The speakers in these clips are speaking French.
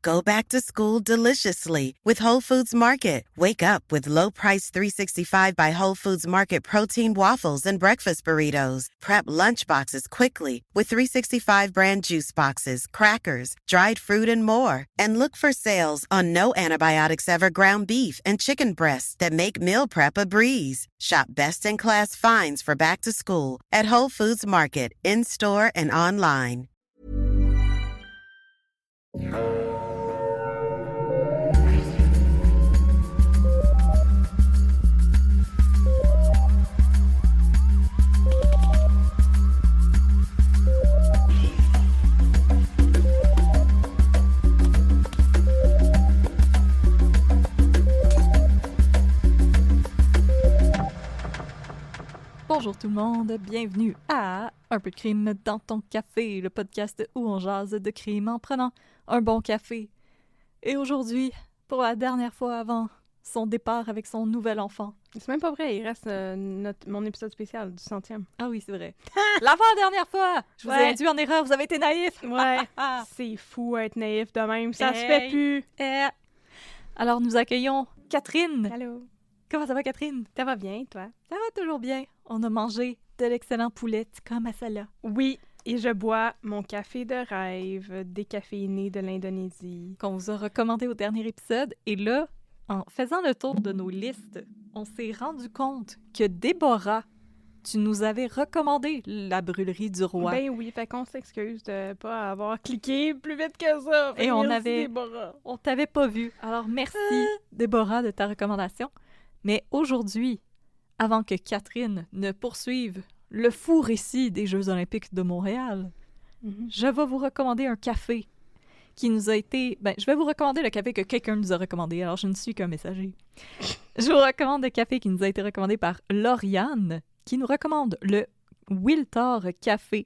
Go back to school deliciously with Whole Foods Market. Wake up with low-price 365 by Whole Foods Market protein waffles and breakfast burritos. Prep lunchboxes quickly with 365 brand juice boxes, crackers, dried fruit, and more. And look for sales on no antibiotics ever ground beef and chicken breasts that make meal prep a breeze. Shop best-in-class finds for back to school at Whole Foods Market, in-store and online. Bonjour tout le monde, bienvenue à Un peu de crime dans ton café, le podcast où on jase de crime en prenant un bon café. Et aujourd'hui, pour la dernière fois avant son départ avec son nouvel enfant. C'est même pas vrai, il reste mon épisode spécial du 100e. Ah oui, c'est vrai. L'avant-dernière fois! Je vous ai induit en erreur, vous avez été naïfs! Ouais, c'est fou être naïf de même, ça se fait plus! Alors nous accueillons Catherine. Allô? Comment ça va, Catherine? Ça va bien, toi? Ça va toujours bien. On a mangé de l'excellent poulet tikka masala. Oui, et je bois mon café de rêve décaféiné de l'Indonésie. Qu'on vous a recommandé au dernier épisode. Et là, en faisant le tour de nos listes, on s'est rendu compte que Déborah, tu nous avais recommandé la brûlerie du roi. Ben oui, fait qu'on s'excuse de pas avoir cliqué plus vite que ça. Et Déborah. On t'avait pas vu. Alors merci, Déborah, de ta recommandation. Mais aujourd'hui, avant que Catherine ne poursuive le fou récit des Jeux olympiques de Montréal, je vais vous recommander un café qui nous a été... je vais vous recommander le café que quelqu'un nous a recommandé, alors je ne suis qu'un messager. Je vous recommande le café qui nous a été recommandé par Lauriane, qui nous recommande le Wiltor Café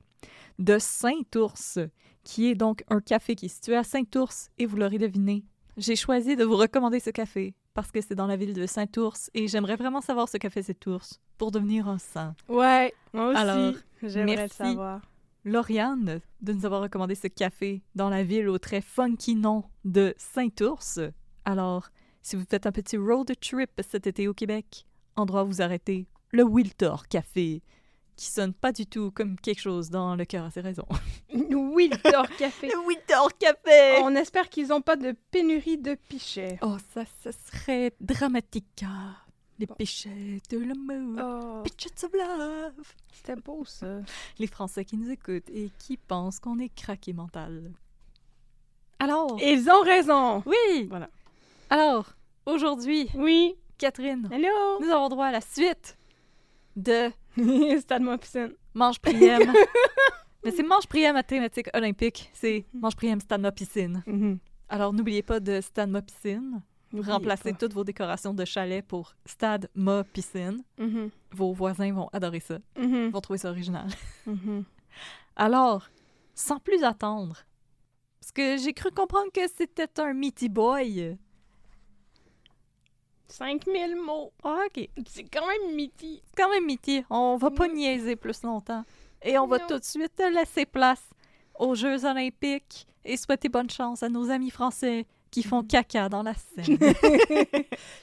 de Saint-Ours, qui est donc un café qui est situé à Saint-Ours, et vous l'aurez deviné, j'ai choisi de vous recommander ce café parce que c'est dans la ville de Saint-Ours et j'aimerais vraiment savoir ce qu'a fait Saint-Ours pour devenir un saint. Ouais, moi aussi, alors, j'aimerais le savoir. Lauriane, de nous avoir recommandé ce café dans la ville au très funky nom de Saint-Ours. Alors, si vous faites un petit road trip cet été au Québec, endroit où vous arrêtez, le Wiltor Café, qui sonne pas du tout comme quelque chose dans Le cœur à ses raisons. Wiltor Café. Le Wiltor Café! On espère qu'ils n'ont pas de pénurie de pichets. Oh, ça serait dramatique. Les pichets de l'amour. Oh. Pichets of love. C'était beau, ça. Les Français qui nous écoutent et qui pensent qu'on est craqué mental. Alors... Ils ont raison! Oui! Voilà. Alors, aujourd'hui, oui, Catherine, hello! nous avons droit à la suite de... Stade-moi piscine. Manche Priem. Mais c'est Manche Priem à thématique olympique. C'est Manche Priem Stade-moi piscine. Alors, n'oubliez pas de Stade-moi piscine. Remplacez toutes vos décorations de chalet pour Stade-moi piscine. Vos voisins vont adorer ça. Ils vont trouver ça original. Alors, sans plus attendre, parce que j'ai cru comprendre que c'était un meaty boy. 5000 mots. Ah, OK. C'est quand même meaty. C'est quand même meaty. On va pas niaiser plus longtemps. Et on va tout de suite laisser place aux Jeux olympiques et souhaiter bonne chance à nos amis français qui font caca dans la Seine.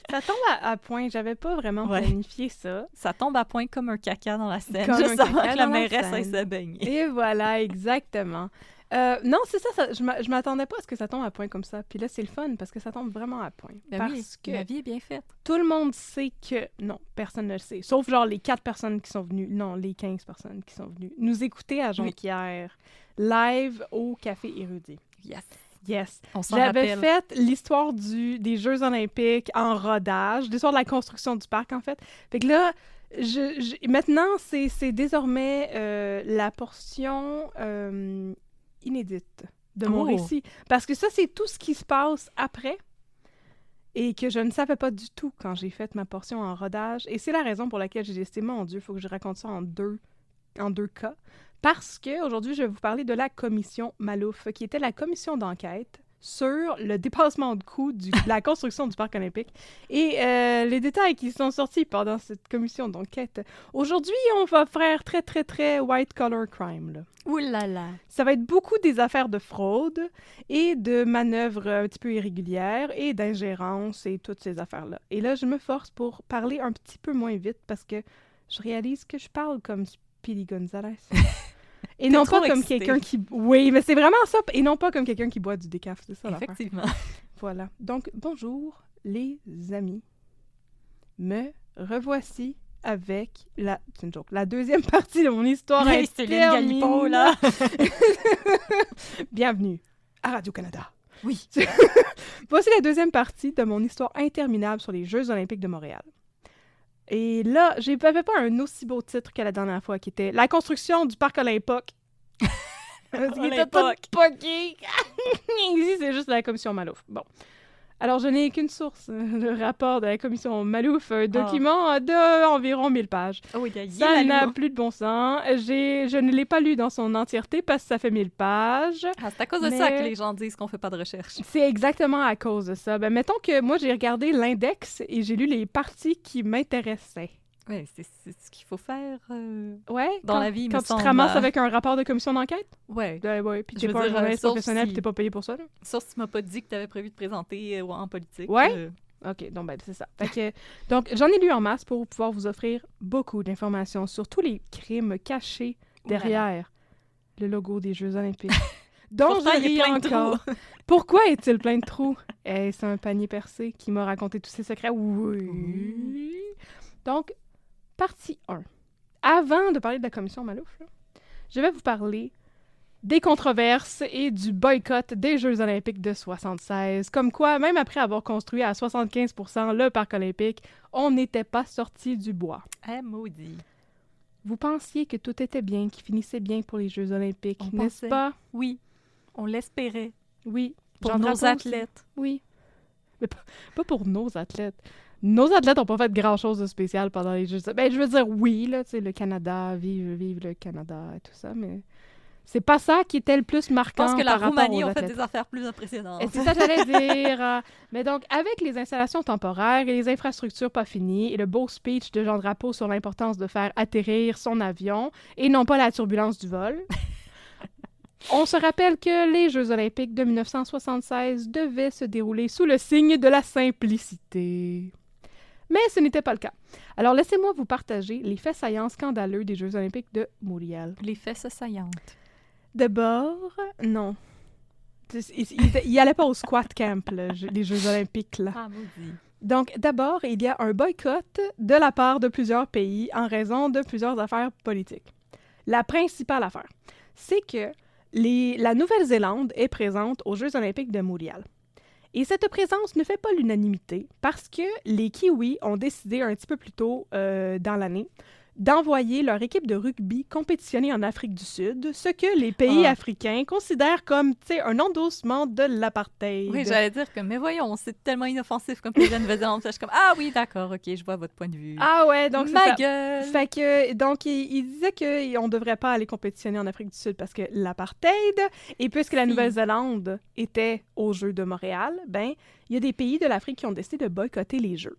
Ça tombe à point. J'avais pas vraiment planifié ça. Ça tombe à point comme un caca dans la Seine. Comme juste avant que la mairesse aille se baigner. Et voilà, exactement. Non, c'est ça, je m'attendais pas à ce que ça tombe à point comme ça. Puis là, c'est le fun parce que ça tombe vraiment à point. Parce que la vie est bien faite. Tout le monde sait que... Non, personne ne le sait. Sauf genre les 4 personnes qui sont venues... Non, les 15 personnes qui sont venues nous écouter à Jonquière, live au Café Érudit. Yes. J'avais fait l'histoire des Jeux olympiques en rodage, l'histoire de la construction du parc, en fait. Fait que là... maintenant, c'est désormais la portion inédite de mon récit. Parce que ça, c'est tout ce qui se passe après et que je ne savais pas du tout quand j'ai fait ma portion en rodage. Et c'est la raison pour laquelle j'ai décidé, mon Dieu, il faut que je raconte ça en deux cas. Parce qu'aujourd'hui, je vais vous parler de la commission Malouf, qui était la commission d'enquête sur le dépassement de coûts de la construction du parc olympique et les détails qui sont sortis pendant cette commission d'enquête. Aujourd'hui, on va faire très, très, très white-collar crime. Là. Ouh là là! Ça va être beaucoup des affaires de fraude et de manœuvres un petit peu irrégulières et d'ingérence et toutes ces affaires-là. Et là, je me force pour parler un petit peu moins vite parce que je réalise que je parle comme Speedy Gonzales. Et non pas comme quelqu'un qui... Oui, mais c'est vraiment ça. Et non pas comme quelqu'un qui boit du décaf, c'est ça l'affaire. Effectivement. Voilà. Donc, bonjour, les amis. Me revoici avec c'est une joke. La deuxième partie de mon histoire Hey, Céline Galipo, là! Bienvenue à Radio-Canada. Oui. Voici la deuxième partie de mon histoire interminable sur les Jeux olympiques de Montréal. Et là, j'avais pas un aussi beau titre que la dernière fois, qui était « La construction du parc olympique ». Il était tout poqué. Ici, c'est juste la commission Malouf. Bon. Alors, je n'ai qu'une source, le rapport de la commission Malouf, un document d'environ 1000 pages. Oh, ça n'a plus de bon sens. Je ne l'ai pas lu dans son entièreté parce que ça fait 1000 pages. Ah, c'est à cause de ça que les gens disent qu'on fait pas de recherche. C'est exactement à cause de ça. Ben, mettons que moi, j'ai regardé l'index et j'ai lu les parties qui m'intéressaient. Oui, c'est ce qu'il faut faire dans la vie, quand tu te ramasses avec un rapport de commission d'enquête? Oui. Ouais, puis t'es pas un journaliste professionnel puis t'es pas payé pour ça, là? Sauf si tu m'as pas dit que t'avais prévu de présenter en politique. Ouais? OK, donc ben, c'est ça. Fait que, donc, j'en ai lu en masse pour pouvoir vous offrir beaucoup d'informations sur tous les crimes cachés derrière le logo des Jeux olympiques. dont je ris encore. Pourquoi est-il plein de trous? Est-ce un panier percé qui m'a raconté tous ses secrets? Oui. Donc, partie 1. Avant de parler de la commission Malouf, là, je vais vous parler des controverses et du boycott des Jeux olympiques de 76. Comme quoi, même après avoir construit à 75% le parc olympique, on n'était pas sorti du bois. Ah, maudit. Vous pensiez que tout était bien, qu'il finissait bien pour les Jeux olympiques, n'est-ce pas? Oui, on l'espérait. Oui. Pour nos athlètes. Oui. Mais pas pour nos athlètes. Nos athlètes n'ont pas fait grand-chose de spécial pendant les Jeux. Ben, je veux dire, oui, là, tu sais, le Canada, vive le Canada et tout ça, mais c'est pas ça qui était le plus marquant. Je pense que la Roumanie a fait des affaires plus impressionnantes. Et c'est ça que j'allais dire. Mais donc, avec les installations temporaires et les infrastructures pas finies et le beau speech de Jean Drapeau sur l'importance de faire atterrir son avion et non pas la turbulence du vol, on se rappelle que les Jeux olympiques de 1976 devaient se dérouler sous le signe de la simplicité. Mais ce n'était pas le cas. Alors, laissez-moi vous partager les faits saillants scandaleux des Jeux olympiques de Montréal. Les faits saillantes. D'abord, non. Il allait pas au squat camp, là, les Jeux olympiques, là. Ah, maudit. Donc, d'abord, il y a un boycott de la part de plusieurs pays en raison de plusieurs affaires politiques. La principale affaire, c'est que la Nouvelle-Zélande est présente aux Jeux olympiques de Montréal. Et cette présence ne fait pas l'unanimité parce que les Kiwis ont décidé un petit peu plus tôt dans l'année d'envoyer leur équipe de rugby compétitionner en Afrique du Sud, ce que les pays africains considèrent comme, tu sais, un endossement de l'apartheid. Oui, j'allais dire que, mais voyons, c'est tellement inoffensif comme pays de Nouvelle-Zélande. Je suis comme, ah oui, d'accord, ok, je vois votre point de vue. Ah ouais, donc c'est Ma gueule! Fait que, donc, il disait qu'on ne devrait pas aller compétitionner en Afrique du Sud parce que l'apartheid, et puisque la Nouvelle-Zélande était aux Jeux de Montréal, ben, il y a des pays de l'Afrique qui ont décidé de boycotter les Jeux.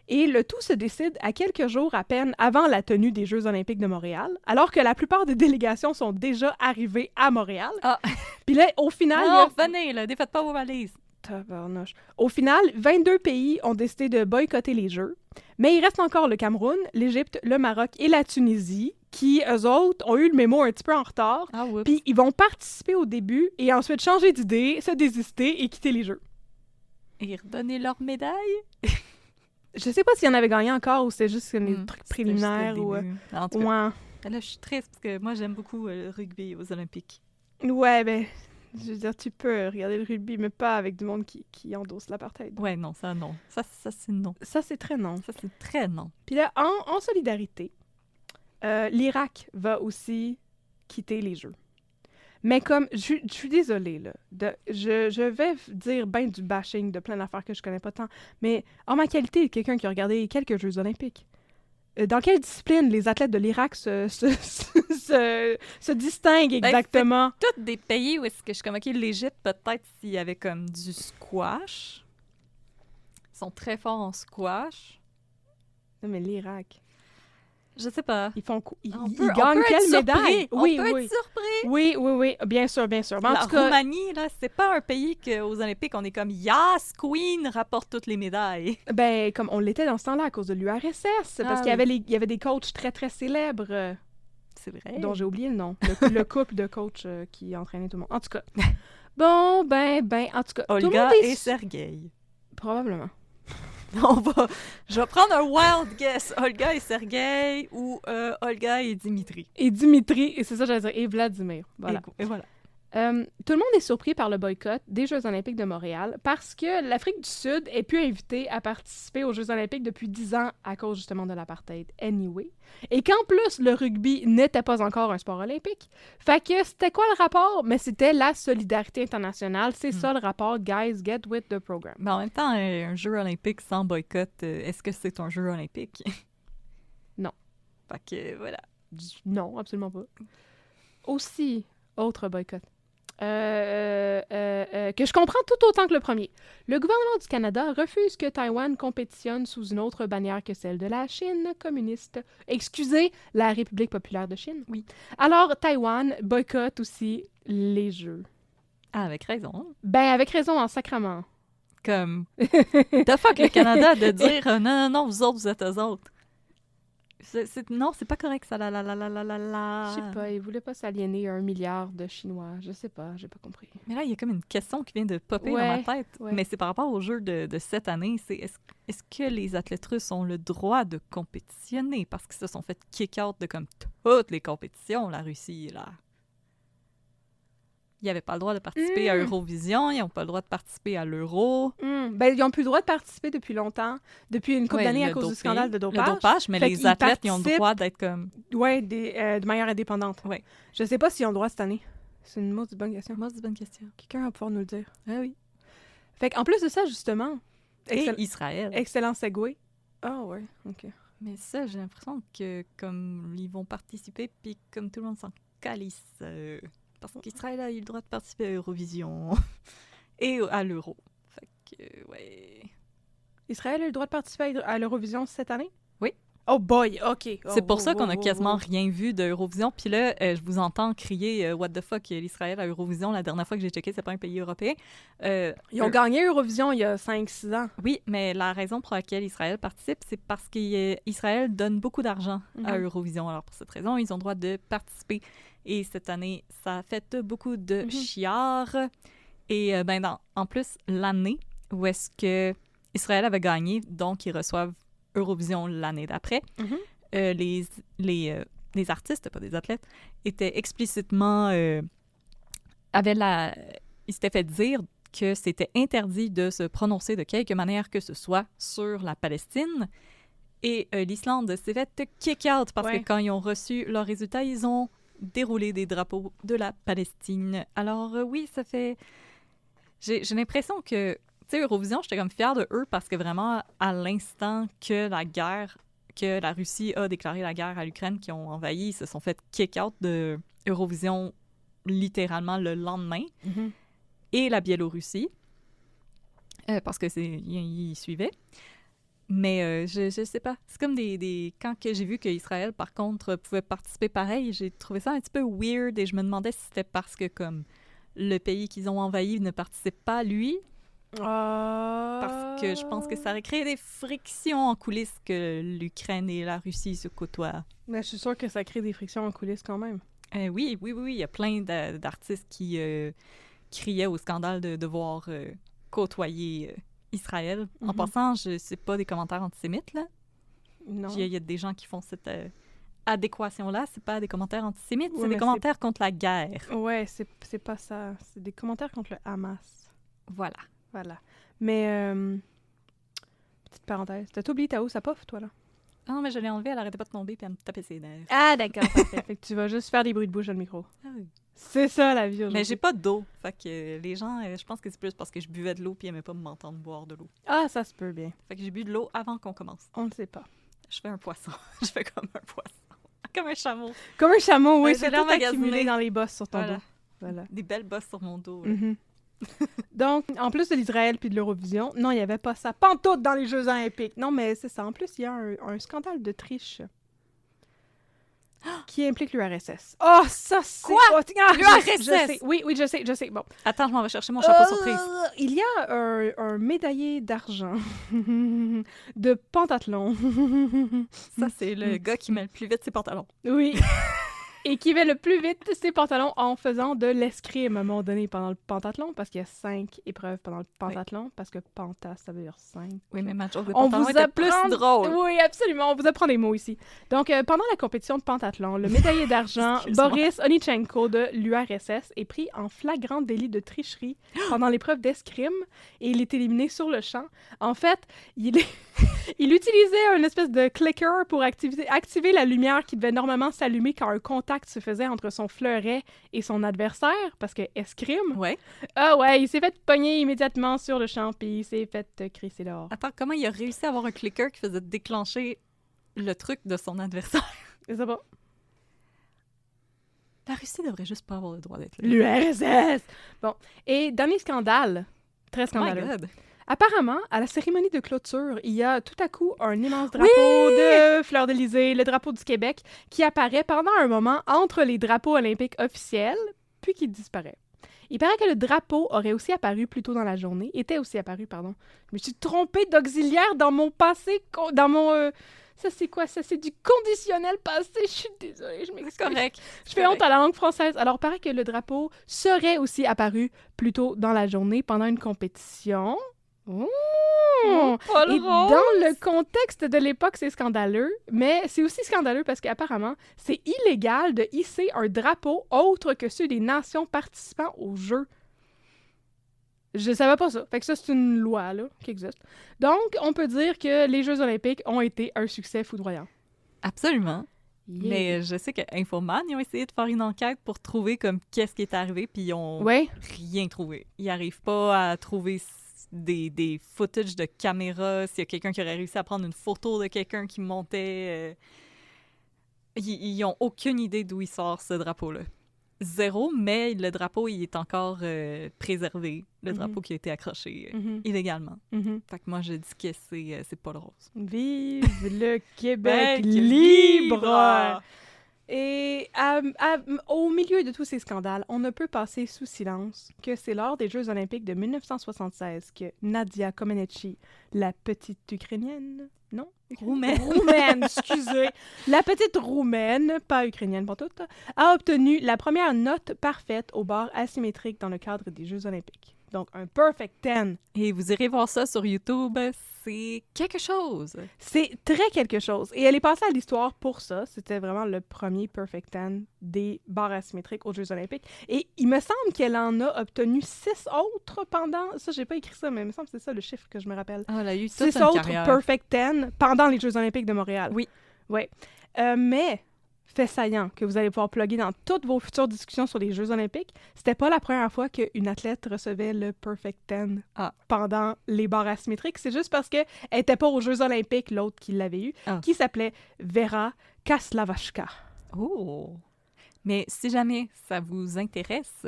Et le tout se décide à quelques jours à peine avant la tenue des Jeux olympiques de Montréal, alors que la plupart des délégations sont déjà arrivées à Montréal. Ah. Puis là, au final... Non, venez, là, défaites pas vos valises. Tabarnouche. Au final, 22 pays ont décidé de boycotter les Jeux, mais il reste encore le Cameroun, l'Égypte, le Maroc et la Tunisie, qui, eux autres, ont eu le mémo un petit peu en retard. Ah, puis ils vont participer au début et ensuite changer d'idée, se désister et quitter les Jeux. Et redonner leur médaille? Je sais pas s'il y en avait gagné encore ou c'est juste des trucs préliminaires ou... En tout cas, là, je suis triste parce que moi, j'aime beaucoup le rugby aux Olympiques. Ouais, ben, je veux dire, tu peux regarder le rugby, mais pas avec du monde qui endosse l'apartheid. Ouais, non, ça, non. Ça c'est non. Ça, c'est très non. Ça, c'est très non. Puis là, en solidarité, l'Irak va aussi quitter les Jeux. Mais comme, je suis désolée, là, je vais dire ben du bashing de plein d'affaires que je connais pas tant, mais en ma qualité de quelqu'un qui a regardé quelques Jeux olympiques, dans quelle discipline les athlètes de l'Irak se distinguent exactement? Tous des pays où est-ce que je suis comme, OK, l'Égypte, peut-être s'il y avait comme du squash. Ils sont très forts en squash. Non, mais l'Irak... Je sais pas. Ils font ils on gagnent peut quelle être médaille? Surpris. On peut être surpris. Oui, bien sûr. Mais en la tout cas, Roumanie, là, c'est pas un pays qu'aux Olympiques, on est comme « Yes, Queen, rapporte toutes les médailles ». ben, comme on l'était dans ce temps-là à cause de l'URSS, parce qu'il y avait des coachs très, très célèbres, c'est vrai. dont j'ai oublié le nom. Le couple de coachs qui entraînait tout le monde. En tout cas. Bon, en tout cas. Olga et Sergueï. Probablement. Je vais prendre un wild guess. Olga et Sergueï ou Olga et Dimitri. Et Dimitri, et c'est ça que j'allais dire, et Vladimir. Voilà. Et voilà. Tout le monde est surpris par le boycott des Jeux olympiques de Montréal parce que l'Afrique du Sud est plus invitée à participer aux Jeux olympiques depuis 10 ans à cause justement de l'apartheid anyway. Et qu'en plus, le rugby n'était pas encore un sport olympique. Fait que c'était quoi le rapport? Mais c'était la solidarité internationale. C'est ça le rapport. Guys, get with the program. Mais en même temps, un jeu olympique sans boycott, est-ce que c'est un jeu olympique? Non. Fait que voilà. Non, absolument pas. Aussi, autre boycott. Que je comprends tout autant que le premier. Le gouvernement du Canada refuse que Taïwan compétitionne sous une autre bannière que celle de la Chine communiste. Excusez, la République populaire de Chine. Oui. Alors, Taïwan boycotte aussi les Jeux. Ah, avec raison. Ben, avec raison, en sacrement. Comme, the fuck le Canada de dire non, vous autres, vous êtes eux autres. Non, c'est pas correct, ça, la. Je sais pas, ils voulaient pas s'aliéner 1 milliard de Chinois. Je sais pas, j'ai pas compris. Mais là, il y a comme une question qui vient de popper dans ma tête. Ouais. Mais c'est par rapport au jeu de cette année. C'est est-ce que les athlètes russes ont le droit de compétitionner? Parce qu'ils se sont fait kick-out de comme toutes les compétitions, la Russie, là. Ils n'avaient pas le droit de participer à Eurovision, ils n'ont pas le droit de participer à l'Euro. Ben, ils n'ont plus le droit de participer depuis longtemps, depuis une couple d'années à cause du scandale de dopage. Le dopage, mais les athlètes, ils ont le droit d'être comme... Oui, de manière indépendante. Ouais. Je sais pas s'ils ont le droit cette année. C'est une maudite bonne question. Maudite bonne question. Quelqu'un va pouvoir nous le dire. Ah oui. Fait qu'en plus de ça, justement... Et Israël. Excellent segue. Ah ouais, OK. Mais ça, j'ai l'impression que comme ils vont participer, puis comme tout le monde s'en calisse... Parce qu'Israël a eu le droit de participer à Eurovision et à l'Euro. Fait que, ouais. Israël a eu le droit de participer à l'Eurovision cette année? Oui. Oh boy, OK. C'est pour ça qu'on a quasiment rien vu d'Eurovision. Puis là, je vous entends crier What the fuck, l'Israël à Eurovision. La dernière fois que j'ai checké, c'est pas un pays européen. Ils ont gagné Eurovision il y a 5-6 ans. Oui, mais la raison pour laquelle Israël participe, c'est parce qu'Israël donne beaucoup d'argent à Eurovision. Alors pour cette raison, ils ont le droit de participer. Et cette année, ça a fait beaucoup de chiards. Et en plus, l'année où est-ce que Israël avait gagné, donc ils reçoivent Eurovision l'année d'après, les artistes, pas des athlètes, étaient explicitement... ils s'étaient fait dire que c'était interdit de se prononcer de quelque manière que ce soit sur la Palestine. Et l'Islande s'est fait kick-out parce que quand ils ont reçu leurs résultats, ils ont dérouler des drapeaux de la Palestine. Alors oui, ça fait... J'ai l'impression que, tu sais, Eurovision, j'étais comme fière de eux parce que vraiment, à l'instant que la Russie a déclaré la guerre à l'Ukraine, qui ont envahi, ils se sont fait kick-out de Eurovision littéralement le lendemain. Et la Biélorussie, parce que ils suivaient. Mais je sais pas. C'est comme quand que j'ai vu qu'Israël, par contre, pouvait participer pareil, j'ai trouvé ça un petit peu weird et je me demandais si c'était parce que, comme, le pays qu'ils ont envahi ne participe pas, lui. Parce que je pense que ça aurait créé des frictions en coulisses que l'Ukraine et la Russie se côtoient. Mais je suis sûre que ça crée des frictions en coulisses quand même. Oui. Il y a plein d'artistes qui criaient au scandale de devoir côtoyer... Israël. En passant, c'est pas des commentaires antisémites, là. Non. Il y a des gens qui font cette adéquation-là. C'est pas des commentaires antisémites, c'est des commentaires contre la guerre. Ouais, c'est pas ça. C'est des commentaires contre le Hamas. Voilà. Mais, petite parenthèse, t'as oublié ta housse à puff, toi, là? Ah non, mais je l'ai enlevée, elle arrêtait pas de tomber puis elle me tapait ses nerfs. Ah, d'accord, parfait. Fait que tu vas juste faire des bruits de bouche dans le micro. Ah oui. C'est ça, la vie aujourd'hui. Mais j'ai pas d'eau. Fait que les gens, je pense que c'est plus parce que je buvais de l'eau puis ils aimaient pas m'entendre boire de l'eau. Ah, ça se peut bien. Fait que j'ai bu de l'eau avant qu'on commence. On ne sait pas. Je fais un poisson. Je fais comme un poisson. Comme un chameau. Comme un chameau, oui. Ouais, C'est j'ai tout emmagasiné. accumulé dans les bosses sur ton Voilà. dos. Voilà. Des belles bosses sur mon dos. Là. Mhm. Donc, en plus de l'Israël puis de l'Eurovision, non, il n'y avait pas ça. Pantoute dans les Jeux olympiques. Non, mais c'est ça. En plus, il y a un scandale de triche qui implique l'URSS. Oh, ça, c'est... Quoi? Oh, L'URSS? Je sais. Oui, je sais. Bon. Attends, je m'en vais chercher mon chapeau surprise. Il y a un médaillé d'argent de pentathlon. Ça, c'est le gars qui met le plus vite ses pantalons. Oui. Et qui met le plus vite ses pantalons en faisant de l'escrime à un moment donné pendant le pentathlon, parce qu'il y a 5 épreuves pendant le pentathlon, parce que penta, ça veut dire 5. Oui, mais ma joke de On pantalon vous était plus apprend... drôle. Oui, absolument. On vous apprend des mots ici. Donc, pendant la compétition de pentathlon, le médaillé d'argent Excuse-moi. Boris Onitchenko de l'URSS est pris en flagrant délit de tricherie pendant l'épreuve d'escrime et il est éliminé sur le champ. En fait, il utilisait une espèce de clicker pour activer la lumière qui devait normalement s'allumer quand un contact se faisait entre son fleuret et son adversaire, parce que escrime. Ouais. Ah ouais, il s'est fait pogner immédiatement sur le champ, puis il s'est fait crisser dehors. Attends, comment il a réussi à avoir un clicker qui faisait déclencher le truc de son adversaire? Je sais pas. La Russie devrait juste pas avoir le droit d'être là. L'URSS! Bon, et dernier scandale, très Oh my scandaleux. God. Apparemment, à la cérémonie de clôture, il y a tout à coup un immense drapeau de Fleur-de-Lysée, le drapeau du Québec, qui apparaît pendant un moment entre les drapeaux olympiques officiels, puis qui disparaît. Il paraît que le drapeau était aussi apparu, pardon. Je me suis trompée d'auxiliaire dans mon passé, dans mon... ça, c'est quoi? Ça, c'est du conditionnel passé. Je suis désolée, je m'excuse. C'est correct. Je fais honte à la langue française. Alors, il paraît que le drapeau serait aussi apparu plus tôt dans la journée pendant une compétition. Paul Et Rose. dans le contexte de l'époque, c'est scandaleux, mais c'est aussi scandaleux parce qu'apparemment, c'est illégal de hisser un drapeau autre que ceux des nations participant aux Jeux. Je savais pas ça. Fait que ça, c'est une loi là, qui existe. Donc, on peut dire que les Jeux olympiques ont été un succès foudroyant. Absolument. Yeah. Mais je sais que Infoman, ils ont essayé de faire une enquête pour trouver comme qu'est-ce qui est arrivé, puis ils ont Ouais. rien trouvé. Ils n'arrivent pas à trouver des footage de caméra, s'il y a quelqu'un qui aurait réussi à prendre une photo de quelqu'un qui montait. Ils n'ont aucune idée d'où il sort ce drapeau-là. Zéro, mais le drapeau, il est encore préservé. Le drapeau qui a été accroché illégalement. Fait que moi, je dis que c'est Paul Rose. Vive le Québec libre! libre! Et au milieu de tous ces scandales, on ne peut passer sous silence que c'est lors des Jeux olympiques de 1976 que Nadia Comaneci, la petite Ukrainienne, non? Roumaine, excusez. La petite Roumaine, pas ukrainienne pour toutes, a obtenu la première note parfaite au bar asymétrique dans le cadre des Jeux olympiques. Donc, un Perfect 10. Et vous irez voir ça sur YouTube, c'est quelque chose. C'est très quelque chose. Et elle est passée à l'histoire pour ça. C'était vraiment le premier Perfect 10 des barres asymétriques aux Jeux olympiques. Et il me semble qu'elle en a obtenu 6 autres pendant... Ça, j'ai pas écrit ça, mais il me semble que c'est ça le chiffre que je me rappelle. Ah, elle a eu 6 autres Perfect 10 pendant les Jeux olympiques de Montréal. Oui. Ouais. Mais... fait saillant que vous allez pouvoir plugger dans toutes vos futures discussions sur les Jeux olympiques, c'était pas la première fois qu'une athlète recevait le Perfect 10 pendant les barres asymétriques. C'est juste parce qu'elle était pas aux Jeux olympiques, l'autre qui l'avait eu, qui s'appelait Vera Kaslavashka. Oh! Mais si jamais ça vous intéresse,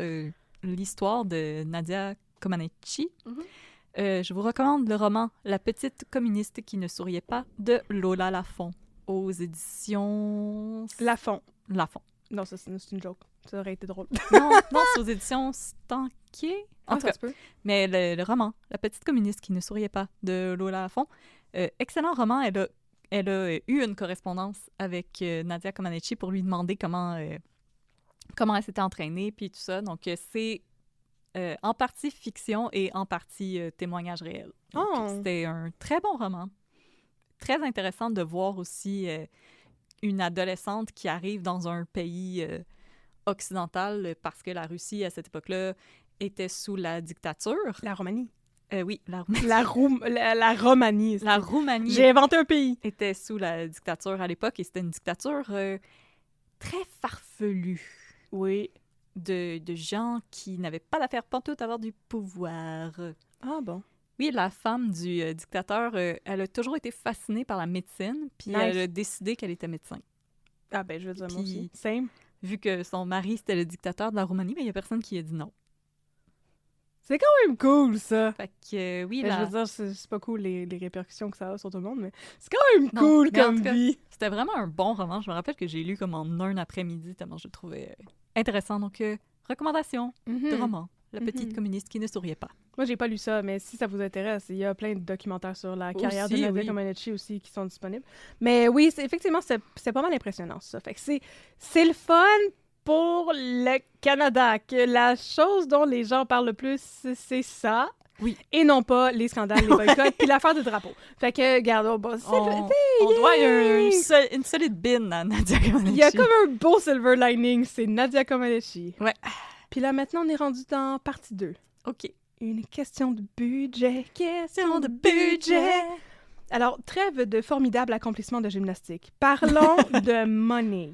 l'histoire de Nadia Comaneci, je vous recommande le roman « La petite communiste qui ne souriait pas » de Lola Lafont. Aux éditions... Lafont. Non, ça, c'est une joke. Ça aurait été drôle. non, c'est aux éditions Stanquier. En tout cas, mais le roman, La petite communiste qui ne souriait pas, de Lola Lafont, excellent roman. Elle a eu une correspondance avec Nadia Comaneci pour lui demander comment elle s'était entraînée, puis tout ça. Donc, c'est en partie fiction et en partie témoignage réel. Donc, c'était un très bon roman. Très intéressant de voir aussi une adolescente qui arrive dans un pays occidental parce que la Russie, à cette époque-là, était sous la dictature. La Roumanie. Oui, la Roumanie. La Roumanie. La Roumanie. J'ai inventé un pays. Était sous la dictature à l'époque et c'était une dictature très farfelue. Oui. De gens qui n'avaient pas d'affaire pantoute à avoir du pouvoir. Ah bon. Oui, la femme du dictateur, elle a toujours été fascinée par la médecine, puis elle a décidé qu'elle était médecin. Ah ben, je veux dire, moi aussi. Same. Vu que son mari, c'était le dictateur de la Roumanie, mais il y a personne qui a dit non. C'est quand même cool, ça! Fait que, oui, je veux dire, c'est pas cool les répercussions que ça a sur tout le monde, mais c'est quand même cool comme vie! C'était vraiment un bon roman. Je me rappelle que j'ai lu comme en un après-midi, tellement je le trouvais intéressant. Donc, recommandation de roman. La petite communiste qui ne souriait pas. Moi, j'ai pas lu ça, mais si ça vous intéresse, il y a plein de documentaires sur la carrière de Nadia Comaneci aussi qui sont disponibles. Mais oui, effectivement, c'est pas mal impressionnant, ça. Fait que c'est le fun pour le Canada, que la chose dont les gens parlent le plus, c'est ça. Oui. Et non pas les scandales, les boycotts, puis l'affaire du drapeau. Fait que, regarde, on doit une solide bin à Nadia Comaneci. Il y a comme un beau silver lining, c'est Nadia Comaneci. Ouais. Puis là, maintenant, on est rendu dans partie 2. OK. Une question de budget. Question de budget. Alors, trêve de formidables accomplissements de gymnastique. Parlons de money.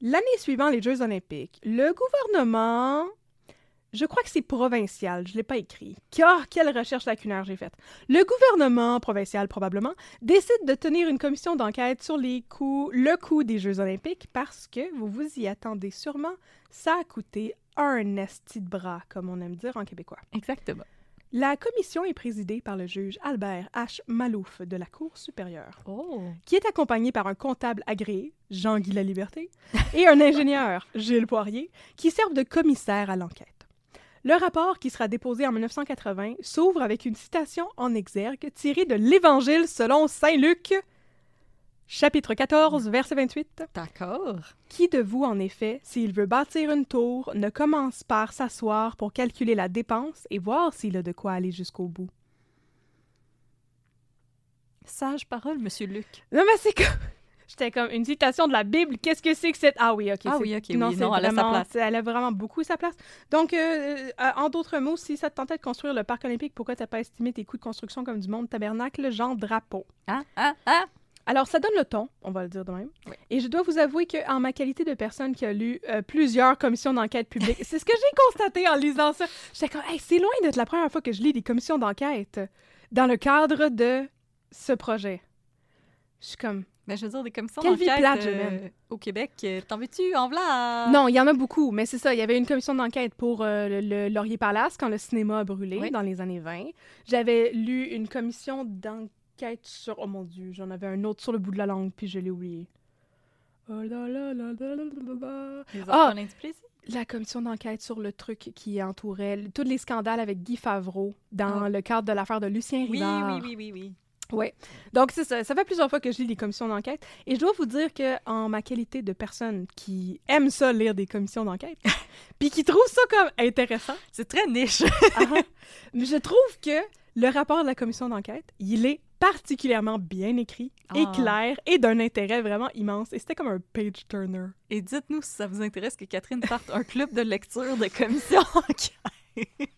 L'année suivant les Jeux olympiques, le gouvernement... Je crois que c'est provincial, je ne l'ai pas écrit. Quelle recherche lacunaire j'ai faite. Le gouvernement provincial, probablement, décide de tenir une commission d'enquête sur le coût des Jeux olympiques parce que, vous vous y attendez sûrement, ça a coûté un esti de bras, comme on aime dire en québécois. Exactement. La commission est présidée par le juge Albert H. Malouf de la Cour supérieure, qui est accompagné par un comptable agréé, Jean-Guy Laliberté, et un ingénieur, Gilles Poirier, qui servent de commissaire à l'enquête. Le rapport, qui sera déposé en 1980, s'ouvre avec une citation en exergue tirée de l'Évangile selon saint Luc, chapitre 14, verset 28. D'accord. Qui de vous, en effet, s'il veut bâtir une tour, ne commence par s'asseoir pour calculer la dépense et voir s'il a de quoi aller jusqu'au bout? Sage parole, monsieur Luc. Non, mais c'est comme... J'étais comme, une citation de la Bible, qu'est-ce que c'est que cette... Ah oui, OK. Ah oui, OK, non, oui. Non, elle a sa place. Elle a vraiment beaucoup sa place. Donc, en d'autres mots, si ça te tentait de construire le parc olympique, pourquoi t'as pas estimé tes coûts de construction comme du monde tabernacle, genre drapeau? Alors, ça donne le ton, on va le dire de même. Oui. Et je dois vous avouer qu'en ma qualité de personne qui a lu plusieurs commissions d'enquête publiques, c'est ce que j'ai constaté en lisant ça. J'étais comme, hey, c'est loin d'être la première fois que je lis des commissions d'enquête dans le cadre de ce projet. Je suis comme... Mais je veux dire, des commissions Quelle d'enquête vie plate, je m'aime. Au Québec, t'en veux-tu en v'là? Non, il y en a beaucoup, mais c'est ça. Il y avait une commission d'enquête pour le Laurier Palace quand le cinéma a brûlé dans les années 20. J'avais lu une commission d'enquête sur... Oh mon Dieu, j'en avais un autre sur le bout de la langue, puis je l'ai oublié. Les enfants indisciplinés? La commission d'enquête sur le truc qui entourait tous les scandales avec Guy Favreau dans le cadre de l'affaire de Lucien Rivard. Oui. Oui. Donc, c'est ça. Ça fait plusieurs fois que je lis des commissions d'enquête. Et je dois vous dire qu'en ma qualité de personne qui aime ça, lire des commissions d'enquête, puis qui trouve ça comme intéressant... C'est très niche. Mais je trouve que le rapport de la commission d'enquête, il est particulièrement bien écrit et clair et d'un intérêt vraiment immense. Et c'était comme un page-turner. Et dites-nous si ça vous intéresse que Catherine parte un club de lecture de commission d'enquête.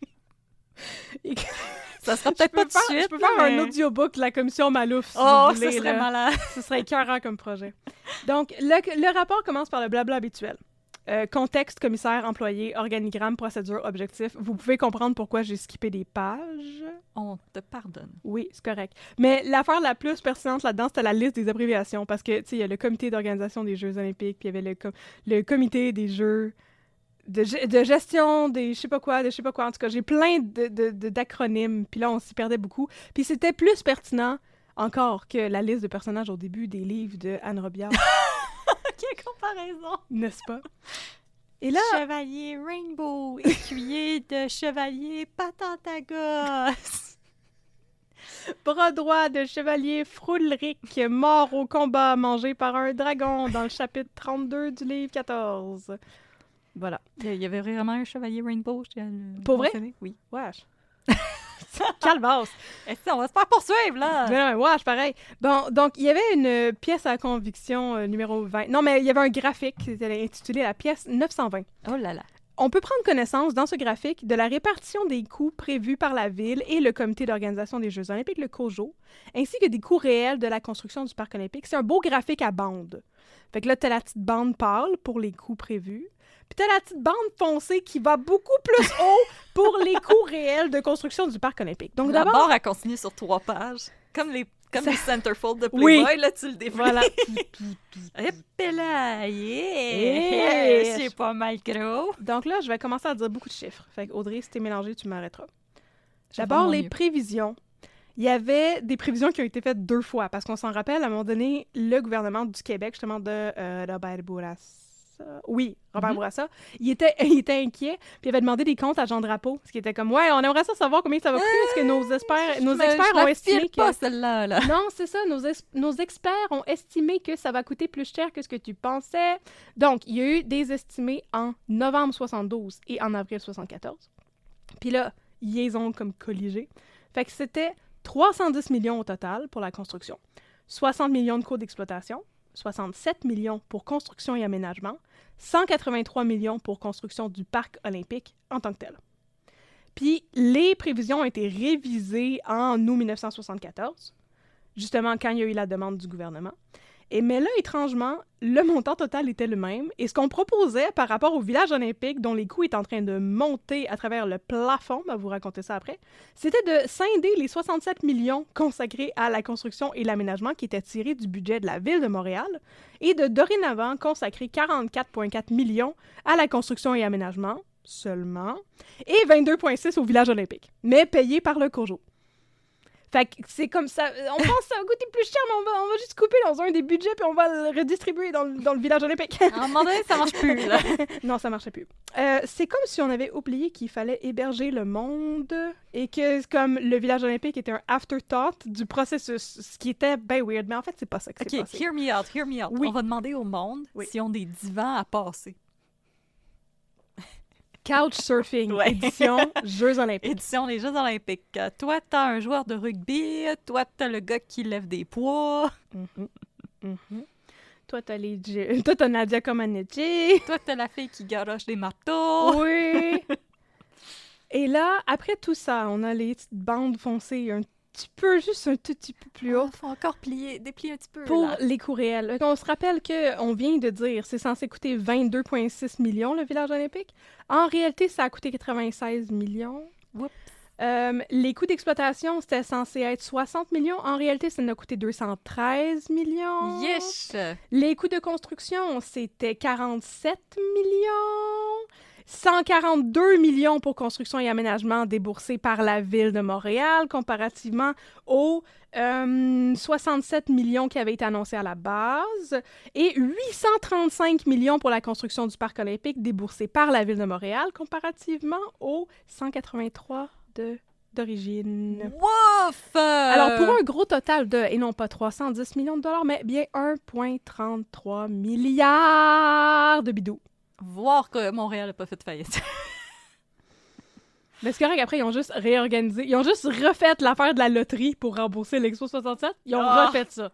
Ça sera peut-être pas tout de suite. Je peux faire un audiobook de la commission Malouf, si vous voulez. Ce serait malade. Ce serait écœurant comme projet. Donc, le rapport commence par le blabla habituel. Contexte, commissaire, employé, organigramme, procédure, objectif. Vous pouvez comprendre pourquoi j'ai skippé des pages. On te pardonne. Oui, c'est correct. Mais l'affaire la plus pertinente là-dedans, c'était la liste des abréviations. Parce que, tu sais, il y a le comité d'organisation des Jeux olympiques, puis il y avait le comité des Jeux... De gestion des je sais pas quoi. En tout cas, j'ai plein d'acronymes. Puis là, on s'y perdait beaucoup. Puis c'était plus pertinent encore que la liste de personnages au début des livres de Anne Robillard. Quelle comparaison! N'est-ce pas? Et là... Chevalier Rainbow, écuyer de chevalier Patentagos. Bras droit de chevalier Froulric, mort au combat, mangé par un dragon, dans le chapitre 32 du livre 14. Voilà. Il y avait vraiment un chevalier Rainbow. Pour vrai? Oui. Wesh. Calvasse. On va se faire poursuivre, là! Mais non, wesh, pareil. Bon, donc, il y avait une pièce à conviction numéro 20. Non, mais il y avait un graphique qui était intitulé la pièce 920. Oh là là. on peut prendre connaissance dans ce graphique de la répartition des coûts prévus par la Ville et le Comité d'organisation des Jeux olympiques, le COJO, ainsi que des coûts réels de la construction du Parc olympique. C'est un beau graphique à bandes. Fait que là, t'as la petite bande pâle pour les coûts prévus, puis t'as la petite bande foncée qui va beaucoup plus haut pour les coûts réels de construction du Parc olympique. Donc la d'abord... barre, elle continue sur 3 pages, comme les centerfolds de Playboy, oui. là, tu le défais. Voilà. Et là, yeah! C'est pas mal gros. Donc là, je vais commencer à dire beaucoup de chiffres. Fait que Audrey, si t'es mélangée, tu m'arrêteras. D'abord, les prévisions. Il y avait des prévisions qui ont été faites 2 fois, parce qu'on s'en rappelle, à un moment donné, le gouvernement du Québec, justement, de Robert Bourassa, Robert Bourassa, il était inquiet, puis il avait demandé des comptes à Jean Drapeau, ce qui était comme, ouais, on aimerait ça savoir combien ça va coûter, parce que nos experts ont estimé que... pas celle-là, là. Non, c'est ça, nos experts ont estimé que ça va coûter plus cher que ce que tu pensais. Donc, il y a eu des estimés en novembre 72 et en avril 74. Puis là, ils les ont comme colligés. Fait que c'était 310 millions au total pour la construction, 60 millions de coûts d'exploitation, 67 millions pour construction et aménagement, 183 millions pour construction du parc olympique en tant que tel. Puis les prévisions ont été révisées en août 1974, justement quand il y a eu la demande du gouvernement. Mais là, étrangement, le montant total était le même. Et ce qu'on proposait par rapport au village olympique, dont les coûts étaient en train de monter à travers le plafond, on va vous raconter ça après, c'était de scinder les 67 millions consacrés à la construction et l'aménagement qui étaient tirés du budget de la Ville de Montréal et de dorénavant consacrer 44,4 millions à la construction et aménagement seulement et 22,6 au village olympique, mais payés par le COJO. Fait que c'est comme ça. On pense que ça va coûter plus cher, mais on va juste couper dans un des budgets puis on va le redistribuer dans le village olympique. À un moment donné, ça marche plus, là. Non, ça marchait plus. C'est comme si on avait oublié qu'il fallait héberger le monde et que comme le village olympique était un afterthought du processus, ce qui était bien weird. Mais en fait, c'est pas ça que c'est passé. OK, hear me out. Oui. On va demander au monde s'ils ont des divans à passer. Couchsurfing, édition Jeux olympiques. Édition les Jeux olympiques. Toi, t'as un joueur de rugby. Toi, t'as le gars qui lève des poids. Toi, t'as Nadia Comaneci. Toi, t'as la fille qui garoche des marteaux. Oui. Et là, après tout ça, on a les petites bandes foncées juste un tout petit peu plus haut. Faut encore déplier un petit peu. Pour là. les coûts réels. On se rappelle qu'on vient de dire c'est censé coûter 22,6 millions, le village olympique. En réalité, ça a coûté 96 millions. Oups. Les coûts d'exploitation, c'était censé être 60 millions. En réalité, ça en a coûté 213 millions. Yes! Les coûts de construction, c'était 47 millions. 142 millions pour construction et aménagement déboursés par la Ville de Montréal, comparativement aux 67 millions qui avaient été annoncés à la base, et 835 millions pour la construction du Parc olympique déboursés par la Ville de Montréal, comparativement aux 183 d'origine. Wouf! Alors, pour un gros total de, et non pas 310 millions de dollars, mais bien 1,33 milliard de bidous. Voir que Montréal n'a pas fait faillite. Mais c'est correct, après, ils ont juste réorganisé. Ils ont juste refait l'affaire de la loterie pour rembourser l'Expo 67. Ils ont refait ça.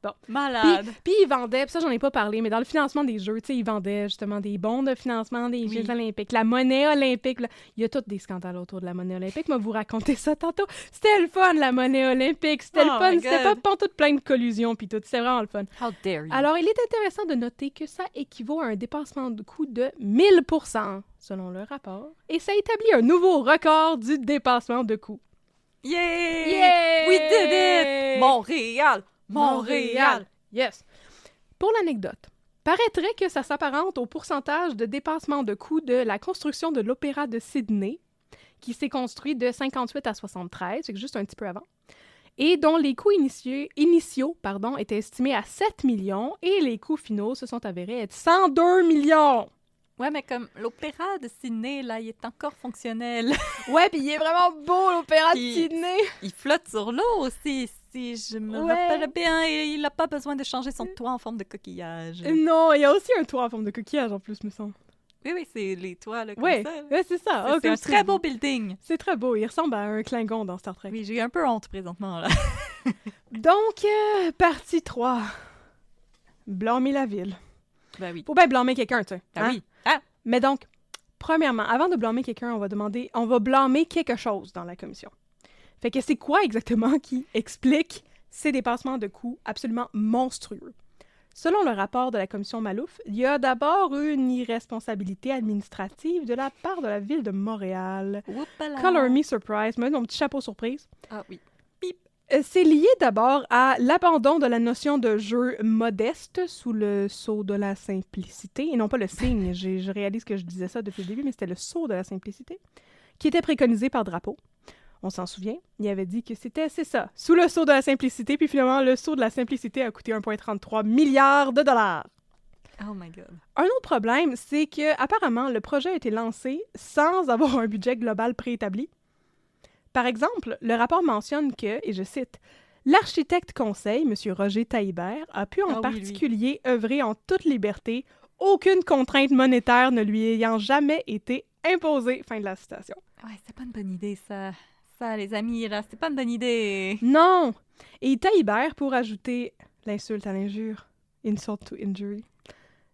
Bon. Malade. Puis ils vendaient, puis ça, j'en ai pas parlé, mais dans le financement des Jeux, tu sais, ils vendaient justement des bons de financement des Jeux olympiques. La monnaie olympique, là. Il y a tous des scandales autour de la monnaie olympique. Moi, vous racontez ça tantôt. C'était le fun, la monnaie olympique. C'était le fun. C'était pas pantoute plein de collusions, puis tout. C'était vraiment le fun. How dare you. Alors, il est intéressant de noter que ça équivaut à un dépassement de coût de 1000%, selon le rapport. Et ça établit un nouveau record du dépassement de coût. Yeah! Yeah! We did it! Montréal! Yes. Pour l'anecdote, paraîtrait que ça s'apparente au pourcentage de dépassement de coût de la construction de l'Opéra de Sydney, qui s'est construit de 58 à 73, c'est juste un petit peu avant, et dont les coûts initiaux étaient estimés à 7 millions, et les coûts finaux se sont avérés être 102 millions! Ouais, mais comme l'Opéra de Sydney, là, il est encore fonctionnel. Ouais, puis il est vraiment beau, l'Opéra de Sydney! Il flotte sur l'eau aussi. Si je me rappelle bien, il n'a pas besoin de changer son toit en forme de coquillage. Non, il y a aussi un toit en forme de coquillage en plus, me semble. Oui, c'est les toits là, comme ça. Oui, c'est ça. C'est un très beau building. C'est très beau. Il ressemble à un Klingon dans Star Trek. Oui, j'ai un peu honte présentement, là. Donc, partie 3. Blâmer la ville. Ben oui. Faut bien blâmer quelqu'un, tu sais. Ah oui. Ah! Mais donc, premièrement, avant de blâmer quelqu'un, on va blâmer quelque chose dans la commission. Fait que c'est quoi exactement qui explique ces dépassements de coûts absolument monstrueux? Selon le rapport de la commission Malouf, il y a d'abord une irresponsabilité administrative de la part de la Ville de Montréal. Whoopala. Color me surprise, moi, mon petit chapeau surprise. Ah oui. C'est lié d'abord à l'abandon de la notion de jeu modeste sous le sceau de la simplicité, et non pas le signe, je réalise que je disais ça depuis le début, mais c'était le sceau de la simplicité, qui était préconisé par Drapeau. On s'en souvient, il avait dit que c'est ça, sous le sceau de la simplicité, puis finalement, le sceau de la simplicité a coûté 1,33 milliard de dollars. Oh my God. Un autre problème, c'est que apparemment le projet a été lancé sans avoir un budget global préétabli. Par exemple, le rapport mentionne que, et je cite, « L'architecte conseil, M. Roger Taillibert, a pu en particulier œuvrer en toute liberté, aucune contrainte monétaire ne lui ayant jamais été imposée. » Fin de la citation. Ouais, c'est pas une bonne idée, ça. Ça, les amis, là, c'est pas une bonne idée. Non! Et Taillibert, pour ajouter l'insulte à l'injure, insult to injury,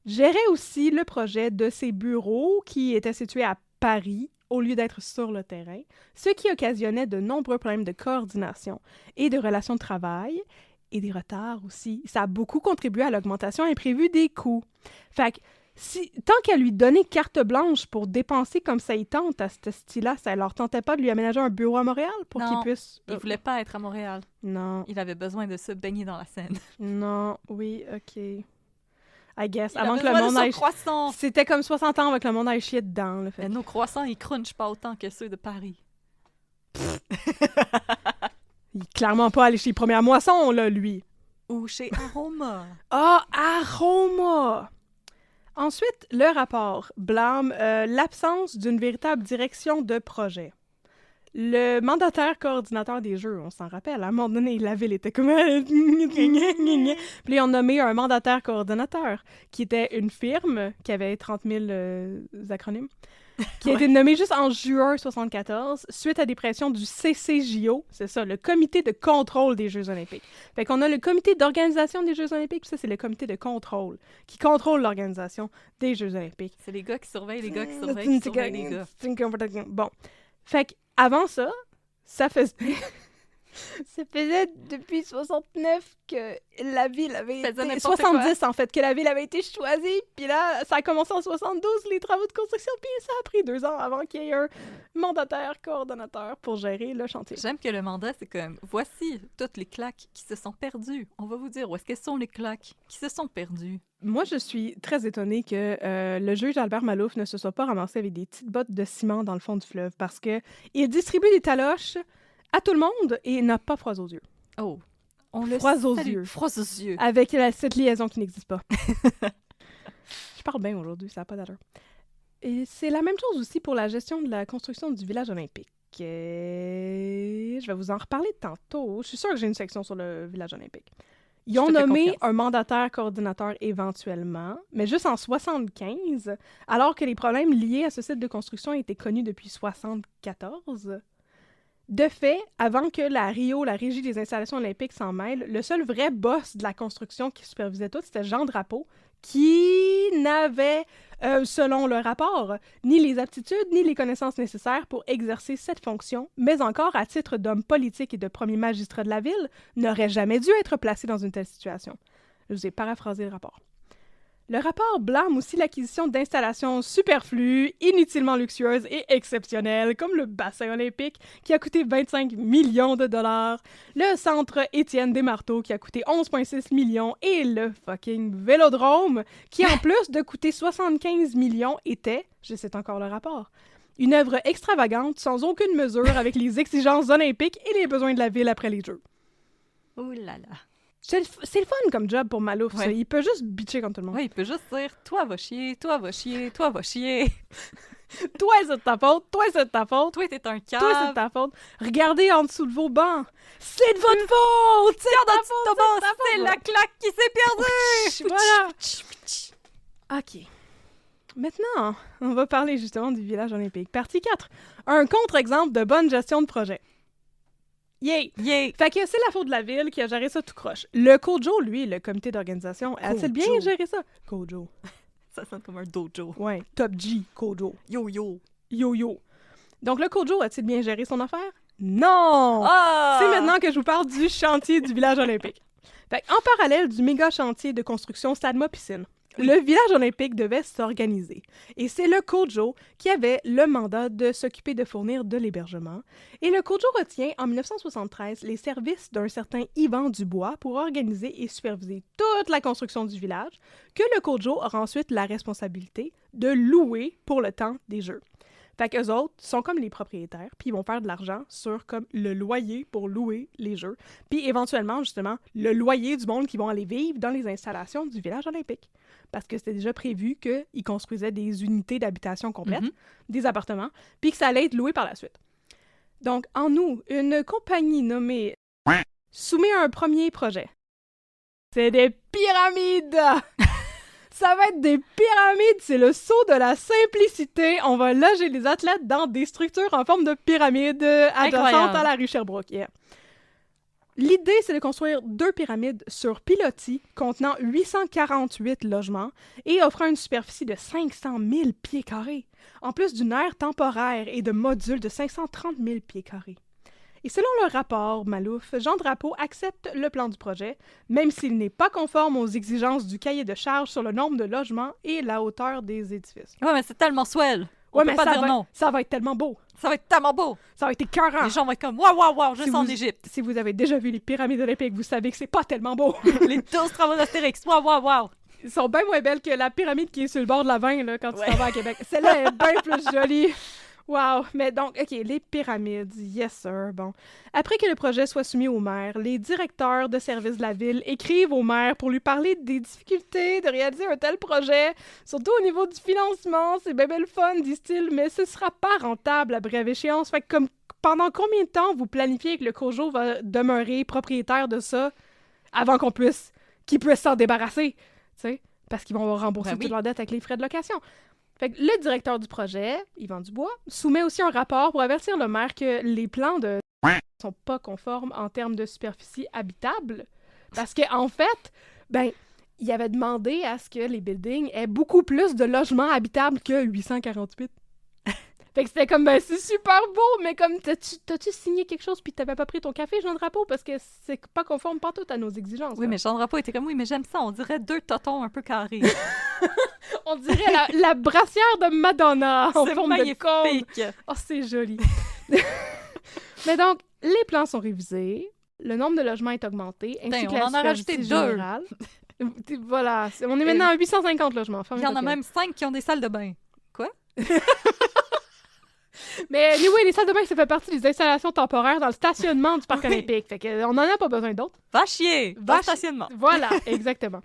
gérait aussi le projet de ses bureaux qui étaient situés à Paris, au lieu d'être sur le terrain, ce qui occasionnait de nombreux problèmes de coordination et de relations de travail, et des retards aussi. Ça a beaucoup contribué à l'augmentation imprévue des coûts. Fait que, tant qu'à lui donner carte blanche pour dépenser comme ça y tente à ce style-là, ça leur tentait pas de lui aménager un bureau à Montréal pour qu'il puisse... il voulait pas être à Montréal. Non. Il avait besoin de se baigner dans la Seine. Non, oui, OK. I guess. Il avant avait que le besoin monde de son aille... croissant. C'était comme 60 ans avec le monde aille chier dedans. Là, fait. Mais nos croissants, ils crunchent pas autant que ceux de Paris. Il est clairement pas allé chez les premières moissons, là, lui. Ou chez Aroma. Ah, Aroma! Ensuite, le rapport blâme l'absence d'une véritable direction de projet. Le mandataire coordinateur des jeux, on s'en rappelle, à un moment donné, la ville était comme... Puis ils ont nommé un mandataire coordinateur, qui était une firme qui avait 30 000 acronymes, qui a été nommé juste en juin 1974, suite à des pressions du CCJO, c'est ça, le comité de contrôle des Jeux olympiques. Fait qu'on a le comité d'organisation des Jeux olympiques, puis ça, c'est le comité de contrôle, qui contrôle l'organisation des Jeux olympiques. C'est les gars qui surveillent les gars qui surveillent les gars. Bon. Fait qu'avant ça, ça faisait... Ça faisait depuis 69 que la ville avait été... 70, en fait, que la ville avait été choisie. Puis là, ça a commencé en 72, les travaux de construction. Puis ça a pris 2 ans avant qu'il y ait un mandataire coordonnateur pour gérer le chantier. J'aime que le mandat, c'est comme, voici toutes les claques qui se sont perdues. On va vous dire où est-ce qu'elles sont les claques qui se sont perdues. Moi, je suis très étonnée que le juge Albert Malouf ne se soit pas ramassé avec des petites bottes de ciment dans le fond du fleuve parce que il distribue des taloches à tout le monde et n'a pas froid aux yeux. Oh, on le froid aux salue. yeux. Froid aux yeux. Avec cette liaison qui n'existe pas. Je parle bien aujourd'hui, ça n'a pas d'allure. Et c'est la même chose aussi pour la gestion de la construction du village olympique. Je vais vous en reparler tantôt. Je suis sûre que j'ai une section sur le village olympique. Ils ont nommé un mandataire coordinateur éventuellement, mais juste en 75, alors que les problèmes liés à ce site de construction étaient connus depuis 74. De fait, avant que la Régie des installations olympiques s'en mêle, le seul vrai boss de la construction qui supervisait tout, c'était Jean Drapeau, qui n'avait, selon le rapport, ni les aptitudes ni les connaissances nécessaires pour exercer cette fonction, mais encore, à titre d'homme politique et de premier magistrat de la ville, n'aurait jamais dû être placé dans une telle situation. Je vous ai paraphrasé le rapport. Le rapport blâme aussi l'acquisition d'installations superflues, inutilement luxueuses et exceptionnelles, comme le bassin olympique, qui a coûté 25 millions de dollars, le centre Étienne Desmarteaux, qui a coûté 11,6 millions, et le fucking Vélodrome, qui, en plus de coûter 75 millions, était, je cite encore le rapport, une œuvre extravagante, sans aucune mesure avec les exigences olympiques et les besoins de la ville après les Jeux. Ouh là là. C'est le fun comme job pour Malouf, ça. Il peut juste bitcher comme tout le monde. Oui, il peut juste dire « Toi, va chier, toi, va chier, toi, va chier. » Toi, c'est de ta faute, toi, c'est de ta faute. Toi, t'es un cave. Toi, c'est de ta faute. Regardez en dessous de vos bancs. C'est de votre faute! C'est de ta faute! C'est la claque qui s'est perdue! Voilà. OK. Maintenant, on va parler justement du village olympique. Partie 4. Un contre-exemple de bonne gestion de projet. Yay! Yay! Fait que c'est la faute de la ville qui a géré ça tout croche. Le COJO, lui, le comité d'organisation, a-t-il bien géré ça? COJO. Ça sonne comme un dojo. Ouais, Top G, Kojo. Yo-yo. Yo-yo. Donc, le Kojo a-t-il bien géré son affaire? Non! Ah! C'est maintenant que je vous parle du chantier du village olympique. Fait, en parallèle du méga chantier de construction Stade Piscine, le village olympique devait s'organiser. Et c'est le Kojo qui avait le mandat de s'occuper de fournir de l'hébergement. Et le Kojo retient en 1973 les services d'un certain Yvan Dubois pour organiser et superviser toute la construction du village, que le Kojo aura ensuite la responsabilité de louer pour le temps des Jeux. Fait qu'eux autres sont comme les propriétaires, puis ils vont faire de l'argent sur comme le loyer pour louer les jeux, puis éventuellement, justement, le loyer du monde qui vont aller vivre dans les installations du village olympique. Parce que c'était déjà prévu qu'ils construisaient des unités d'habitation complètes, des appartements, puis que ça allait être loué par la suite. Donc, en août, une compagnie nommée soumet un premier projet. C'est des pyramides! Ça va être des pyramides, c'est le saut de la simplicité. On va loger les athlètes dans des structures en forme de pyramide adjacentes à la rue Sherbrooke. Yeah. L'idée, c'est de construire 2 pyramides sur pilotis contenant 848 logements et offrant une superficie de 500 000 pieds carrés, en plus d'une aire temporaire et de modules de 530 000 pieds carrés. Et selon le rapport Malouf, Jean Drapeau accepte le plan du projet, même s'il n'est pas conforme aux exigences du cahier de charges sur le nombre de logements et la hauteur des édifices. Ouais, mais c'est tellement swell. On Ouais, peut mais pas ça dire non. Ça va être tellement beau. Ça va être tellement beau. Ça va être écœurant. Les gens vont être comme waouh, waouh, waouh, je Si suis en vous- Égypte. Si vous avez déjà vu les pyramides olympiques, vous savez que c'est pas tellement beau. Les 12 travaux d'Astérix. Waouh, waouh, waouh. Ils sont bien moins belles que la pyramide qui est sur le bord de la Vin là, quand tu t'en vas à Québec. Celle-là est bien plus jolie. Wow! Mais donc, OK, les pyramides, yes sir, bon. Après que le projet soit soumis au maire, les directeurs de services de la ville écrivent au maire pour lui parler des difficultés de réaliser un tel projet, surtout au niveau du financement. C'est bien le fun, disent-ils, mais ce sera pas rentable à brève échéance. Fait que comme pendant combien de temps vous planifiez que le Kojo va demeurer propriétaire de ça avant qu'il puisse s'en débarrasser, tu sais? Parce qu'ils vont rembourser toute leur dette avec les frais de location. Fait que le directeur du projet, Yvan Dubois, soumet aussi un rapport pour avertir le maire que les plans de sont pas conformes en termes de superficie habitable. Parce qu'en fait, ben, il avait demandé à ce que les buildings aient beaucoup plus de logements habitables que 848. Fait que c'était comme, ben, c'est super beau, mais comme, t'as-tu signé quelque chose puis t'avais pas pris ton café, Jean Drapeau, parce que c'est pas conforme pas tout à nos exigences. Oui, là. mais Jean Drapeau était comme, oui, mais j'aime ça, on dirait 2 totons un peu carrés. On dirait la brassière de Madonna en C'est forme de cône. magnifique. Oh, c'est joli. Mais donc, les plans sont révisés, le nombre de logements est augmenté, ainsi que on la en a rajouté superficie 2. générale. Voilà, on est maintenant à 850 logements. Il y en a même 5 qui ont des salles de bain. Quoi? Mais anyway, les salles de bain, ça fait partie des installations temporaires dans le stationnement du parc olympique. Fait qu'on n'en a pas besoin d'autres. Va chier! Va stationnement. Voilà, exactement.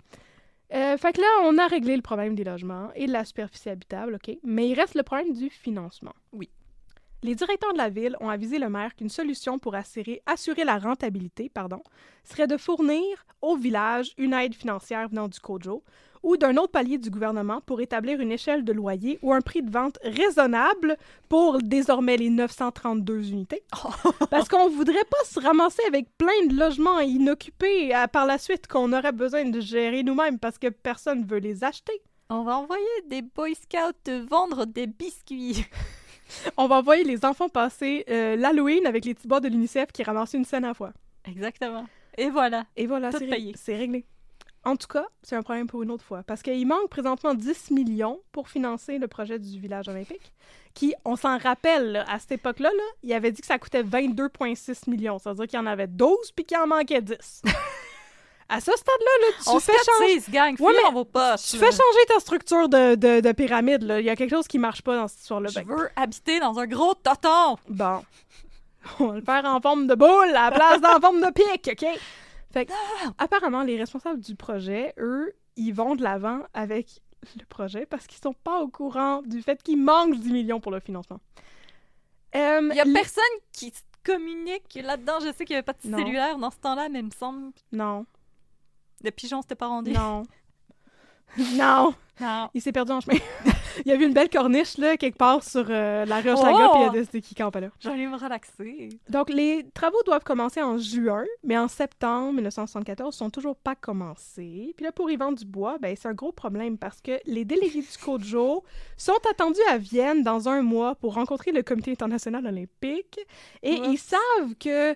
Fait que là, on a réglé le problème des logements et de la superficie habitable, OK? Mais il reste le problème du financement. Oui. Les directeurs de la ville ont avisé le maire qu'une solution pour assurer la rentabilité, serait de fournir au village une aide financière venant du Kojo ou d'un autre palier du gouvernement pour établir une échelle de loyer ou un prix de vente raisonnable pour désormais les 932 unités. Parce qu'on voudrait pas se ramasser avec plein de logements inoccupés par la suite qu'on aurait besoin de gérer nous-mêmes parce que personne ne veut les acheter. On va envoyer des Boy Scouts vendre des biscuits. On va envoyer les enfants passer l'Halloween avec les petits bas de l'UNICEF qui ramassent une scène à la fois. Exactement. Et voilà. Et voilà, Tout payé. C'est réglé. En tout cas, c'est un problème pour une autre fois, parce qu'il manque présentement 10 millions pour financer le projet du village olympique, qui, on s'en rappelle, là, à cette époque-là, il avait dit que ça coûtait 22,6 millions. Ça veut dire qu'il y en avait 12 puis qu'il en manquait 10. À ce stade-là, on tu fais changer... gang, Ouais, mais dans vos poches. Tu fais changer ta structure de pyramide, là. Il y a quelque chose qui marche pas dans cette histoire-là. Je veux habiter dans un gros toton. Bon. On va le faire en forme de boule à la place d'en forme de pic, OK? Fait que, apparemment, les responsables du projet, eux, ils vont de l'avant avec le projet parce qu'ils sont pas au courant du fait qu'il manque 10 millions pour le financement. Il y a personne qui communique là-dedans. Je sais qu'il n'y avait pas de cellulaire dans ce temps-là, mais il me semble... Non. Le pigeon s'était pas rendu. Non. Non. Non. Il s'est perdu en chemin. Il y a vu une belle corniche, là, quelque part sur la rue Hochelaga, puis il y a décidé qu'il campe là. J'allais me relaxer. Donc, les travaux doivent commencer en juin, mais en septembre 1974, ils sont toujours pas commencés. Puis là, pour y vendre du bois, ben c'est un gros problème parce que les délégués du COJO sont attendus à Vienne dans un mois pour rencontrer le Comité international olympique et ils savent que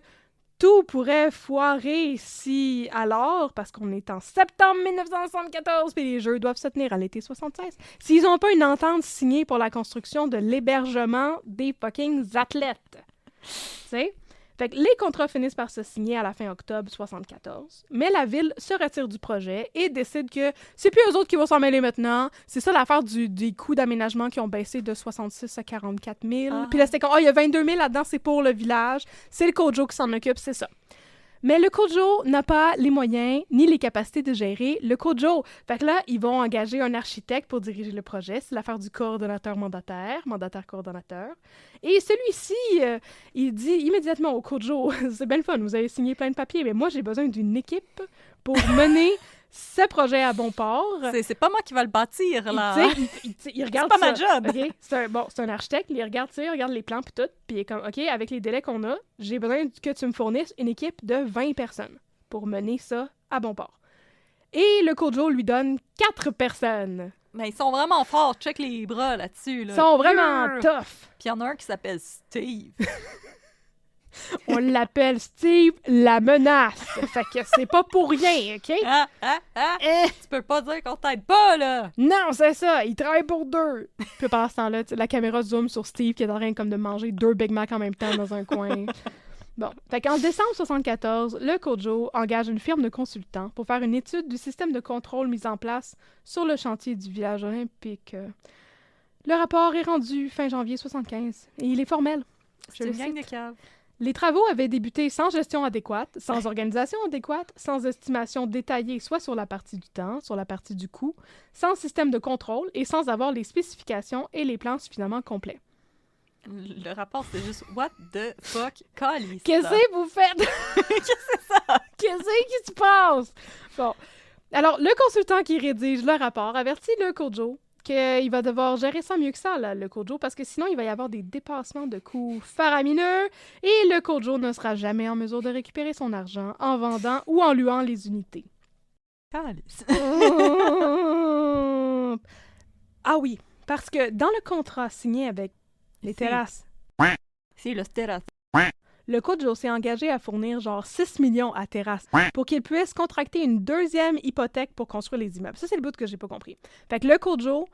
tout pourrait foirer si alors, parce qu'on est en septembre 1974, puis les Jeux doivent se tenir à l'été 76, s'ils n'ont pas une entente signée pour la construction de l'hébergement des fucking athlètes. Tu sais? Fait que les contrats finissent par se signer à la fin octobre 74, mais la ville se retire du projet et décide que c'est plus eux autres qui vont s'en mêler maintenant. C'est ça l'affaire des coûts d'aménagement qui ont baissé de 66 à 44 000. Puis là, c'était comme, il y a 22 000 là-dedans, c'est pour le village. C'est le COJO qui s'en occupe, c'est ça. Mais le COJO n'a pas les moyens ni les capacités de gérer le COJO. Fait que là, ils vont engager un architecte pour diriger le projet. C'est l'affaire du coordonnateur mandataire-coordonnateur. Et celui-ci, il dit immédiatement au COJO, c'est bien le fun, vous avez signé plein de papiers, mais moi, j'ai besoin d'une équipe pour mener ce projet à bon port. C'est pas moi qui va le bâtir, là. Il regarde c'est pas ça. ma job. Okay? C'est un architecte, il regarde ça, il regarde les plans puis tout, puis il est comme, OK, avec les délais qu'on a, j'ai besoin que tu me fournisses une équipe de 20 personnes pour mener ça à bon port. Et le COJO lui donne 4 personnes. Mais ils sont vraiment forts. Check les bras là-dessus. Là. Ils sont vraiment tough. Puis il y en a un qui s'appelle Steve. On l'appelle Steve la menace. Fait que c'est pas pour rien, OK? Tu peux pas dire qu'on t'aide pas, là! Non, c'est ça. Il travaille pour deux. Puis pendant ce temps-là, la caméra zoome sur Steve qui est en train comme de manger 2 Big Mac en même temps dans un coin. Bon. Fait qu'en décembre 74, le COJO engage une firme de consultants pour faire une étude du système de contrôle mis en place sur le chantier du village olympique. Le rapport est rendu fin janvier 75 et il est formel. C'est une gang de caves. Les travaux avaient débuté sans gestion adéquate, sans organisation adéquate, sans estimation détaillée soit sur la partie du temps, sur la partie du coût, sans système de contrôle et sans avoir les spécifications et les plans suffisamment complets. Le rapport, c'est juste « What the fuck, calice? » Qu'est-ce que vous faites? Qu'est-ce que c'est ça? Qu'est-ce qui se passe? Bon. Alors, le consultant qui rédige le rapport avertit le COJO qu'il va devoir gérer ça mieux que ça, là, le COJO, parce que sinon, il va y avoir des dépassements de coûts faramineux et le COJO ne sera jamais en mesure de récupérer son argent en vendant ou en louant les unités. Calice. Ah oui, parce que dans le contrat signé avec les terrasses, c'est le terrasse. Le COJO s'est engagé à fournir genre 6 millions à Terrasse pour qu'il puisse contracter une deuxième hypothèque pour construire les immeubles. Ça, c'est le bout que j'ai pas compris. Fait que le COJO,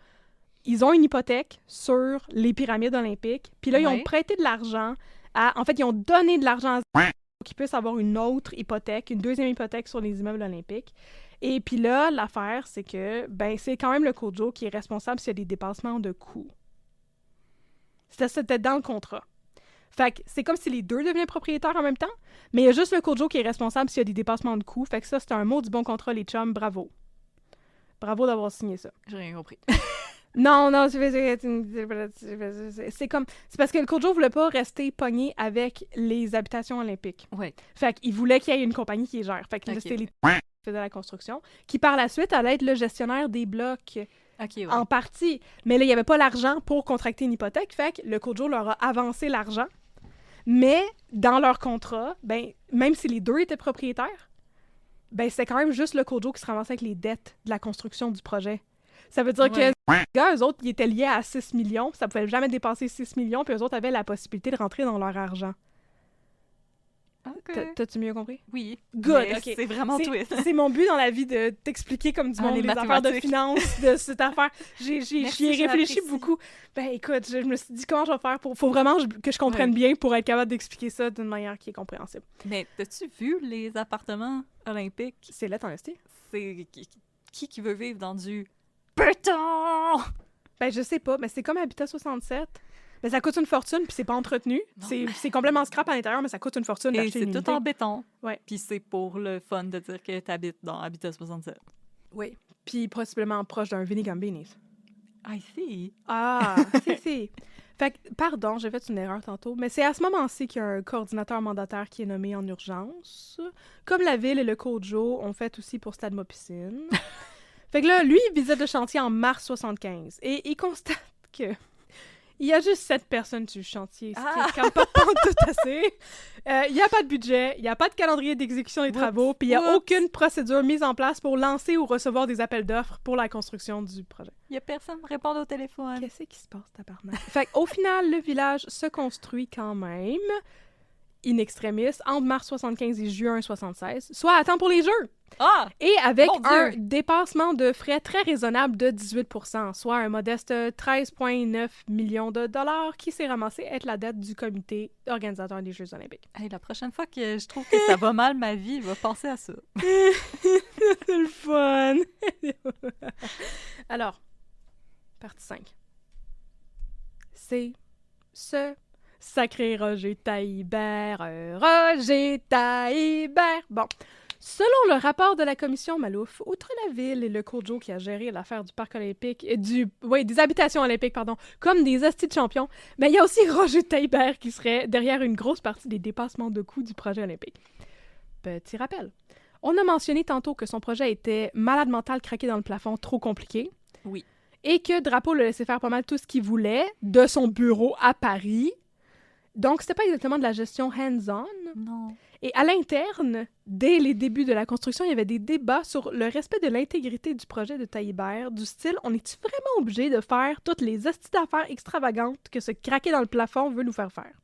ils ont une hypothèque sur les pyramides olympiques, puis là, ils ont prêté de l'argent à... En fait, ils ont donné de l'argent pour qu'ils puissent avoir une autre hypothèque, une deuxième hypothèque sur les immeubles olympiques. Et puis là, l'affaire, c'est que ben c'est quand même le COJO qui est responsable s'il y a des dépassements de coûts. C'était dans le contrat. Fait que c'est comme si les deux devenaient propriétaires en même temps, mais il y a juste le COJO qui est responsable s'il y a des dépassements de coûts. Fait que ça, c'est un mot du bon contrat, les chums. Bravo. Bravo d'avoir signé ça. J'ai rien compris. Non, c'est comme... C'est parce que le COJO voulait pas rester pogné avec les habitations olympiques. Ouais. Fait qu'il voulait qu'il y ait une compagnie qui les gère. Fait que là, c'était les qui faisaient la construction, qui par la suite allait être le gestionnaire des blocs. En partie. Mais là, il n'y avait pas l'argent pour contracter une hypothèque. Fait que le COJO leur a avancé l'argent. Mais dans leur contrat, ben, même si les deux étaient propriétaires, ben, c'est quand même juste le COJO qui se ramassait avec les dettes de la construction du projet. Ça veut dire que les gars, eux autres, ils étaient liés à 6 millions. Ça ne pouvait jamais dépasser 6 millions. Puis eux autres avaient la possibilité de rentrer dans leur argent. Okay. T'as-tu mieux compris? Oui. Good, OK. C'est vraiment twist. C'est mon but dans la vie de t'expliquer comme du monde les affaires de finance, de cette affaire. J'y ai réfléchi beaucoup. Ben écoute, je me suis dit comment je vais faire pour... Faut vraiment que je comprenne bien pour être capable d'expliquer ça d'une manière qui est compréhensible. Mais t'as-tu vu les appartements olympiques? C'est là ton esti? C'est qui veut vivre dans du béton? Ben je sais pas, mais c'est comme Habitat 67. Mais ça coûte une fortune, puis c'est pas entretenu. C'est complètement scrap à l'intérieur, mais ça coûte une fortune d'acheter une unité. C'est tout en béton. Ouais. Puis c'est pour le fun de dire que t'habites dans Habitat 67. Oui. Puis possiblement proche d'un Vinnie Gambini's. I see. Ah, si. Fait que, pardon, j'ai fait une erreur tantôt, mais c'est à ce moment-ci qu'il y a un coordinateur mandataire qui est nommé en urgence, comme la ville et le COJO ont fait aussi pour Stade Mopicine. Fait que là, lui, il visite le chantier en mars 75 et il constate que il y a juste 7 personnes sur le chantier, ce qui est quand même pas tout assez. Il n'y a pas de budget, il n'y a pas de calendrier d'exécution des travaux, puis il n'y a aucune procédure mise en place pour lancer ou recevoir des appels d'offres pour la construction du projet. Il n'y a personne qui répond au téléphone. Qu'est-ce qui se passe, tabarnak? Fait qu'au final, le village se construit quand même, in extremis, entre mars 75 et juin 76, soit à temps pour les Jeux. Et avec un dépassement de frais très raisonnable de 18%, soit un modeste 13,9 millions de dollars qui s'est ramassé être la dette du comité organisateur des Jeux olympiques. Hey, la prochaine fois que je trouve que ça va mal ma vie, je vais penser à ça. C'est le fun! Alors, partie 5. C'est ce sacré Roger Taillibert. Roger Taillibert! Bon. Selon le rapport de la commission Malouf, outre la ville et le Cojo qui a géré l'affaire du parc olympique, des habitations olympiques, comme des hosties de champions, mais il y a aussi Roger Taillibert qui serait derrière une grosse partie des dépassements de coûts du projet olympique. Petit rappel. On a mentionné tantôt que son projet était malade mental craqué dans le plafond, trop compliqué. Oui. Et que Drapeau le laissait faire pas mal tout ce qu'il voulait de son bureau à Paris. Donc, c'était pas exactement de la gestion hands-on. Non. Et à l'interne, dès les débuts de la construction, il y avait des débats sur le respect de l'intégrité du projet de Taillibert, du style, on est-tu vraiment obligé de faire toutes les hosties d'affaires extravagantes que ce craquer dans le plafond veut nous faire faire?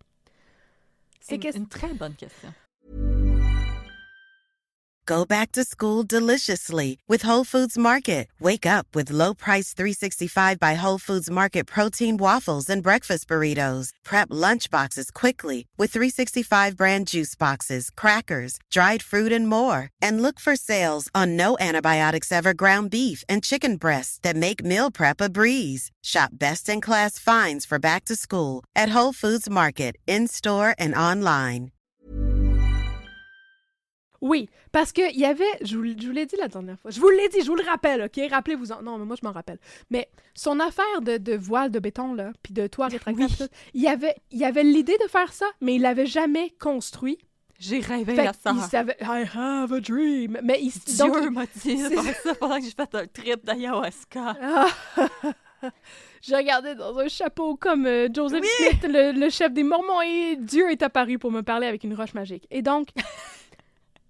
C'est une très bonne question. Go back to school deliciously with Whole Foods Market. Wake up with low-price 365 by Whole Foods Market protein waffles and breakfast burritos. Prep lunchboxes quickly with 365 brand juice boxes, crackers, dried fruit, and more. And look for sales on no antibiotics ever ground beef and chicken breasts that make meal prep a breeze. Shop best-in-class finds for back to school at Whole Foods Market, in-store and online. Oui, parce qu'il y avait, je vous l'ai dit la dernière fois, je vous l'ai dit, je vous le rappelle, OK? Rappelez-vous-en. Non, mais moi, je m'en rappelle. Mais son affaire de voile de béton, là, puis de toit rétractable, tout, il y avait l'idée de faire ça, mais il l'avait jamais construit. J'ai rêvé à ça. Il savait, I have a dream. Mais Dieu m'a dit de faire ça pendant que j'ai fait un trip d'ayahuasca. J'ai regardé dans un chapeau comme Joseph Smith, le chef des Mormons, et Dieu est apparu pour me parler avec une roche magique. Et donc...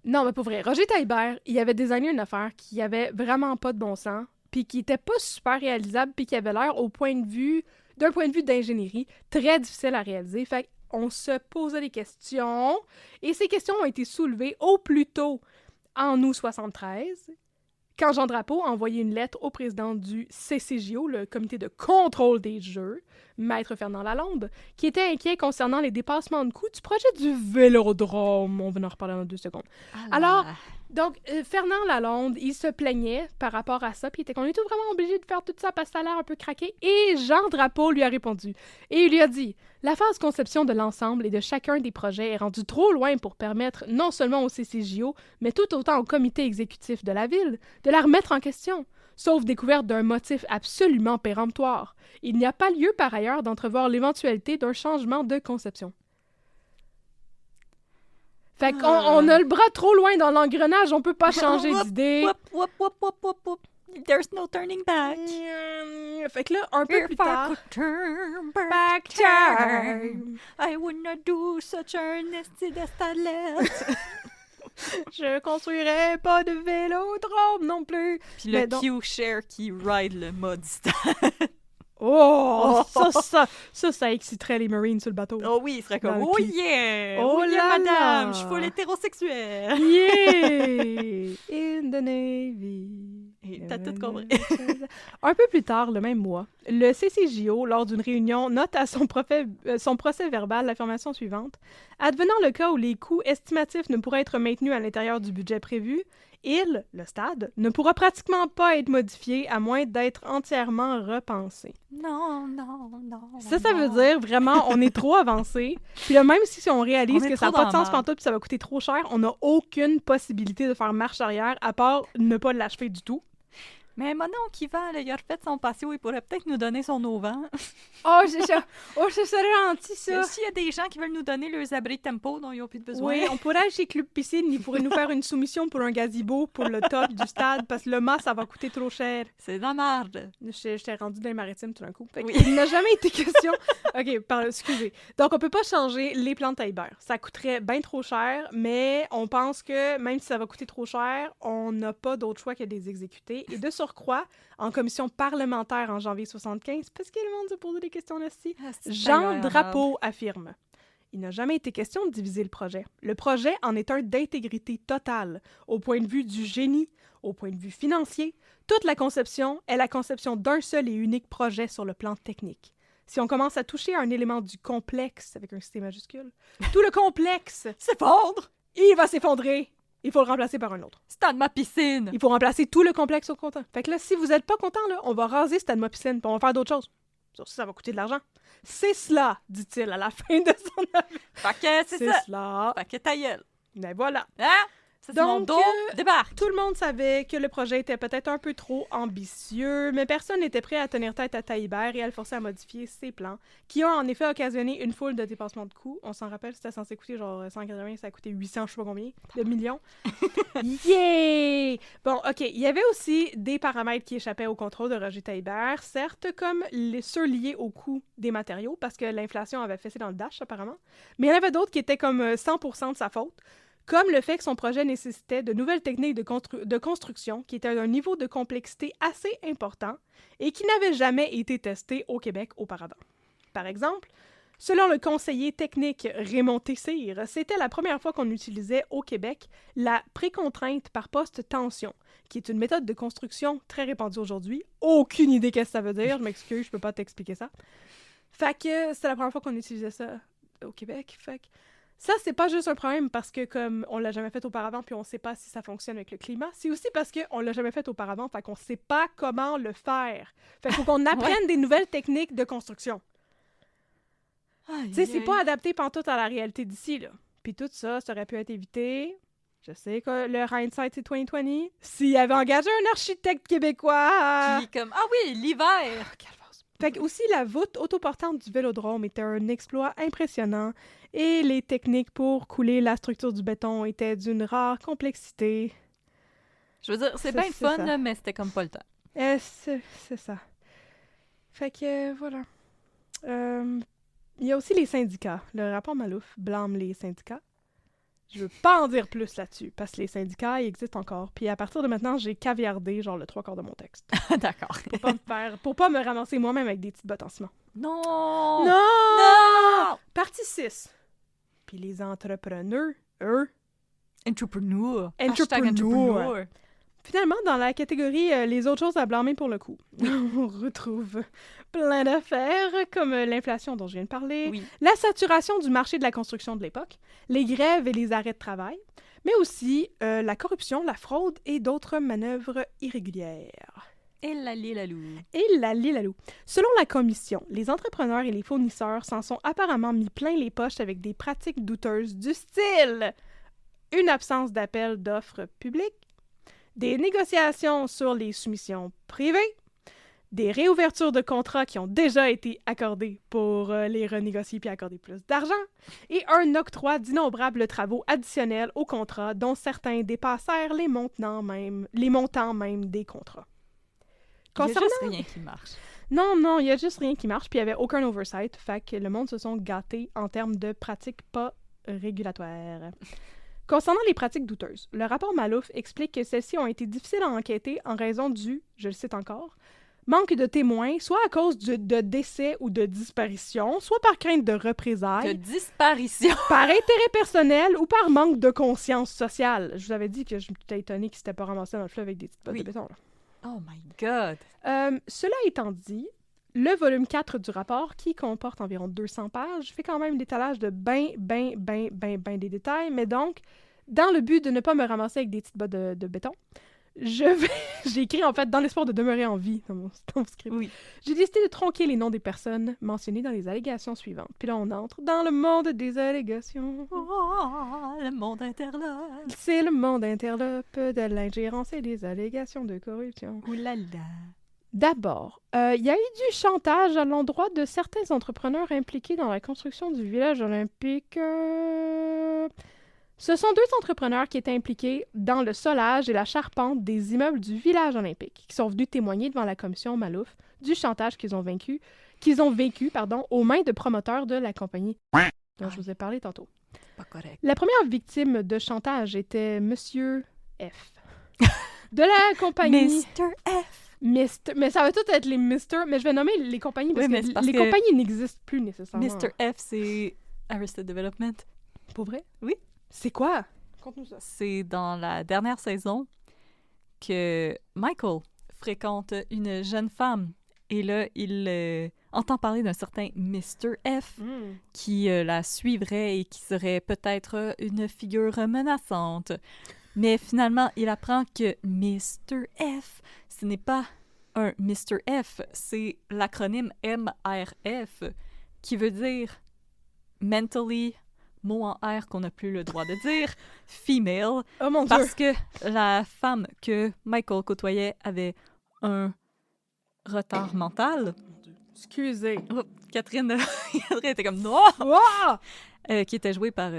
Non, mais pour vrai, Roger Taillibert, il avait designé une affaire qui avait vraiment pas de bon sens, puis qui était pas super réalisable, puis qui avait l'air, d'un point de vue d'ingénierie, très difficile à réaliser. Fait qu'on se posait des questions, et ces questions ont été soulevées au plus tôt en août 73, quand Jean Drapeau a envoyé une lettre au président du CCJO, le comité de contrôle des Jeux, Maître Fernand Lalonde, qui était inquiet concernant les dépassements de coûts du projet du Vélodrome. On va en reparler dans 2 secondes. Alors, donc, Fernand Lalonde, il se plaignait par rapport à ça, puis il était qu'on est tout vraiment obligé de faire tout ça parce que ça a l'air un peu craqué. Et Jean Drapeau lui a répondu. Et il lui a dit « La phase conception de l'ensemble et de chacun des projets est rendue trop loin pour permettre non seulement au CCJO, mais tout autant au comité exécutif de la ville, de la remettre en question. Sauf découverte d'un motif absolument péremptoire. Il n'y a pas lieu par ailleurs d'entrevoir l'éventualité d'un changement de conception. » Fait qu'on a le bras trop loin dans l'engrenage, on peut pas changer d'idée. There's no turning back. Fait que là, un peu plus tard... Back time. I would not do such earnest destalette. Je construirais pas de vélodrome non plus. Puis le Q-Share qui ride le mode style. Oh, ça exciterait les Marines sur le bateau. Oh oui, il serait comme « Oh yeah! Oh yeah, madame! là. Je suis full hétérosexuelle! » Yeah! In the Navy. Et t'as tout compris. Un peu plus tard, le même mois, le CCJO, lors d'une réunion, note à son procès verbal l'affirmation suivante. Advenant le cas où les coûts estimatifs ne pourraient être maintenus à l'intérieur du budget prévu, le stade, ne pourra pratiquement pas être modifié à moins d'être entièrement repensé. Non. Ça veut dire vraiment, on est trop avancé. Puis là, même si on réalise que ça n'a pas de sens pantoute puis ça va coûter trop cher, on n'a aucune possibilité de faire marche arrière à part ne pas l'achever du tout. Mais Manon qui vend, là, il a refait son patio, il pourrait peut-être nous donner son auvent. Oh, c'est ça. Oh, ça serait gentil, ça. S'il y a des gens qui veulent nous donner leurs abris tempo dont ils n'ont plus de besoin. Oui, on pourrait aller chez Club Piscine, ils pourraient nous faire une soumission pour un gazebo pour le top du stade, parce que le mât, ça va coûter trop cher. C'est de la merde. J'étais rendue dans les maritimes tout d'un coup. Oui. Il n'a jamais été question... OK, excusez. Donc, on peut pas changer les plans de Taillibert. Ça coûterait bien trop cher, mais on pense que même si ça va coûter trop cher, on n'a pas d'autre choix que de les exécuter. Et de surcroît, en commission parlementaire en janvier 75, parce que le monde se posait des questions là-dessus, Jean Drapeau affirme: il n'a jamais été question de diviser le projet. Le projet en est un d'intégrité totale, au point de vue du génie, au point de vue financier. Toute la conception est la conception d'un seul et unique projet sur le plan technique. Si on commence à toucher à un élément du complexe, avec un C majuscule, tout le complexe s'effondre! Il va s'effondrer! Il faut le remplacer par un autre. Stade ma piscine! Il faut remplacer tout le complexe au content. Fait que là, si vous n'êtes pas content, là, on va raser Stade ma piscine, puis on va faire d'autres choses. Ça va coûter de l'argent. C'est cela, dit-il à la fin de son avis. Fait que c'est ça. Cela. Fait que ta gueule. Ben voilà. Hein? Ça, c'est mon dos, débarque. Tout le monde savait que le projet était peut-être un peu trop ambitieux, mais personne n'était prêt à tenir tête à Taillibert et à le forcer à modifier ses plans, qui ont en effet occasionné une foule de dépassements de coûts. On s'en rappelle, c'était censé coûter genre 180, ça a coûté 800, je sais pas combien, de millions. Yeah! Bon, OK, il y avait aussi des paramètres qui échappaient au contrôle de Roger Taillibert, certes, comme ceux liés au coût des matériaux, parce que l'inflation avait fessé dans le dash, apparemment, mais il y en avait d'autres qui étaient comme 100% de sa faute, comme le fait que son projet nécessitait de nouvelles techniques de construction qui étaient à un niveau de complexité assez important et qui n'avaient jamais été testées au Québec auparavant. Par exemple, selon le conseiller technique Raymond Tessire, c'était la première fois qu'on utilisait au Québec la précontrainte par poste tension, qui est une méthode de construction très répandue aujourd'hui. Aucune idée qu'est-ce que ça veut dire, je m'excuse, je peux pas t'expliquer ça. Fait que c'était la première fois qu'on utilisait ça au Québec, fait que ça, c'est pas juste un problème parce que, comme on l'a jamais fait auparavant puis on sait pas si ça fonctionne avec le climat, c'est aussi parce qu'on l'a jamais fait auparavant, fait qu'on sait pas comment le faire. Fait qu'il faut qu'on apprenne des nouvelles techniques de construction. Tu sais, c'est pas adapté pantoute à la réalité d'ici, là. Puis tout ça, ça aurait pu être évité. Je sais que le hindsight, c'est 2020. S'il avait engagé un architecte québécois... Qui, comme, ah oui, l'hiver! Fait que aussi, la voûte autoportante du Vélodrome était un exploit impressionnant et les techniques pour couler la structure du béton étaient d'une rare complexité. Je veux dire, c'est bien fun, là, mais c'était comme pas le temps. C'est ça. Fait que, voilà. Il y a aussi les syndicats. Le rapport Malouf blâme les syndicats. Je veux pas en dire plus là-dessus, parce que les syndicats, ils existent encore. Puis à partir de maintenant, j'ai caviardé genre le 3/4 de mon texte. D'accord. Pour pas me ramasser moi-même avec des petites bottes en ciment. Non! Non! Non! Partie 6. Puis les entrepreneurs, eux... Entrepreneur. Finalement, dans la catégorie les autres choses à blâmer pour le coup, on retrouve plein d'affaires comme l'inflation dont je viens de parler, la saturation du marché de la construction de l'époque, les grèves et les arrêts de travail, mais aussi la corruption, la fraude et d'autres manœuvres irrégulières. Et la lilalou. Selon la commission, les entrepreneurs et les fournisseurs s'en sont apparemment mis plein les poches avec des pratiques douteuses du style une absence d'appel d'offres publiques, des négociations sur les soumissions privées, des réouvertures de contrats qui ont déjà été accordés pour les renégocier puis accorder plus d'argent, et un octroi d'innombrables travaux additionnels aux contrats dont certains dépassèrent les montants même des contrats. Il y a juste rien qui marche. Non, il y a juste rien qui marche, puis il n'y avait aucun oversight, fait que le monde se sont gâtés en termes de pratiques pas régulatoires. Concernant les pratiques douteuses, le rapport Malouf explique que celles-ci ont été difficiles à enquêter en raison du, je le cite encore, manque de témoins, soit à cause de décès ou de disparition, soit par crainte de représailles. De disparition! Par intérêt personnel ou par manque de conscience sociale. Je vous avais dit que je m'étais étonnée qu'ils ne s'étaient pas ramassés dans le fleuve avec des petites bottes de béton. Là. Oh my God! Cela étant dit, le volume 4 du rapport, qui comporte environ 200 pages, fait quand même l'étalage de ben des détails, mais donc, dans le but de ne pas me ramasser avec des petites bottes de béton, J'ai écrit, en fait, dans l'espoir de demeurer en vie dans mon script. Oui. J'ai décidé de tronquer les noms des personnes mentionnées dans les allégations suivantes. Puis là, on entre dans le monde des allégations. Oh, le monde interlope. C'est le monde interlope de l'ingérence et des allégations de corruption. Ouh là là. D'abord, il y a eu du chantage à l'endroit de certains entrepreneurs impliqués dans la construction du village olympique. Ce sont 2 entrepreneurs qui étaient impliqués dans le solage et la charpente des immeubles du village olympique, qui sont venus témoigner devant la commission Malouf du chantage qu'ils ont vécu aux mains de promoteurs de la compagnie dont je vous ai parlé tantôt. Pas correct. La première victime de chantage était Monsieur F. de la compagnie... Mr. F. Mais ça va tout être les Mr. Mais je vais nommer les compagnies parce que les compagnies n'existent plus nécessairement. Mr. F, c'est Arrested Development. Pour vrai? Oui. C'est quoi? Conte-nous ça. C'est dans la dernière saison que Michael fréquente une jeune femme. Et là, il entend parler d'un certain Mr. F qui la suivrait et qui serait peut-être une figure menaçante. Mais finalement, il apprend que Mr. F, ce n'est pas un Mr. F, c'est l'acronyme MRF, qui veut dire Mentally, mot en R qu'on n'a plus le droit de dire, female, oh mon parce que la femme que Michael côtoyait avait un retard mental. Excusez. Oh, Catherine était comme « Non! Wow! » qui était jouée par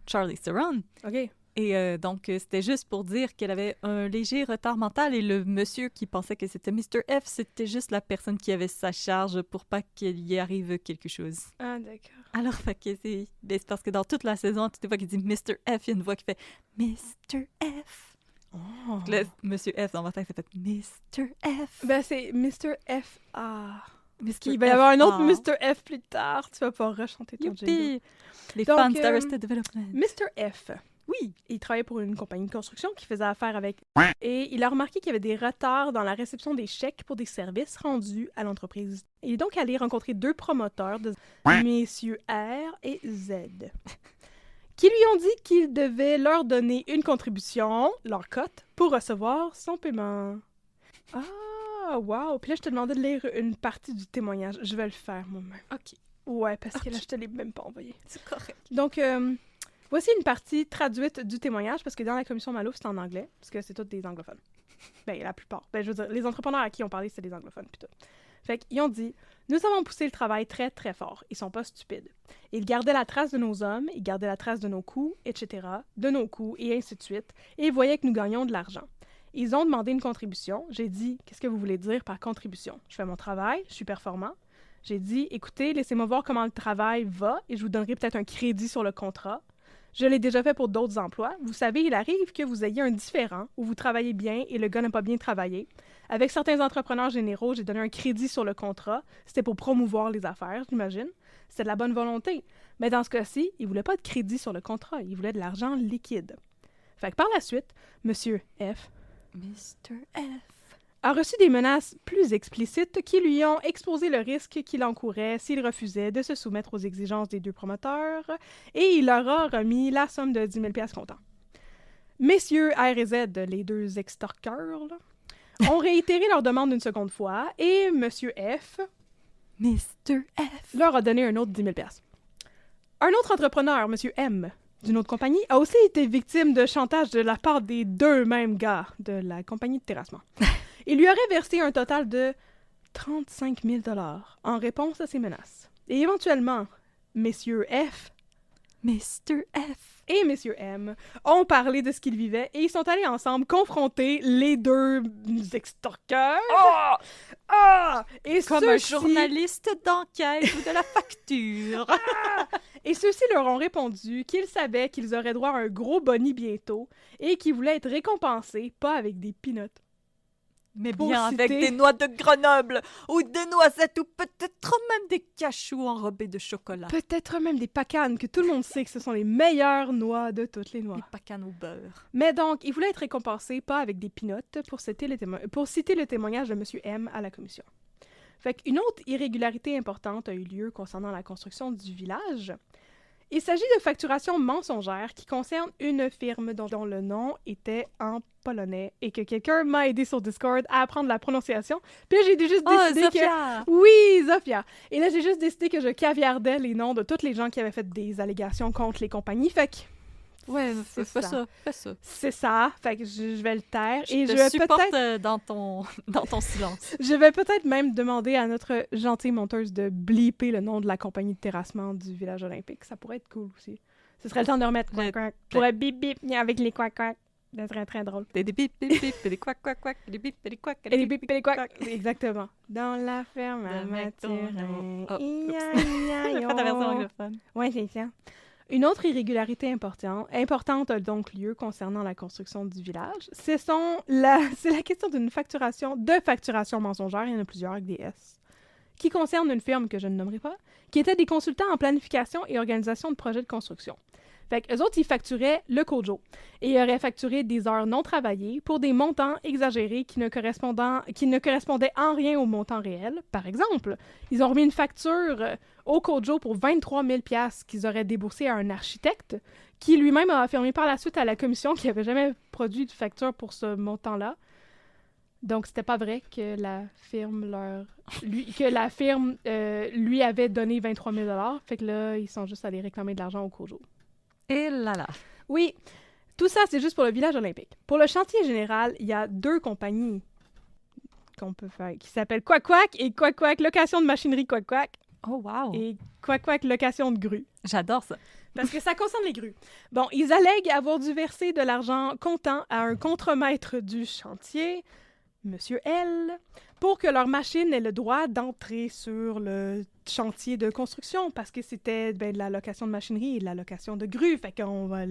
Charlize Theron. OK. Et donc, c'était juste pour dire qu'elle avait un léger retard mental et le monsieur qui pensait que c'était Mr. F, c'était juste la personne qui avait sa charge pour pas qu'il y arrive quelque chose. Ah, d'accord. Alors, fait que c'est parce que dans toute la saison, toutes les fois qu'il dit Mr. F, il y a une voix qui fait Mr. F. Oh. Là, Monsieur F, dans ma tête, ça fait Mr. F. Ben, c'est Mr. F. Ah. Mr. Il va y avoir un autre Ah. Mr. F plus tard. Tu vas pouvoir rechanter ton jingle. Youpi! Les Donc, fans d'Arrested Development. Mr. F. Oui. Il travaillait pour une compagnie de construction qui faisait affaire avec... Et il a remarqué qu'il y avait des retards dans la réception des chèques pour des services rendus à l'entreprise. Il est donc allé rencontrer 2 promoteurs, messieurs R et Z, qui lui ont dit qu'il devait leur donner une contribution, leur cote, pour recevoir son paiement. Ah, wow! Puis là, je te demandais de lire une partie du témoignage. Je vais le faire moi-même. OK. Ouais, parce que là, je te l'ai même pas envoyé. C'est correct. Donc, voici une partie traduite du témoignage, parce que dans la commission Malouf, c'est en anglais, parce que c'est tous des anglophones. Ben, la plupart. Ben, je veux dire, les entrepreneurs à qui on parlait, c'était des anglophones, puis tout. Fait qu'ils ont dit « Nous avons poussé le travail très, très fort. Ils sont pas stupides. Ils gardaient la trace de nos hommes, ils gardaient la trace de nos coûts, etc., de nos coûts, et ainsi de suite, et ils voyaient que nous gagnions de l'argent. Ils ont demandé une contribution. J'ai dit « Qu'est-ce que vous voulez dire par contribution? Je fais mon travail, je suis performant. » J'ai dit « Écoutez, laissez-moi voir comment le travail va, et je vous donnerai peut-être un crédit sur le contrat. » Je l'ai déjà fait pour d'autres emplois. Vous savez, il arrive que vous ayez un différend où vous travaillez bien et le gars n'a pas bien travaillé. Avec certains entrepreneurs généraux, j'ai donné un crédit sur le contrat. C'était pour promouvoir les affaires, j'imagine. C'était de la bonne volonté. Mais dans ce cas-ci, il voulait pas de crédit sur le contrat. Il voulait de l'argent liquide. Fait que par la suite, Monsieur F. Mr. F. a reçu des menaces plus explicites qui lui ont exposé le risque qu'il encourait s'il refusait de se soumettre aux exigences des 2 promoteurs et il leur a remis la somme de 10 000 $ comptant. Messieurs R et Z, les 2 extorqueurs, là, ont réitéré leur demande une seconde fois et Monsieur F. Mr. F. leur a donné un autre 10 000 $. Un autre entrepreneur, Monsieur M, d'une autre compagnie, a aussi été victime de chantage de la part des 2 mêmes gars de la compagnie de terrassement. Il lui aurait versé un total de 35 000 $ en réponse à ces menaces. Et éventuellement, Messieurs F. Mr. F. et Messieurs M ont parlé de ce qu'ils vivaient et ils sont allés ensemble confronter les 2 extorqueurs. Oh! Ah! Et Comme un ceux-ci- journaliste d'enquête ou de la facture. Et ceux-ci leur ont répondu qu'ils savaient qu'ils auraient droit à un gros boni bientôt et qu'ils voulaient être récompensés, pas avec des peanuts. Mais Pour bien avec citer- des noix de Grenoble ou des noisettes ou peut-être même des cachous enrobés de chocolat. Peut-être même des pacanes, que tout le monde sait que ce sont les meilleures noix de toutes les noix. Des pacanes au beurre. Mais donc, ils voulaient être récompensés, pas avec des peanuts, pour citer le témoignage de M. M à la commission. Fait qu'une autre irrégularité importante a eu lieu concernant la construction du village. Il s'agit de facturation mensongère qui concerne une firme dont le nom était en polonais et que quelqu'un m'a aidé sur Discord à apprendre la prononciation. Puis là, j'ai juste décidé Zofia! Oui, Zofia! Et là, j'ai juste décidé que je caviardais les noms de tous les gens qui avaient fait des allégations contre les compagnies. Fait que... Ouais, c'est fais ça. C'est ça. Fait que je vais le taire. Je te supporte dans ton silence. Je vais peut-être même demander à notre gentille monteuse de bleeper le nom de la compagnie de terrassement du village olympique. Ça pourrait être cool aussi. Ce serait le temps de remettre quack-quack. Pourrait bip-bip avec les quack-quack. Ça serait très drôle. Des bip-bip-bip, des quack-quack-quack, des bip-bip-quack, des bip-bip-quack. Exactement. Dans la ferme à Mathurin. J'ai fait la version anglophone. Ouais, c'est ça. Une autre irrégularité importante a donc lieu concernant la construction du village. C'est la question d'une facturation mensongère, il y en a plusieurs avec des S, qui concerne une firme que je ne nommerai pas, qui était des consultants en planification et organisation de projets de construction. Fait qu'eux autres, ils facturaient le Kojo. Et ils auraient facturé des heures non travaillées pour des montants exagérés qui ne correspondaient en rien au montant réel. Par exemple, ils ont remis une facture au Kojo pour 23 000 $ qu'ils auraient déboursé à un architecte qui lui-même a affirmé par la suite à la commission qu'il n'avait jamais produit de facture pour ce montant-là. Donc, c'était pas vrai que la firme lui avait donné 23 000 $. Fait que là, ils sont juste allés réclamer de l'argent au Kojo. Et là. Oui, tout ça, c'est juste pour le village olympique. Pour le chantier général, il y a 2 compagnies qu'on peut faire, qui s'appellent Quack-Quack et Quack-Quack Location de machinerie Quack-Quack. Oh, wow! Et Quack-Quack Location de grues. J'adore ça. Parce que ça concerne les grues. Bon, ils allèguent avoir dû verser de l'argent comptant à un contremaître du chantier, Monsieur L, pour que leur machine ait le droit d'entrer sur le chantier de construction, parce que c'était de la location de machinerie et de la location de grues. Fait qu'on va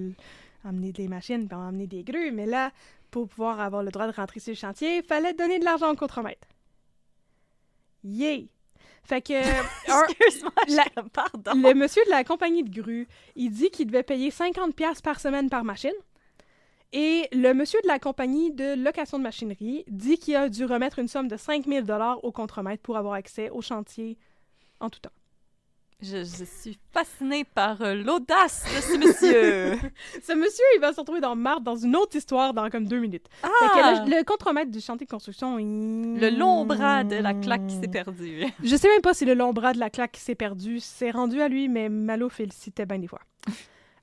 emmener des machines, puis on va emmener des grues. Mais là, pour pouvoir avoir le droit de rentrer sur le chantier, il fallait donner de l'argent au contremaître. Yay! Fait que... Excuse-moi, pardon. Le monsieur de la compagnie de grues, il dit qu'il devait payer 50 $ par semaine par machine. Et le monsieur de la compagnie de location de machinerie dit qu'il a dû remettre une somme de 5 000 $ au contremaître pour avoir accès au chantier en tout temps. Je suis fascinée par l'audace de ce monsieur. Ce monsieur, il va se retrouver dans marde dans une autre histoire dans comme 2 minutes. Ah! Fait que le contremaître du chantier de construction, Le long bras de la claque qui s'est perdu. Je sais même pas si le long bras de la claque qui s'est perdu s'est rendu à lui, mais Malo félicitait bien des fois.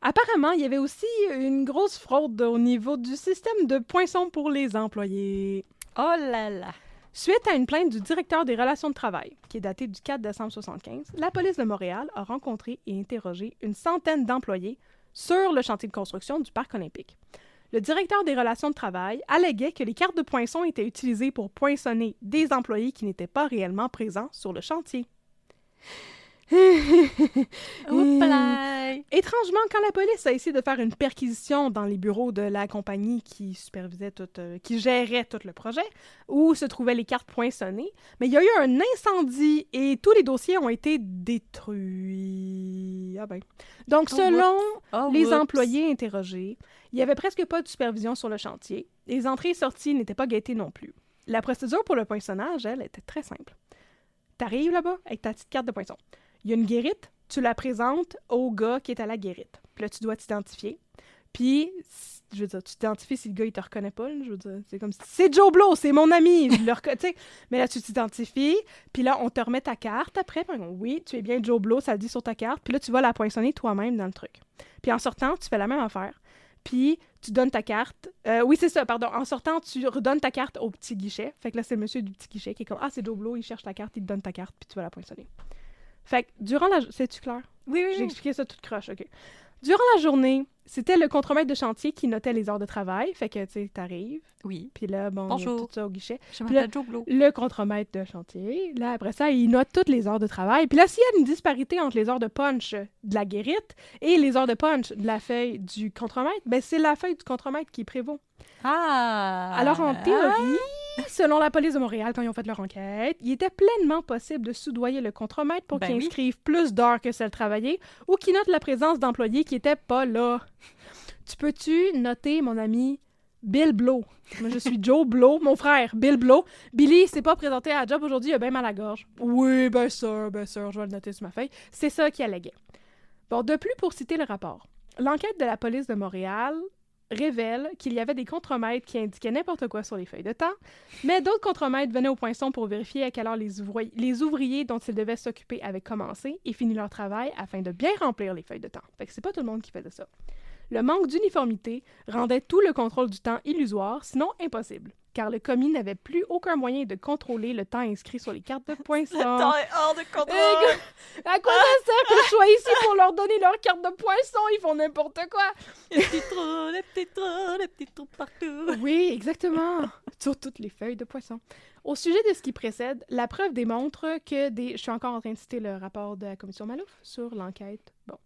Apparemment, il y avait aussi une grosse fraude au niveau du système de poinçons pour les employés. Oh là là! Suite à une plainte du directeur des relations de travail, qui est datée du 4 décembre 1975, la police de Montréal a rencontré et interrogé une centaine d'employés sur le chantier de construction du Parc olympique. Le directeur des relations de travail alléguait que les cartes de poinçons étaient utilisées pour poinçonner des employés qui n'étaient pas réellement présents sur le chantier. Étrangement, quand la police a essayé de faire une perquisition dans les bureaux de la compagnie qui gérait tout le projet, où se trouvaient les cartes poinçonnées, mais il y a eu un incendie et tous les dossiers ont été détruits. Ah ben. Donc, selon les employés interrogés, il n'y avait presque pas de supervision sur le chantier. Les entrées et sorties n'étaient pas guettées non plus. La procédure pour le poinçonnage, elle, était très simple. T'arrives là-bas avec ta petite carte de poinçon. Il y a une guérite, tu la présentes au gars qui est à la guérite. Puis là, tu dois t'identifier. Puis, je veux dire, tu t'identifies si le gars, il te reconnaît pas. Là, je veux dire, c'est comme si... C'est Joe Blow, c'est mon ami! Je le reconnais, mais là, tu t'identifies. Puis là, on te remet ta carte après. Puis, oui, tu es bien Joe Blow, ça le dit sur ta carte. Puis là, tu vas la poinçonner toi-même dans le truc. Puis en sortant, tu fais la même affaire. Puis tu donnes ta carte. Oui, c'est ça, pardon. En sortant, tu redonnes ta carte au petit guichet. Fait que là, c'est le monsieur du petit guichet qui est comme « Ah, c'est Joe Blow, il cherche ta carte, il te donne ta carte, puis tu vas la poinçonner. » Fait que durant la... C'est-tu clair? Oui. J'ai expliqué ça toute croche, OK. Durant la journée, c'était le contremaître de chantier qui notait les heures de travail. Fait que, tu sais, t'arrives. Oui. Puis là, bon, bonjour. il y a tout ça au guichet. Je m'appelle Joe Blow. Le contremaître de chantier, là, après ça, il note toutes les heures de travail. Puis là, s'il y a une disparité entre les heures de punch de la guérite et les heures de punch de la feuille du contremaître, ben c'est la feuille du contremaître qui prévaut. Ah! Alors, en théorie, selon la police de Montréal, quand ils ont fait leur enquête, il était pleinement possible de soudoyer le contremaître pour qu'il inscrive plus d'heures que celles travaillées ou qu'il note la présence d'employés qui n'étaient pas là. Tu peux-tu noter, mon ami, Bill Blow? Moi, je suis Joe Blow, mon frère, Bill Blow. Billy s'est pas présenté à la job aujourd'hui, il a bien mal à la gorge. Oui, bien sûr, je vais le noter sur ma feuille. C'est ça qu'il alléguait. Bon, de plus, pour citer le rapport, l'enquête de la police de Montréal révèle qu'il y avait des contremaîtres qui indiquaient n'importe quoi sur les feuilles de temps, mais d'autres contremaîtres venaient au poinçon pour vérifier à quelle heure les ouvriers dont ils devaient s'occuper avaient commencé et fini leur travail afin de bien remplir les feuilles de temps. Fait que c'est pas tout le monde qui faisait ça. Le manque d'uniformité rendait tout le contrôle du temps illusoire, sinon impossible, car le commis n'avait plus aucun moyen de contrôler le temps inscrit sur les cartes de poinçon. Le temps est hors de contrôle! À quoi ça sert que je sois ici pour leur donner leur carte de poinçon? Ils font n'importe quoi! Les petits trous partout! Oui, exactement! Sur toutes les feuilles de poisson. Au sujet de ce qui précède, la preuve démontre que Je suis encore en train de citer le rapport de la commission Malouf sur l'enquête. Bon.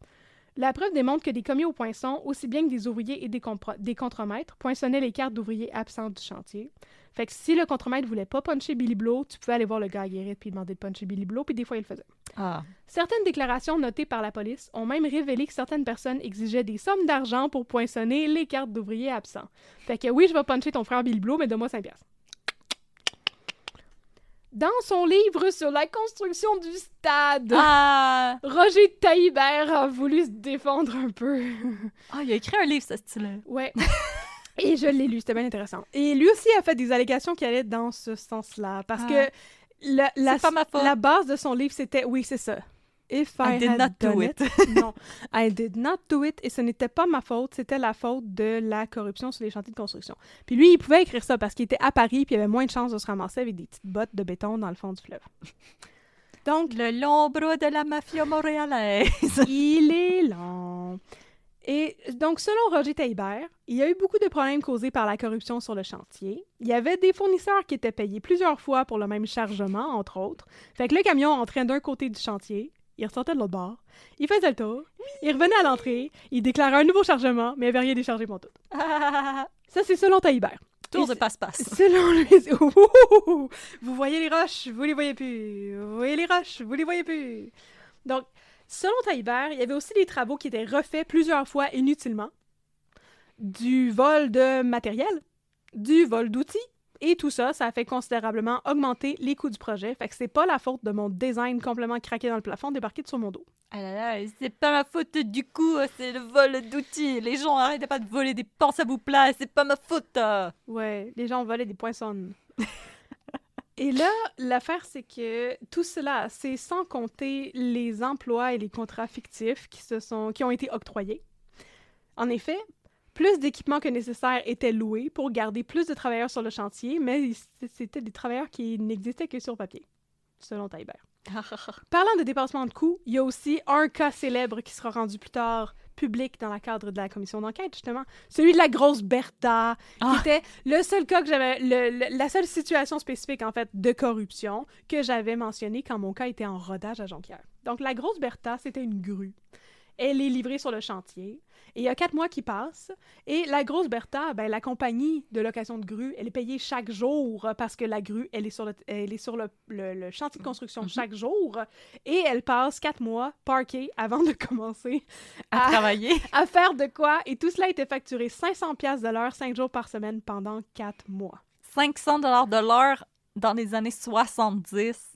La preuve démontre que des commis au poinçon, aussi bien que des ouvriers et des contremaîtres, poinçonnaient les cartes d'ouvriers absents du chantier. Fait que si le contremaître voulait pas puncher Billy Blow, tu pouvais aller voir le gars à Guérite puis demander de puncher Billy Blow, puis des fois, il le faisait. Ah. Certaines déclarations notées par la police ont même révélé que certaines personnes exigeaient des sommes d'argent pour poinçonner les cartes d'ouvriers absents. Fait que oui, je vais puncher ton frère Billy Blow, mais donne-moi 5$. Dans son livre sur la construction du stade, Roger Taillibert a voulu se défendre un peu. Il a écrit un livre, ce style-là. Ouais. Et je l'ai lu, c'était bien intéressant. Et lui aussi a fait des allégations qui allaient dans ce sens-là, parce que c'est pas ma faute. La base de son livre, c'était, oui, c'est ça. If I did not do it. Non, I did not do it. Et ce n'était pas ma faute, c'était la faute de la corruption sur les chantiers de construction. Puis lui, il pouvait écrire ça parce qu'il était à Paris puis il avait moins de chances de se ramasser avec des petites bottes de béton dans le fond du fleuve. Donc, le long bras de la mafia montréalaise. Il est long. Et donc, selon Roger Taillibert, il y a eu beaucoup de problèmes causés par la corruption sur le chantier. Il y avait des fournisseurs qui étaient payés plusieurs fois pour le même chargement, entre autres. Fait que le camion entrait d'un côté du chantier, il ressortait de l'autre bord, il faisait le tour, il revenait à l'entrée, il déclarait un nouveau chargement, mais il n'avait rien déchargé pour tout. Ça, c'est selon Taillibert. Tour de passe-passe. Selon lui, vous voyez les roches, vous les voyez plus. Vous voyez les roches, vous les voyez plus. Donc, selon Taillibert, il y avait aussi des travaux qui étaient refaits plusieurs fois inutilement, du vol de matériel, du vol d'outils, et tout ça, ça a fait considérablement augmenter les coûts du projet. Fait que c'est pas la faute de mon design complètement craqué dans le plafond débarqué sur mon dos. Ah là là, c'est pas ma faute du coup, c'est le vol d'outils. Les gens arrêtent pas de voler des pinces à bout plat, c'est pas ma faute. Ouais, les gens volaient des poinçons. Et là, l'affaire, c'est que tout cela, c'est sans compter les emplois et les contrats fictifs qui ont été octroyés. En effet, plus d'équipements que nécessaire étaient loués pour garder plus de travailleurs sur le chantier, mais c'était des travailleurs qui n'existaient que sur papier, selon Taillibert. Parlant de dépassement de coûts, il y a aussi un cas célèbre qui sera rendu plus tard public dans le cadre de la commission d'enquête, justement. Celui de la grosse Bertha, qui était le seul cas que j'avais, la seule situation spécifique, en fait, de corruption que j'avais mentionné quand mon cas était en rodage à Jonquière. Donc, la grosse Bertha, c'était une grue. Elle est livrée sur le chantier. Et il y a 4 mois qui passent. Et la grosse Bertha, ben, la compagnie de location de grue, elle est payée chaque jour parce que la grue, elle est sur le chantier de construction chaque jour. Et elle passe 4 mois parquée avant de commencer à travailler. À faire de quoi. Et tout cela était facturé 500$ de l'heure, 5 jours par semaine pendant 4 mois. 500$ de l'heure dans les années 70.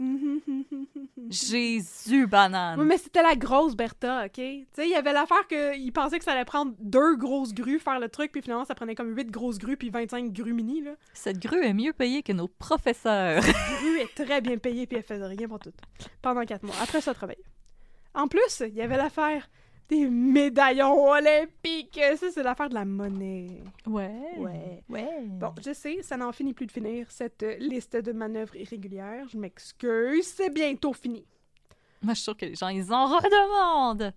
Jésus, banane! Oui, mais c'était la grosse Bertha, OK? Tu sais, il y avait l'affaire qu'il pensait que ça allait prendre 2 grosses grues faire le truc, puis finalement, ça prenait comme 8 grosses grues puis 25 grues mini, là. Cette grue est mieux payée que nos professeurs. Cette grue est très bien payée, puis elle faisait rien pour tout. Pendant 4 mois. Après ça, travail. En plus, il y avait l'affaire des médaillons olympiques. Ça, c'est l'affaire de la monnaie. Ouais. Bon, je sais, ça n'en finit plus de finir, cette liste de manœuvres irrégulières. Je m'excuse, c'est bientôt fini. Moi, je suis sûre que les gens, ils en redemandent.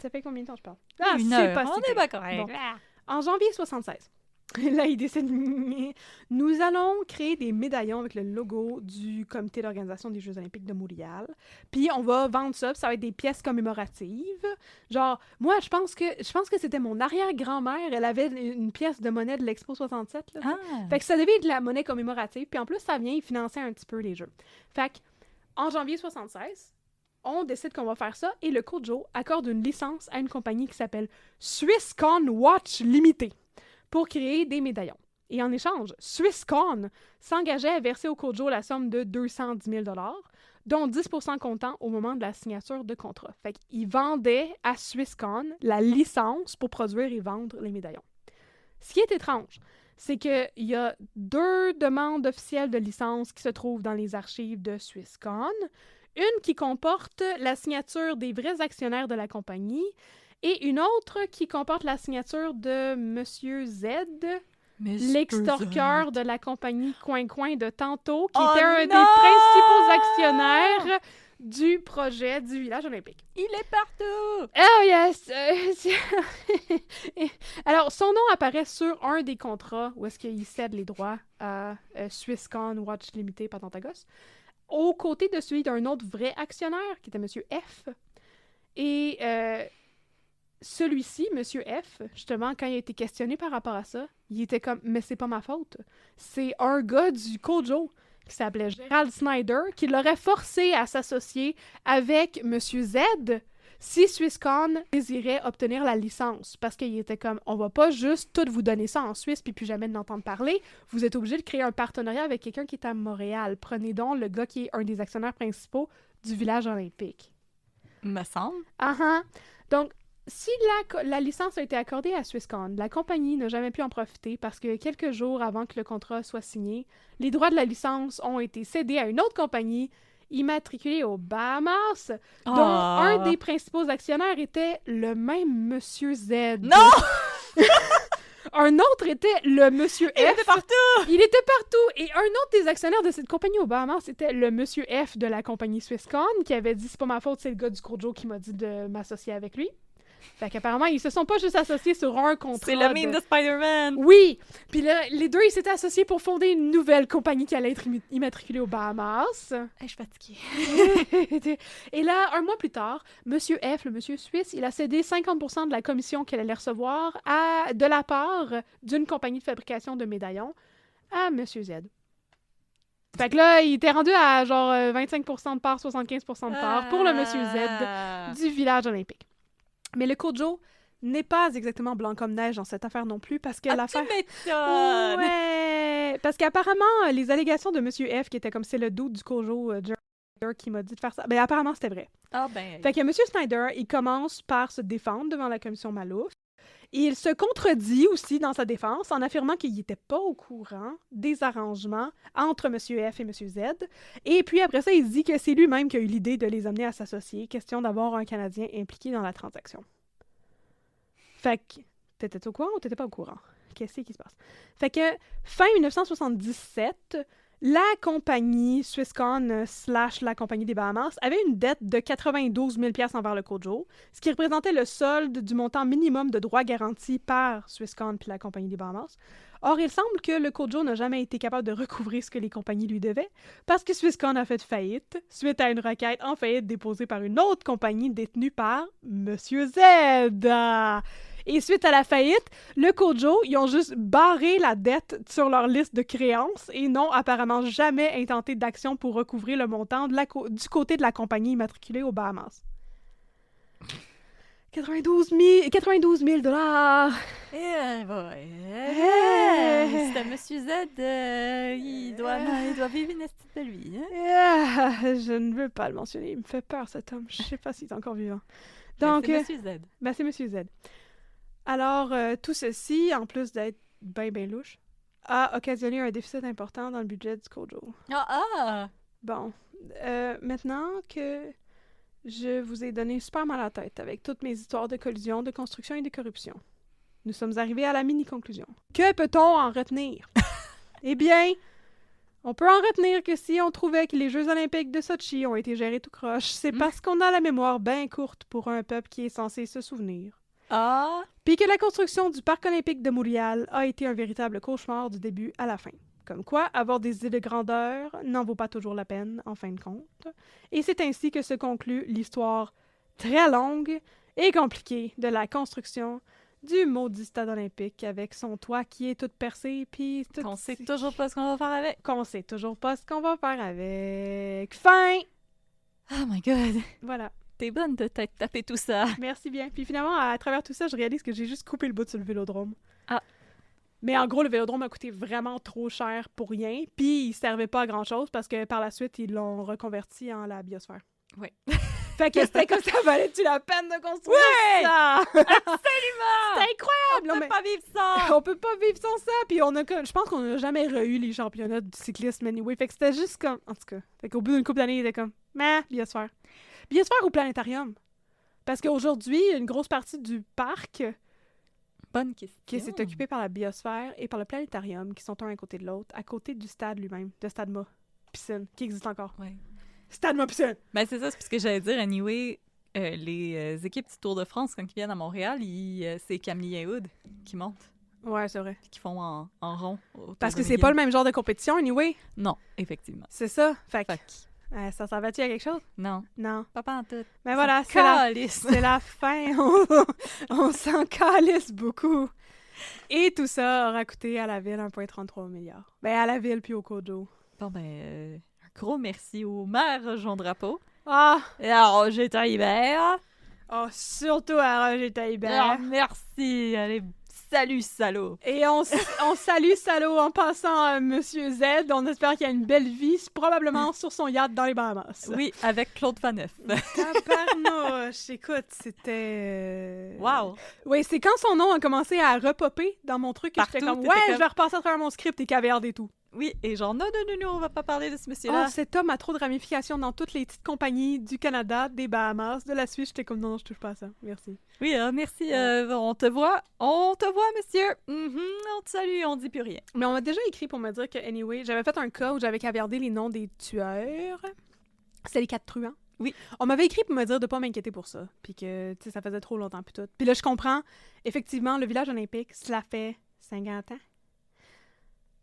Ça fait combien de temps je parle? Une heure. On n'est pas correct. Bon. En janvier 1976, là, il décide, nous allons créer des médaillons avec le logo du comité d'organisation des Jeux olympiques de Montréal. Puis on va vendre ça, puis ça va être des pièces commémoratives. Genre, moi, je pense que c'était mon arrière-grand-mère, elle avait une pièce de monnaie de l'Expo 67. Là, Fait que ça devait être de la monnaie commémorative, puis en plus, ça vient financer un petit peu les Jeux. Fait que, en janvier 1976, on décide qu'on va faire ça, et le COJO accorde une licence à une compagnie qui s'appelle Swisscon Watch Limited pour créer des médaillons. Et en échange, Swisscon s'engageait à verser au COJO la somme de 210 000 $, dont 10% comptant au moment de la signature de contrat. Fait qu'ils vendaient à Swisscon la licence pour produire et vendre les médaillons. Ce qui est étrange, c'est qu'il y a 2 demandes officielles de licence qui se trouvent dans les archives de Swisscon. Une qui comporte la signature des vrais actionnaires de la compagnie et une autre qui comporte la signature de Monsieur Z, l'extorqueur de la compagnie Coin-Coin de tantôt, qui était un des principaux actionnaires du projet du village olympique. Il est partout! Oh yes! Alors, son nom apparaît sur un des contrats où est-ce qu'il cède les droits à Swisscon Watch Limited Patentagos, aux côtés de celui d'un autre vrai actionnaire, qui était Monsieur F. Et celui-ci, Monsieur F, justement, quand il a été questionné par rapport à ça, il était comme « Mais c'est pas ma faute. C'est un gars du Kojo qui s'appelait Gerald Snyder qui l'aurait forcé à s'associer avec Monsieur Z si Swisscon désirait obtenir la licence. Parce qu'il était comme « On va pas juste tout vous donner ça en Suisse puis plus jamais n'entendre parler. Vous êtes obligé de créer un partenariat avec quelqu'un qui est à Montréal. Prenez donc le gars qui est un des actionnaires principaux du village olympique. » Me semble. Donc, si la licence a été accordée à Swisscon, la compagnie n'a jamais pu en profiter parce que quelques jours avant que le contrat soit signé, les droits de la licence ont été cédés à une autre compagnie immatriculée aux Bahamas, dont un des principaux actionnaires était le même Monsieur Z. Non! Un autre était le Monsieur F. Il était partout! Il était partout! Et un autre des actionnaires de cette compagnie aux Bahamas, c'était le Monsieur F de la compagnie Swisscon, qui avait dit « C'est pas ma faute, c'est le gars du Kojo qui m'a dit de m'associer avec lui. » Fait qu'apparemment, ils se sont pas juste associés sur un contrat. C'est le meme de Spider-Man! Oui! Puis là, les deux, ils s'étaient associés pour fonder une nouvelle compagnie qui allait être immatriculée aux Bahamas. Je suis fatiguée. Et là, un mois plus tard, Monsieur F, le monsieur suisse, il a cédé 50% de la commission qu'elle allait recevoir de la part d'une compagnie de fabrication de médaillons à Monsieur Z. Fait que là, il était rendu à genre 25% de part, 75% de part pour le Monsieur Z du village olympique. Mais le Kojo n'est pas exactement blanc comme neige dans cette affaire non plus, parce que l'affaire... Tu m'étonnes! Ouais! Parce qu'apparemment, les allégations de Monsieur F, qui était comme c'est le doute du Kojo, qui m'a dit de faire ça, ben apparemment, c'était vrai. Ah ben... Fait que Monsieur Snyder, il commence par se défendre devant la commission Maloof. Et il se contredit aussi dans sa défense en affirmant qu'il n'était pas au courant des arrangements entre Monsieur F et Monsieur Z. Et puis après ça, il dit que c'est lui-même qui a eu l'idée de les amener à s'associer, question d'avoir un Canadien impliqué dans la transaction. Fait que, t'étais au courant ou t'étais pas au courant? Qu'est-ce qui se passe? Fait que, fin 1977, la compagnie Swisscon / la compagnie des Bahamas avait une dette de 92 000 $ envers le Kojo, ce qui représentait le solde du montant minimum de droits garantis par Swisscon puis la compagnie des Bahamas. Or, il semble que le Kojo n'a jamais été capable de recouvrir ce que les compagnies lui devaient, parce que Swisscon a fait faillite suite à une requête en faillite déposée par une autre compagnie détenue par Monsieur Z. Et suite à la faillite, le Kojo, ils ont juste barré la dette sur leur liste de créances et n'ont apparemment jamais intenté d'action pour recouvrer le montant du côté de la compagnie immatriculée aux Bahamas. 92 000 $! C'est Monsieur Z, il doit vivre une estime de lui. Hein? Je ne veux pas le mentionner, il me fait peur cet homme. Je sais pas s'il est encore vivant. Donc, c'est Monsieur Z. Ben, c'est Monsieur Z. Alors, tout ceci, en plus d'être ben louche, a occasionné un déficit important dans le budget du Kojo. Bon, maintenant que je vous ai donné super mal à la tête avec toutes mes histoires de collusion, de construction et de corruption, nous sommes arrivés à la mini-conclusion. Que peut-on en retenir? Eh bien, on peut en retenir que si on trouvait que les Jeux olympiques de Sochi ont été gérés tout croche, c'est parce qu'on a la mémoire bien courte pour un peuple qui est censé se souvenir. Puis que la construction du parc olympique de Montréal a été un véritable cauchemar du début à la fin. Comme quoi, avoir des idées de grandeur n'en vaut pas toujours la peine, en fin de compte. Et c'est ainsi que se conclut l'histoire très longue et compliquée de la construction du maudit stade olympique avec son toit qui est tout percé, puis tout... Qu'on sait toujours pas ce qu'on va faire avec. Fin! Oh my God! Voilà. T'es bonne de t'être tapé tout ça. Merci bien. Puis finalement, à travers tout ça, je réalise que j'ai juste coupé le bout sur le vélodrome. Mais en gros, le Vélodrome a coûté vraiment trop cher pour rien, puis il servait pas à grand-chose parce que par la suite, ils l'ont reconverti en la biosphère. Oui. Fait que c'était comme ça, valait-tu la peine de construire ça? Absolument! C'était incroyable! On Non, peut mais pas vivre ça! on peut pas vivre sans ça! Puis je pense qu'on n'a jamais eu les championnats du cyclisme anyway. Fait que c'était juste comme... En tout cas, fait qu'au bout d'une couple d'années, il était comme... Mais, biosphère. Biosphère ou planétarium? Parce qu'aujourd'hui, une grosse partie du parc... Bonne question. qui s'est occupé par la biosphère et par le planétarium, qui sont un à côté de l'autre, à côté du stade lui-même, de Stadma Piscine, qui existe encore. Ouais. Stadma Piscine! Ben, c'est ça, c'est ce que j'allais dire. Anyway, les équipes du Tour de France, quand ils viennent à Montréal, c'est Camille et Hood qui montent, Ouais, c'est vrai. puis qui font en rond. Parce que c'est pas le même genre de compétition, anyway. Non, effectivement. C'est ça. Fait que, Fait que, ça servait-tu à quelque chose? non, Non. pas en tout. Mais voilà, Calisse. c'est la fin. On s'en calisse beaucoup. Et tout ça aura coûté à la ville 1,33 milliard. Ben, à la ville puis au Codo. Bon, ben, un gros merci au maire Jean Drapeau. Ah! Et à Roger Taillibert. Oh, surtout à Roger Taillibert. Merci. Allez, salut, salaud. Et on salue Salo en passant à Monsieur Z. On espère qu'il a une belle vie, probablement sur son yacht dans les Bahamas. Oui, avec Claude Faneuf. Tabarnouche! Écoute, c'était... Wow. Oui, c'est quand son nom a commencé à repopper dans mon truc que j'étais Partout, comme, t'étais ouais, comme- je vais repasser à travers mon script et caviarde et tout. Oui, et genre, non, on va pas parler de ce monsieur-là. Oh, cet homme a trop de ramifications dans toutes les petites compagnies du Canada, des Bahamas, de la Suisse. J'étais comme, non, je touche pas à ça. Merci. Oui, merci. On te voit, monsieur. On te salue, on dit plus rien. Mais on m'a déjà écrit pour me dire que, anyway, j'avais fait un cas où j'avais caviardé les noms des tueurs. C'était les 4 truands. Oui. On m'avait écrit pour me dire de pas m'inquiéter pour ça. Puis que, tu sais, ça faisait trop longtemps, puis tout. Puis là, je comprends. Effectivement, le village olympique, cela fait 50 ans.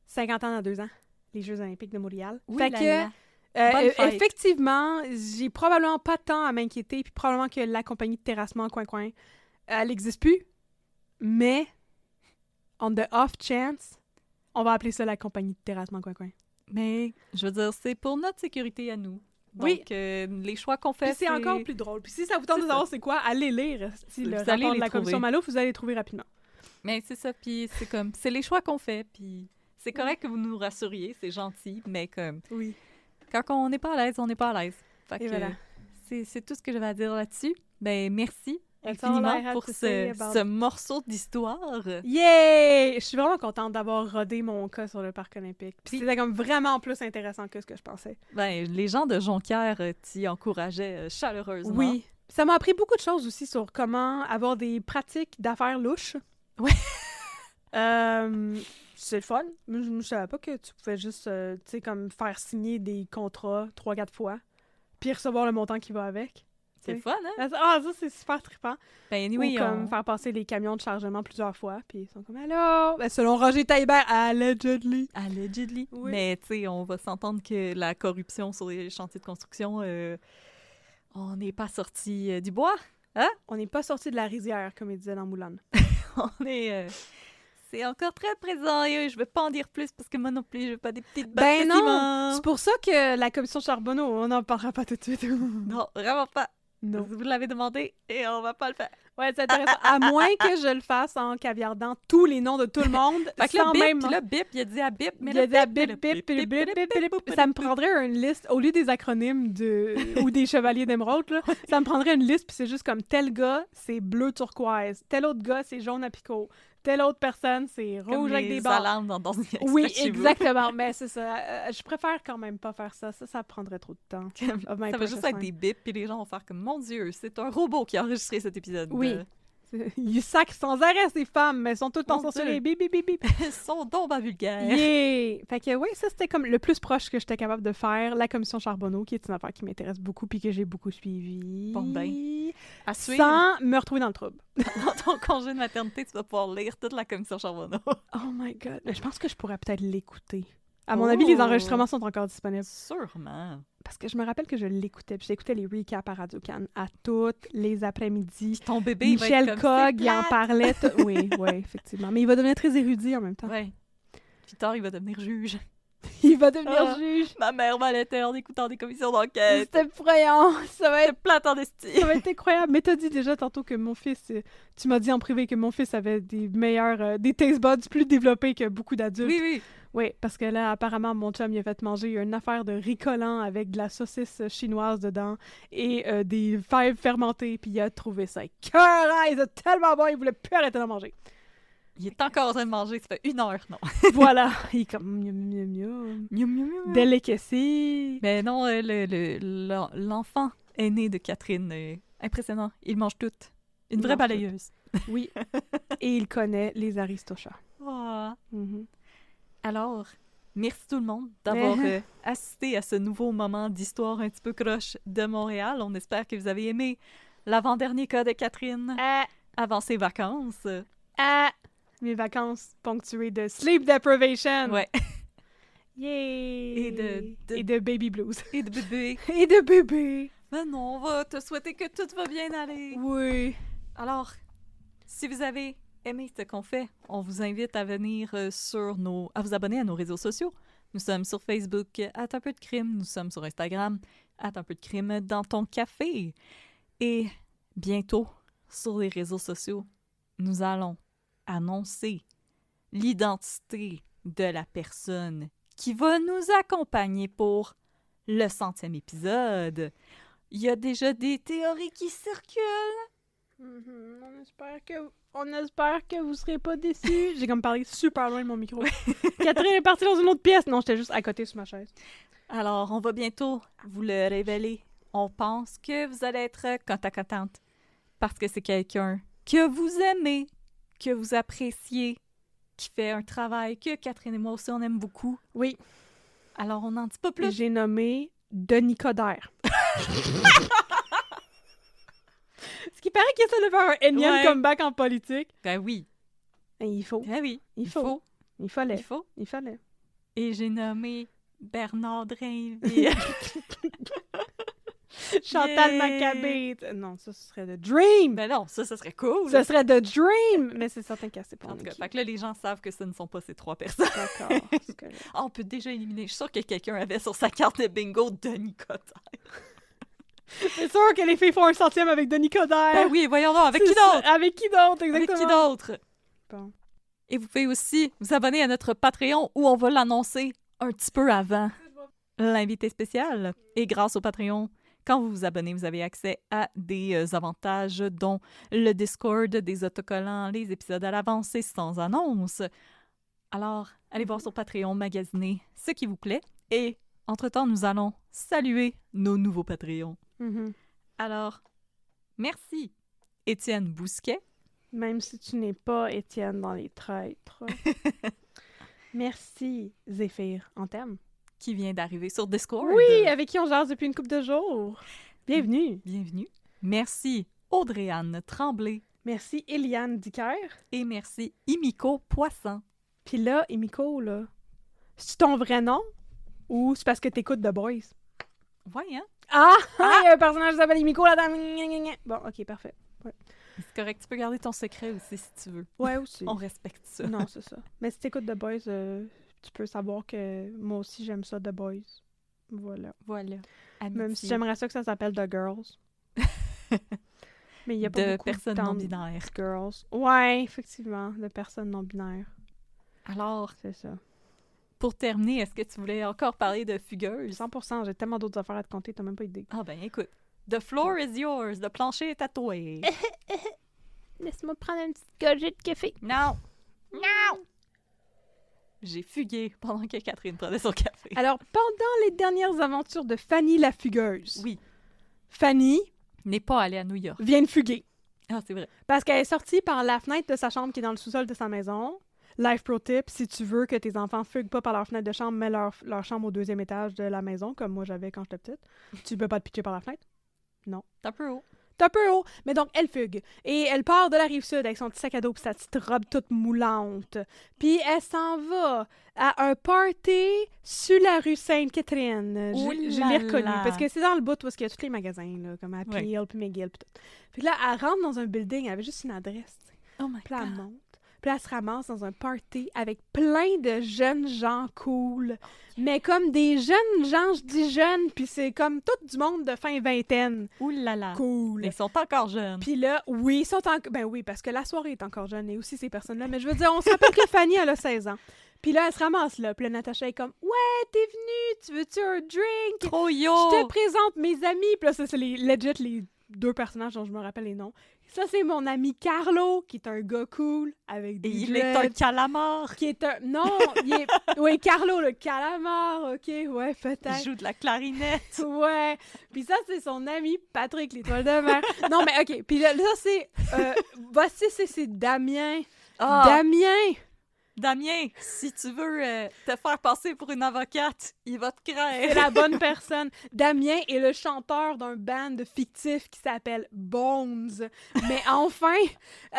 50 ans dans 2 ans, les Jeux olympiques de Montréal. Oui, fait là, que, là. Bonne fête. effectivement, j'ai probablement pas de temps à m'inquiéter, puis probablement que la compagnie de terrassement Coin-Coin, elle n'existe plus. Mais, on the off chance, on va appeler ça la compagnie de terrassement Coin-Coin. Mais, je veux dire, c'est pour notre sécurité à nous. Donc, Oui. Les choix qu'on fait, Puis c'est encore plus drôle. Puis si ça vous tente C'est de ça. savoir c'est quoi, allez lire si le Vous allez rapport de les la commission trouver. Malouf, vous allez les trouver rapidement. Mais c'est ça, puis c'est comme, c'est les choix qu'on fait, puis c'est correct que vous nous rassuriez, c'est gentil, mais comme, Oui. quand on n'est pas à l'aise, on n'est pas à l'aise. Fait Et que voilà. c'est tout ce que j'avais à dire là-dessus. Ben, merci That's all I infiniment had pour to say about- ce morceau d'histoire. Yay! Je suis vraiment contente d'avoir rodé mon cas sur le parc olympique. Puis Puis- c'était comme vraiment plus intéressant que ce que je pensais. Ben, les gens de Jonquière t'y encourageaient chaleureusement. Oui. Ça m'a appris beaucoup de choses aussi sur comment avoir des pratiques d'affaires louches. Ouais. C'est le fun. Moi, je savais pas que tu pouvais juste, tu sais, comme faire signer des contrats 3-4 fois, puis recevoir le montant qui va avec. C'est le fun, hein? Ah, ça, c'est super trippant. Ben, anyway, Ou comme faire passer les camions de chargement plusieurs fois, puis ils sont comme « Allô? » Ben, selon Roger Taillibert, allegedly. Allegedly. Oui. Mais, tu sais, on va s'entendre que la corruption sur les chantiers de construction, on n'est pas sorti du bois. On n'est pas sorti de la rizière, comme il disait dans Moulin. On est... c'est encore très présent et je veux pas en dire plus parce que moi non plus, je veux pas des petites Ben battes de non! ciment. C'est pour ça que la commission Charbonneau, on n'en parlera pas tout de suite. Non, vraiment pas. Non. Vous l'avez demandé et on va pas le faire. Ouais, c'est intéressant. À moins que je le fasse en caviardant tous les noms de tout le monde, Fait que sans même... le bip, il a dit à bip, mais Il a le dit à bip, bip, bip, bip, bip, bip, bip. Ça me prendrait une liste, au lieu des acronymes ou des chevaliers d'émeraude, là, ça me prendrait une liste, puis c'est juste comme tel gars, c'est bleu turquoise, tel autre gars, c'est jaune à picot, telle autre personne, c'est rouge avec des barres. alarmes dans une Oui, express chez vous. exactement, mais c'est ça. Je préfère quand même pas faire ça. Ça prendrait trop de temps. Of my Ça va juste precious être des bips, puis les gens vont faire comme, mon Dieu, c'est un robot qui a enregistré cet épisode. Oui. Ils sacent sans arrêt, ces femmes, mais elles sont tout le temps Mon censurées. Dieu. Bip, bip, bip, bip. Ils sont donc vulgaires. Yeah! Fait que oui, ça c'était comme le plus proche que j'étais capable de faire. La commission Charbonneau, qui est une affaire qui m'intéresse beaucoup puis que j'ai beaucoup suivi. Bon ben, à suivre. Sans me retrouver dans le trouble. Dans ton congé de maternité, tu vas pouvoir lire toute la commission Charbonneau. Oh my God. Mais je pense que je pourrais peut-être l'écouter. À mon avis, les enregistrements sont encore disponibles. Sûrement. Parce que je me rappelle que je l'écoutais. Puis j'écoutais les recaps à Radio-Can à toutes les après-midi. Ton bébé, il va Michel être comme, Cogg, c'est il en plate. parlait. Oui, oui, effectivement. Mais il va devenir très érudit en même temps. Ouais. Puis tard, il va devenir juge. Il va devenir juge. Ma mère m'allaitait en écoutant des commissions d'enquête. C'était effrayant. Ça va être plate en esti. Ça va être incroyable. Mais t'as dit déjà tantôt que mon fils... tu m'as dit en privé que mon fils avait des meilleurs... des taste buds plus développés que beaucoup d'adultes. Oui, oui. Oui, parce que là, apparemment, mon chum, il a fait manger une affaire de riz collant avec de la saucisse chinoise dedans et des fèves fermentées, puis il a trouvé ça écœurant. Il était tellement bon, il voulait plus arrêter d'en manger. Il est encore en train de manger, ça fait 1 heure, non? Voilà. Il est comme... miam, miam, miam. Miam, miam, miam. Delicacy. Mais non, l'enfant aîné de Catherine, impressionnant. Il mange tout. Une vraie balayeuse. Oui. Et il connaît les Aristochats. Oh. Mm-hmm. Alors, merci tout le monde d'avoir assisté à ce nouveau moment d'histoire un petit peu croche de Montréal. On espère que vous avez aimé l'avant-dernier cas de Catherine avant ses vacances. Mes vacances ponctuées de sleep deprivation. Ouais. Yay! Et de baby blues. Et de bébé. Et de bébé. Mais non, on va te souhaiter que tout va bien aller. Oui. Alors, si vous avez aimé ce qu'on fait, on vous invite à venir à vous abonner à nos réseaux sociaux. Nous sommes sur Facebook @unpeudecrime, nous sommes sur Instagram @unpeudecrime dans ton café. Et bientôt, sur les réseaux sociaux, nous allons annoncer l'identité de la personne qui va nous accompagner pour le 100e épisode. Il y a déjà des théories qui circulent. On espère que vous serez pas déçus. J'ai comme parlé super loin de mon micro. Catherine est partie dans une autre pièce. Non, j'étais juste à côté sur ma chaise. Alors, on va bientôt vous le révéler. On pense que vous allez être contente parce que c'est quelqu'un que vous aimez, que vous appréciez, qui fait un travail que Catherine et moi aussi, on aime beaucoup. Oui. Alors, on n'en dit pas plus. J'ai nommé Denis Coderre. Ce qui paraît qu'il essaie de faire un énième comeback en politique. Ben oui. Et il faut. Ben oui. Il faut. Il fallait. Il faut. Il fallait. Et j'ai nommé Bernard Drainville. Chantal Maccabée. Non, ça, ce serait The Dream. Ben non, ça serait cool. Ce serait The Dream. Mais c'est certain qu'elle c'est pas en tout cas, fait que là, les gens savent que ce ne sont pas ces 3 personnes. D'accord. On peut déjà éliminer. Je suis sûre que quelqu'un avait sur sa carte de bingo Denis Coderre. C'est sûr que les filles font un 100e avec Denis Coderre. Ben oui, voyons donc. Avec qui d'autre? Avec qui d'autre, exactement. Avec qui d'autre? Bon. Et vous pouvez aussi vous abonner à notre Patreon où on va l'annoncer un petit peu avant l'invité spécial. Et grâce au Patreon, quand vous vous abonnez, vous avez accès à des avantages dont le Discord, des autocollants, les épisodes à l'avance et sans annonce. Alors, allez voir sur Patreon, magasiner ce qui vous plaît. Et entre-temps, nous allons saluer nos nouveaux Patreons. Mm-hmm. Alors, merci Étienne Bousquet. Même si tu n'es pas Étienne dans les traîtres. Merci Zéphyr Anthem. Qui vient d'arriver sur Discord. Oui, avec qui on jase depuis une couple de jours. Bienvenue. Bienvenue. Merci Audrey-Anne Tremblay. Merci Eliane Dicker. Et merci Imiko Poisson. Puis là, Imiko, là, c'est ton vrai nom ou c'est parce que t'écoutes The Boys? Ouais, hein? Ah! Il y a un personnage qui s'appelle Imiko là-dedans. Bon, ok, parfait. Ouais. C'est correct, tu peux garder ton secret aussi si tu veux. Ouais, aussi. On respecte ça. Non, c'est ça. Mais si t'écoutes The Boys, tu peux savoir que moi aussi j'aime ça, The Boys. Voilà. Voilà. Amitié. Même si j'aimerais ça que ça s'appelle The Girls. Mais il y a pas de beaucoup personnes de non-binaires. Girls. Ouais, effectivement, de personnes non-binaires. Alors, c'est ça. Pour terminer, est-ce que tu voulais encore parler de Fugueuse? 100%, j'ai tellement d'autres affaires à te compter, t'as même pas idée. Ah ben écoute, the floor is yours, le plancher est tatoué. Laisse-moi prendre une petite gorgée de café. Non! Non! J'ai fugué pendant que Catherine prenait son café. Alors, pendant les dernières aventures de Fanny la Fugueuse, oui, Fanny n'est pas allée à New York. Vient de fuguer. Ah, c'est vrai. Parce qu'elle est sortie par la fenêtre de sa chambre qui est dans le sous-sol de sa maison. Life pro tip, si tu veux que tes enfants fuguent pas par leur fenêtre de chambre, mets leur chambre au 2e étage de la maison, comme moi j'avais quand j'étais petite. Tu peux pas te pitcher par la fenêtre? Non. T'es un peu haut. T'es un peu haut, mais donc elle fugue. Et elle part de la Rive-Sud avec son petit sac à dos pis sa petite robe toute moulante. Puis elle s'en va à un party sur la rue Sainte-Catherine. Je l'ai reconnu, parce que c'est dans le bout où il y a tous les magasins, là, comme Happy Hill puis McGill pis tout. Puis là, elle rentre dans un building, elle avait juste une adresse. Oh my Puis elle God. monte. Puis là, elle se ramasse dans un party avec plein de jeunes gens cool. Mais comme des jeunes gens, je dis jeunes, puis c'est comme tout du monde de fin vingtaine. Ouh là là. Cool. Ils sont encore jeunes. Puis là, oui, ils sont encore... Ben oui, parce que la soirée est encore jeune, et aussi ces personnes-là. Mais je veux dire, on se rappelle que Fanny, elle a 16 ans. Puis là, elle se ramasse là. Puis là, Natacha est comme « Ouais, t'es venue, tu veux-tu un drink? Trop yo! Je te présente mes amis. » Puis là, ça, c'est les 2 personnages dont je me rappelle les noms. Ça, c'est mon ami Carlo, qui est un gars cool, avec des il dreads, est un calamar. qui est un... Non, il est... Oui, Carlo, le calamar, OK, ouais, peut-être. Il joue de la clarinette. Ouais. Puis ça, c'est son ami Patrick, l'étoile de mer. Non, mais OK. Puis là, c'est... voici, c'est Damien. Ah. Damien, si tu veux te faire passer pour une avocate, il va te c'est craindre. la bonne personne. Damien est le chanteur d'un band fictif qui s'appelle Bones. Mais enfin,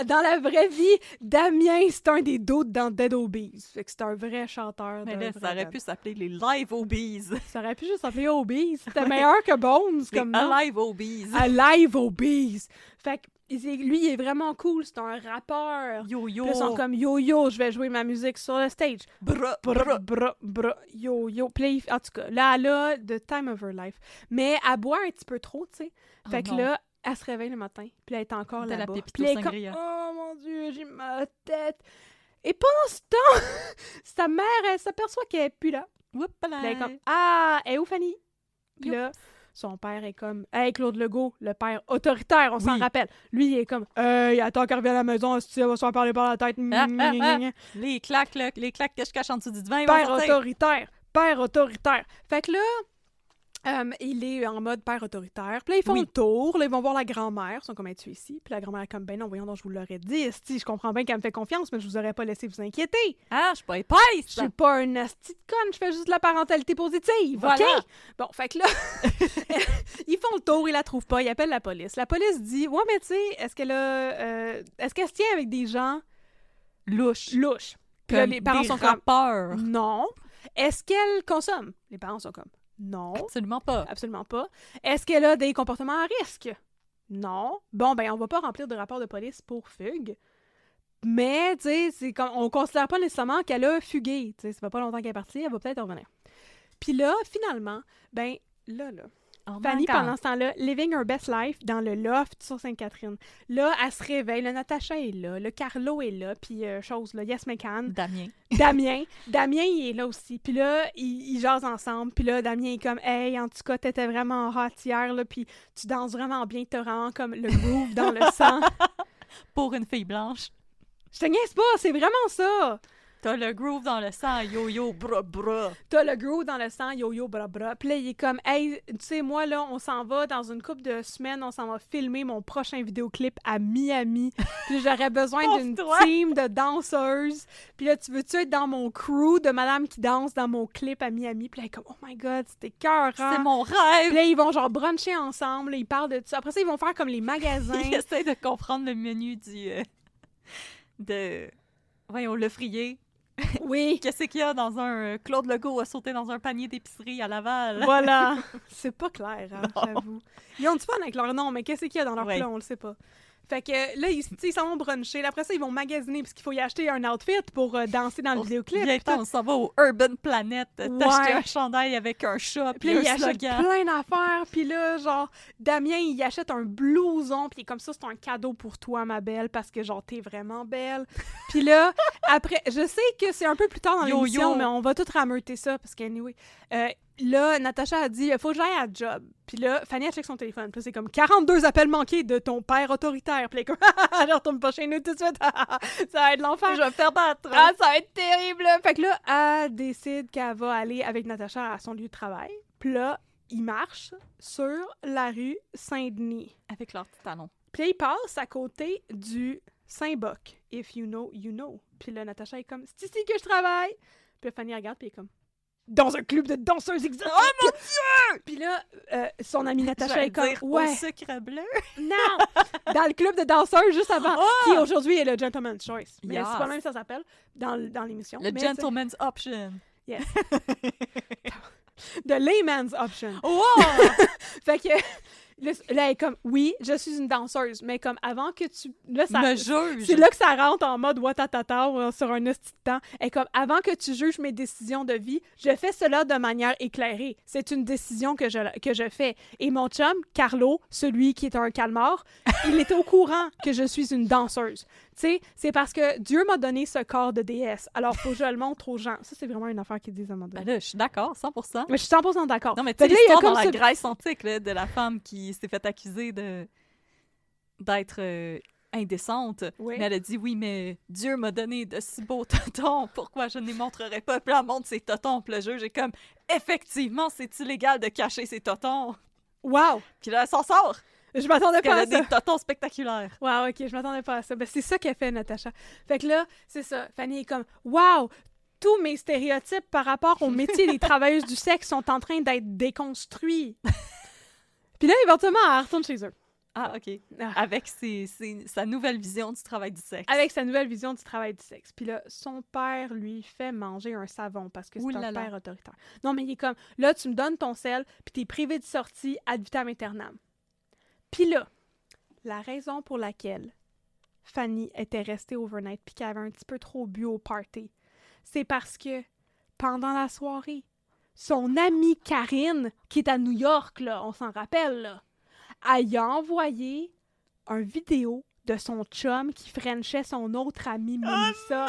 dans la vraie vie, Damien, c'est un des doutes dans Dead Obies. Fait que c'est un vrai chanteur. Mais d'un là, vrai ça aurait band. pu s'appeler les Live Obies. Ça aurait pu juste s'appeler Obies. C'était meilleur que Bones Les comme nom. Alive Obies. Alive Obies. Fait que lui, il est vraiment cool. C'est un rappeur. Yo-yo. Puis là, ils sont comme yo-yo, je vais jouer ma musique sur le stage. Bra, Bra, bra, bra, yo-yo. Puis là, en tout cas, là, elle a the time of her life. Mais elle boit un petit peu trop, tu sais. Fait que non. là, elle se réveille le matin. Puis elle est encore De la là-bas. pépito Puis elle est comme, sangria. oh mon Dieu, j'ai mal à la tête. Et pendant ce temps, sa mère, elle s'aperçoit qu'elle est plus là. Oups Puis elle est comme, ah, elle est où Fanny? Puis là, son père est comme, hey, Claude Legault, le père autoritaire, on s'en Oui. rappelle. Lui, il est comme, hey, attends qu'elle revienne à la maison, si elle va se faire parler par la tête. Les claques, là, les claques que je cache en dessous du divan, ils vont Père sortir. autoritaire, père autoritaire. Fait que là, il est en mode père autoritaire. Puis là, ils font Oui. le tour. Là, ils vont voir la grand-mère. Ils sont comme, es-tu ici? Puis la grand-mère est comme, ben non, voyons donc, je vous l'aurais dit. Esti, je comprends bien qu'elle me fait confiance, mais je vous aurais pas laissé vous inquiéter. Ah, je suis pas épaisse! Je suis pas un asti de conne, je fais juste de la parentalité positive, Voilà. OK? Bon, fait que là, ils font le tour, ils la trouvent pas, ils appellent la police. La police dit, ouais, mais tu sais, est-ce qu'elle se tient avec des gens Louche. louches? Puis là, Comme les parents des sont comme, rappeurs. non. Est-ce qu'elle consomme? Les parents sont comme, non, Absolument pas. absolument pas. Est-ce qu'elle a des comportements à risque? Non. Bon, ben, on va pas remplir de rapport de police pour fugue. Mais, tu sais, c'est comme, on considère pas nécessairement qu'elle a fugué. Tu sais, ça fait pas longtemps qu'elle est partie, elle va peut-être revenir. Puis là, finalement, ben, là, Oh Fanny, my God. pendant ce temps-là, living her best life dans le loft sur Sainte-Catherine. Là, elle se réveille, le Natacha est là, le Carlo est là, puis chose, là, Yes McCann. Damien. Damien, il est là aussi. Puis là, ils jasent ensemble. Puis là, Damien est comme, hey, en tout cas, t'étais vraiment hot hier, là, puis tu danses vraiment bien, t'as vraiment comme le groove dans le sang. Pour une fille blanche. Je te niaise pas, c'est vraiment ça. T'as le groove dans le sang, yo-yo, bra. T'as le groove dans le sang, yo-yo, bra. Puis là, il est comme, hey, tu sais, moi, là, on s'en va dans une couple de semaines, on s'en va filmer mon prochain vidéoclip à Miami. Puis j'aurais besoin d'une team de danseuses. Puis là, tu veux-tu être dans mon crew de madame qui danse dans mon clip à Miami? Puis là, il est comme, oh my God, c'était cœur. C'est mon Puis rêve! là, ils vont genre bruncher ensemble, là, ils parlent de ça. Après ça, ils vont faire comme les magasins. Il essaie de comprendre le menu voyons, le frier. Oui, Qu'est-ce qu'il y a dans un... Claude Legault a sauté dans un panier d'épicerie à Laval. voilà. C'est pas clair, hein, Non. j'avoue. Ils ont du fun avec leur nom, mais qu'est-ce qu'il y a dans leur Ouais. plat, on le sait pas. Fait que là, ils s'en vont bruncher. Après ça, ils vont magasiner parce qu'il faut y acheter un outfit pour danser dans le vidéoclip. Bientôt, on s'en va au Urban Planet. Ouais. T'acheter un chandail avec un chat Puis là, il un achète slogan. plein d'affaires. Puis là, genre, Damien, il achète un blouson. Puis comme ça, c'est un cadeau pour toi, ma belle, parce que, genre, t'es vraiment belle. Puis là, après, je sais que c'est un peu plus tard dans Yo, l'émission, yo. mais on va tout rameuter ça, parce qu'anyway, là, Natacha a dit, il faut que j'aille à la job. Puis là, Fanny, elle check son téléphone. Puis là, c'est comme 42 appels manqués de ton père autoritaire. Puis là, comme, je retourne pas chez nous tout de suite. Ça va être l'enfer. Je vais me faire battre. Ah, ça va être terrible! Fait que là, elle décide qu'elle va aller avec Natacha à son lieu de travail. Puis là, ils marchent sur la rue Saint-Denis. Avec leurs petits talons. Puis là, ils passent à côté du Saint-Boc. If you know, you know. Puis là, Natacha est comme, c'est ici que je travaille! Puis là, Fanny regarde, puis elle est comme, dans un club de danseuses exotiques! Oh mon Dieu! Puis là, son amie Natacha est comme, Au sucre bleu. non! Dans le club de danseuses juste avant, Oh! qui aujourd'hui est le Gentleman's Choice. Mais Yes. c'est pas même ça s'appelle dans l'émission. Le Mais gentleman's option. Yes. The layman's option. Wow! Fait que Là, elle est comme, oui, je suis une danseuse, mais comme avant que tu... Là, ça me juge. C'est là que ça rentre en mode watatata sur un esti de temps. Elle est comme, avant que tu juges mes décisions de vie, je fais cela de manière éclairée. C'est une décision que je fais. Et mon chum, Carlo, celui qui est un calmar, il était au courant que je suis une danseuse. Tu sais, c'est parce que Dieu m'a donné ce corps de déesse. Alors, faut que je le montre aux gens. Ça, c'est vraiment une affaire qu'ils disent à mon Ben là, je suis d'accord, 100%. Mais je suis 100% d'accord. Non, mais tu sais, l'histoire dans la Grèce antique, là, de la femme qui s'est fait accuser d'être indécente. Oui. Mais elle a dit, oui, mais Dieu m'a donné de si beaux totons, pourquoi je ne les montrerais pas? Puis là, elle montre ses totons, puis le juge est comme, effectivement, c'est illégal de cacher ses totons. Wow! Puis là, elle s'en sort! Je m'attendais pas à ça. Elle a des totons spectaculaires. Wow, OK, je m'attendais pas à ça. Ben, c'est ça qu'elle fait, Natacha. Fait que là, c'est ça. Fanny est comme, wow! Tous mes stéréotypes par rapport au métier des travailleuses du sexe sont en train d'être déconstruits. Puis là, éventuellement, elle retourne chez eux. Ah, OK. Avec sa nouvelle vision du travail du sexe. Avec sa nouvelle vision du travail du sexe. Puis là, son père lui fait manger un savon parce que c'est un père autoritaire. Non, mais il est comme, là, tu me donnes ton sel, puis t'es privé de sortie ad vitam aeternam. Puis là, la raison pour laquelle Fanny était restée overnight puis qu'elle avait un petit peu trop bu au party, c'est parce que pendant la soirée, son amie Karine, qui est à New York, là, on s'en rappelle, là, elle y a envoyé un vidéo de son chum qui frenchait son autre amie Melissa.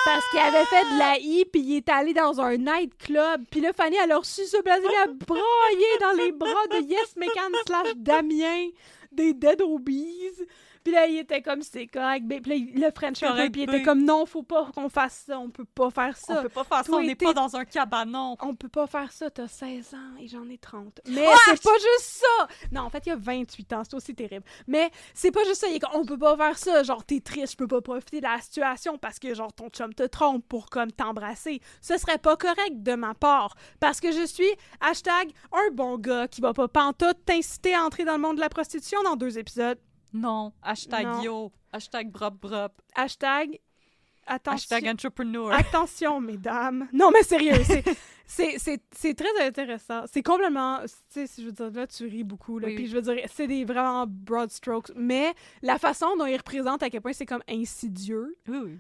Parce qu'il avait fait de la I, puis il est allé dans un nightclub. Puis là, Fanny, elle a reçu ce blason, elle a braillé dans les bras de Yes Mecan / Damien des Dead Obies. Puis là, il était comme, c'est correct. Puis là, le French un peu, puis il était comme, non, faut pas qu'on fasse ça, on peut pas faire ça. On peut pas faire ça, on n'est pas dans un cabanon. On peut pas faire ça, t'as 16 ans et j'en ai 30. Mais c'est pas juste ça! Non, en fait, il y a 28 ans, c'est aussi terrible. Mais c'est pas juste ça, on peut pas faire ça, genre, t'es triste, je peux pas profiter de la situation parce que, genre, ton chum te trompe pour, comme, t'embrasser. Ce serait pas correct de ma part, parce que je suis, hashtag, un bon gars qui va pas pantoute t'inciter à entrer dans le monde de la prostitution dans 2 épisodes. Non. Hashtag Non. yo. Hashtag brop brop. Hashtag... Attention. Hashtag entrepreneur. Attention, mesdames. Non, mais sérieux, c'est très intéressant. C'est complètement... Tu sais, je veux dire, là, tu ris beaucoup, là. Oui, Puis oui. je veux dire, c'est des vraiment broad strokes. Mais la façon dont ils représentent à quel point c'est comme insidieux, Oui, oui.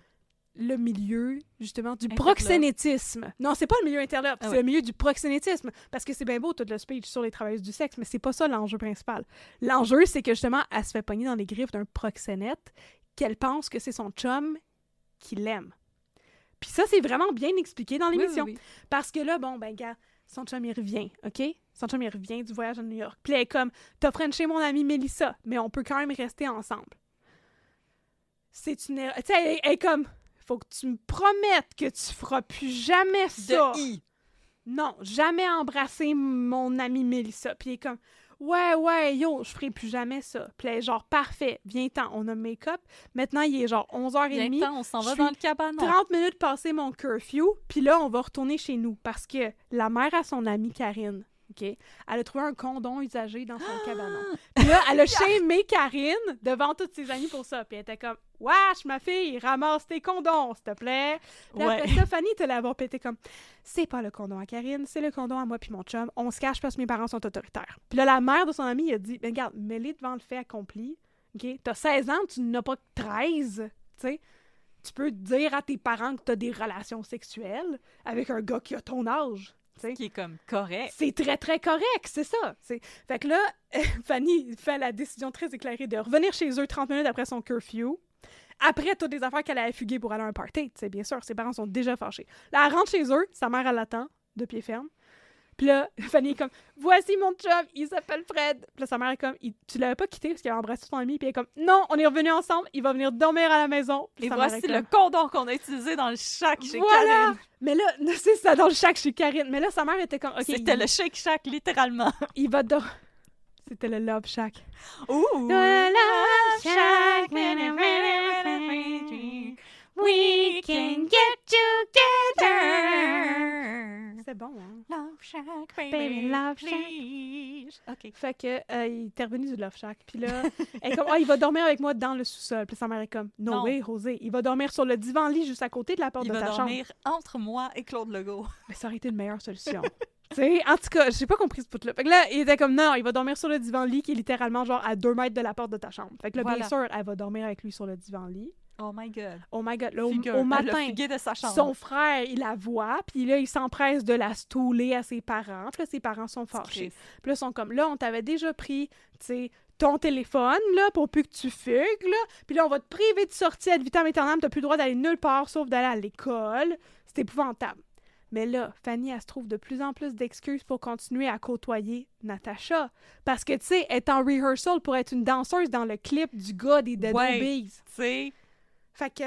le milieu, justement, du Interlope. proxénétisme. Non, c'est pas le milieu interlope, Ah c'est ouais. le milieu du proxénétisme. Parce que c'est bien beau, tout le speech sur les travailleuses du sexe, mais c'est pas ça l'enjeu principal. L'enjeu, c'est que, justement, elle se fait pogner dans les griffes d'un proxénète, qu'elle pense que c'est son chum qui l'aime. Puis ça, c'est vraiment bien expliqué dans l'émission. Oui. Parce que là, bon, ben, gars, son chum, il revient, OK? Son chum, il revient du voyage à New York. Puis elle est comme, t'as frenché mon amie Mélissa, mais on peut quand même rester ensemble. C'est une erreur. Tu sais, elle est comme, faut que tu me promettes que tu feras plus jamais ça. De I. Non, jamais embrasser mon amie Mélissa. Puis il est comme, ouais, yo, je ferai plus jamais ça. Puis elle est genre, parfait, viens-t'en, on a make-up. Maintenant, il est genre 11h30. Viens-t'en, on s'en va Je dans suis le cabanon. 30 minutes passé mon curfew, puis là, on va retourner chez nous parce que la mère a son amie Karine, OK? Elle a trouvé un condom usagé dans son cabanon. Puis là, elle a shamé Karine devant toutes ses amies pour ça. Puis elle était comme, wesh, ma fille, ramasse tes condoms, s'il te plaît. Puis après ça, Fanny te l'avoir pété comme, c'est pas le condom à Karine, c'est le condom à moi puis mon chum. On se cache parce que mes parents sont autoritaires. Puis là, la mère de son amie, elle a dit, ben regarde, mets-les devant le fait accompli. OK? T'as 16 ans, tu n'as pas que 13, tu sais. Tu peux dire à tes parents que t'as des relations sexuelles avec un gars qui a ton âge. T'sais. Qui est comme correct. C'est très, très correct, c'est ça. Fait que là, Fanny fait la décision très éclairée de revenir chez eux 30 minutes après son curfew. Après toutes les affaires qu'elle avait fuguées pour aller à un party, tu sais, bien sûr, ses parents sont déjà fâchés. Là, elle rentre chez eux, sa mère, elle l'attend, de pied ferme. Puis là, Fanny est comme, voici mon chum, il s'appelle Fred. Puis là, sa mère est comme, tu l'avais pas quitté parce qu'il avait embrassé son ami. Puis elle est comme, non, on est revenus ensemble, il va venir dormir à la maison. Puis Et sa mère voici est le comme, condom qu'on a utilisé dans le shack chez voilà! Karine. Mais là, c'est ça, dans le shack chez Karine. Mais là, sa mère était comme, OK, C'était le shake shack, littéralement. il va dormir. C'était le Love Shack. Ouh! The Love Shack, we can get together. c'est bon, hein? Love Shack, Baby, baby, love shack. please. OK. Fait que, il est revenu du Love Shack. Puis là, elle est comme, il va dormir avec moi dans le sous-sol. Puis sa mère est comme, no Non. way, Rosé. Il va dormir sur le divan-lit juste à côté de la porte Il de va ta chambre. dormir entre moi et Claude Legault. Mais ça aurait été une meilleure solution. Tu sais, en tout cas, j'ai pas compris ce bout-là. Fait que là, il était comme, non, il va dormir sur le divan-lit qui est littéralement genre à 2 mètres de la porte de ta chambre. Fait que là, bien sûr, elle va dormir avec lui sur le divan-lit. Oh my God. Oh my God. Là, Figure, au matin, elle a fugué de sa chambre. son frère, il la voit, puis là, il s'empresse de la stouler à ses parents. Puis là, ses parents sont fâchés. Puis là, ils sont comme, là, on t'avait déjà pris, tu sais, ton téléphone, là, pour plus que tu fugues, là. Puis là, on va te priver de sortie ad vitam aeternam. T'as plus le droit d'aller nulle part, sauf d'aller à l'école. C'est épouvantable. Mais là, Fanny, elle se trouve de plus en plus d'excuses pour continuer à côtoyer Natasha. Parce que, tu sais, elle est en rehearsal pour être une danseuse dans le clip du gars des Dead Obies. Tu sais. Fait que...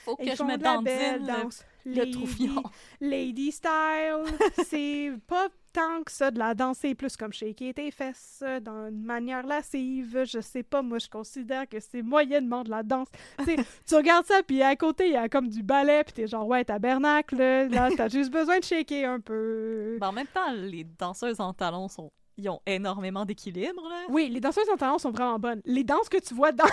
Faut que ils je font me de la dandine belle danse. le troufion. Lady style. C'est pas tant que ça de la danse, c'est plus comme shaker tes fesses d'une manière lascive. Je sais pas, moi, je considère que c'est moyennement de la danse. Tu regardes ça, puis à côté, il y a comme du ballet, puis t'es genre, ouais, tabernacle, là, t'as juste besoin de shaker un peu. Ben, en même temps, les danseuses en talons ils ont énormément d'équilibre, là. Oui, les danseuses en talons sont vraiment bonnes. Les danses que tu vois dans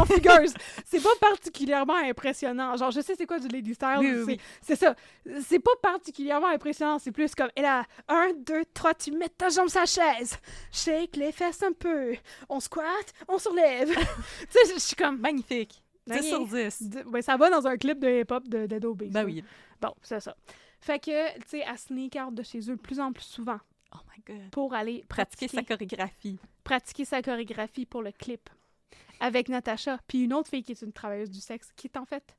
Figures, c'est pas particulièrement impressionnant. Genre, je sais c'est quoi du lady style. Oui. C'est ça. C'est pas particulièrement impressionnant. C'est plus comme, et là, 1, 2, 3, tu mets ta jambe sur la chaise. Shake les fesses un peu. On squatte, on soulève. Tu sais, je suis comme... Magnifique. 10 sur 10. Ben, ça va dans un clip de hip-hop de Dead Obies. Ben oui. Bon, c'est ça. Fait que, tu sais, elle sneak out de chez eux de plus en plus souvent. Oh my God. Pour aller pratiquer sa chorégraphie. Pratiquer sa chorégraphie pour le clip. Avec Natasha. Puis une autre fille qui est une travailleuse du sexe, qui est en fait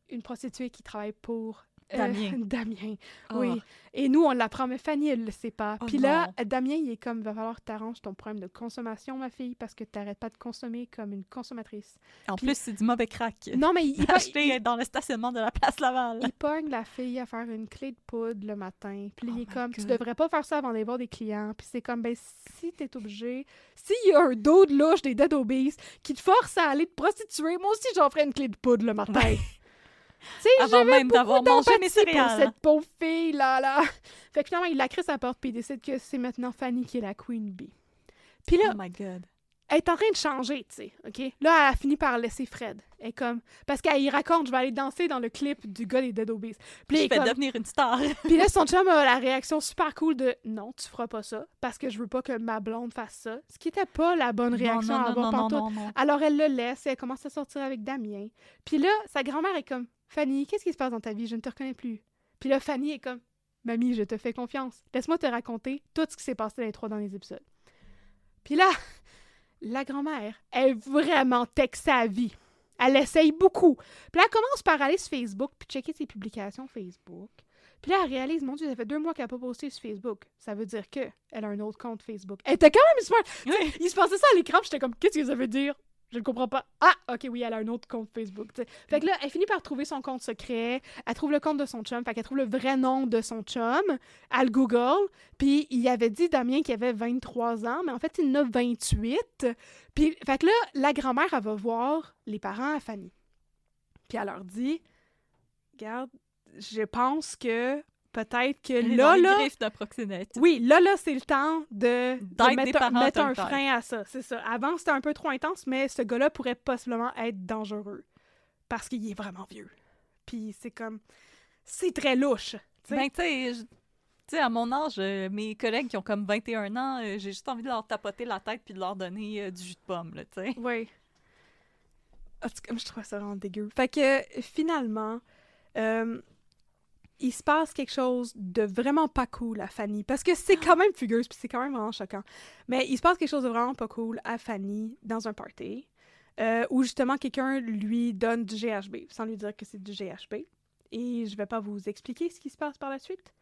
une prostituée qui travaille pour... Damien. Oh. Oui. Et nous, on l'apprend, mais Fanny, elle le sait pas. Oh Puis là, Damien, il est comme, va falloir que t'arranges ton problème de consommation, ma fille, parce que t'arrêtes pas de consommer comme une consommatrice. En plus, c'est du mauvais crack. Non, mais il acheté dans le stationnement de la place Laval. Il pogne la fille à faire une clé de poudre le matin. Puis il est comme, God. tu devrais pas faire ça avant d'aller voir des clients. Puis c'est comme, ben, si t'es obligé, s'il y a un dos de louche des Dead Obies qui te force à aller te prostituer, moi aussi, j'en ferais une clé de poudre le matin. Avant même d'avoir mangé mes céréales. Pour cette pauvre fille, là. Fait que finalement, il la crée sa porte, puis il décide que c'est maintenant Fanny qui est la Queen Bee. Puis là, oh my God. elle est en train de changer, tu sais, OK? Là, elle a fini par laisser Fred. Elle est comme... Parce qu'elle y raconte, je vais aller danser dans le clip du gars des Dead Obies. Puis je vais devenir une star. Puis là, son chum a la réaction super cool de « Non, tu feras pas ça, parce que je veux pas que ma blonde fasse ça. » Ce qui était pas la bonne réaction à avoir pantoute. Alors, elle le laisse et elle commence à sortir avec Damien. Puis là, sa grand-mère est comme « Fanny, qu'est-ce qui se passe dans ta vie? Je ne te reconnais plus. » Puis là, Fanny est comme « Mamie, je te fais confiance. Laisse-moi te raconter tout ce qui s'est passé dans les 3 derniers épisodes. » Puis là, la grand-mère est vraiment texte sa vie. Elle essaye beaucoup. Puis là, elle commence par aller sur Facebook puis checker ses publications Facebook. Puis là, elle réalise, mon Dieu, ça fait 2 mois qu'elle n'a pas posté sur Facebook. Ça veut dire qu'elle a un autre compte Facebook. Elle était quand même smart. Oui. Il se passait ça à l'écran, puis j'étais comme, qu'est-ce que ça veut dire? Je ne comprends pas. Ah, OK, oui, elle a un autre compte Facebook. T'sais. Fait que là, elle finit par trouver son compte secret. Elle trouve le compte de son chum. Fait qu'elle trouve le vrai nom de son chum. Elle Google. Puis il avait dit, Damien, qu'il avait 23 ans, mais en fait, il en a 28. Puis, fait que là, la grand-mère, elle va voir les parents à Fanny. Puis elle leur dit, regarde, je pense que peut-être que là... de proxénète. Oui, là, c'est le temps de mettre un frein à ça. C'est ça. Avant, c'était un peu trop intense, mais ce gars-là pourrait possiblement être dangereux. Parce qu'il est vraiment vieux. Puis c'est comme... C'est très louche. T'sais. Ben, tu sais, à mon âge, mes collègues qui ont comme 21 ans, j'ai juste envie de leur tapoter la tête puis de leur donner du jus de pomme, là, tu sais. Oui. Je trouve ça vraiment dégueu. Fait que, finalement... il se passe quelque chose de vraiment pas cool à Fanny. Parce que c'est quand même fugueuse, puis c'est quand même vraiment choquant. Mais il se passe quelque chose de vraiment pas cool à Fanny dans un party, où justement quelqu'un lui donne du GHB, sans lui dire que c'est du GHB. Et je vais pas vous expliquer ce qui se passe par la suite.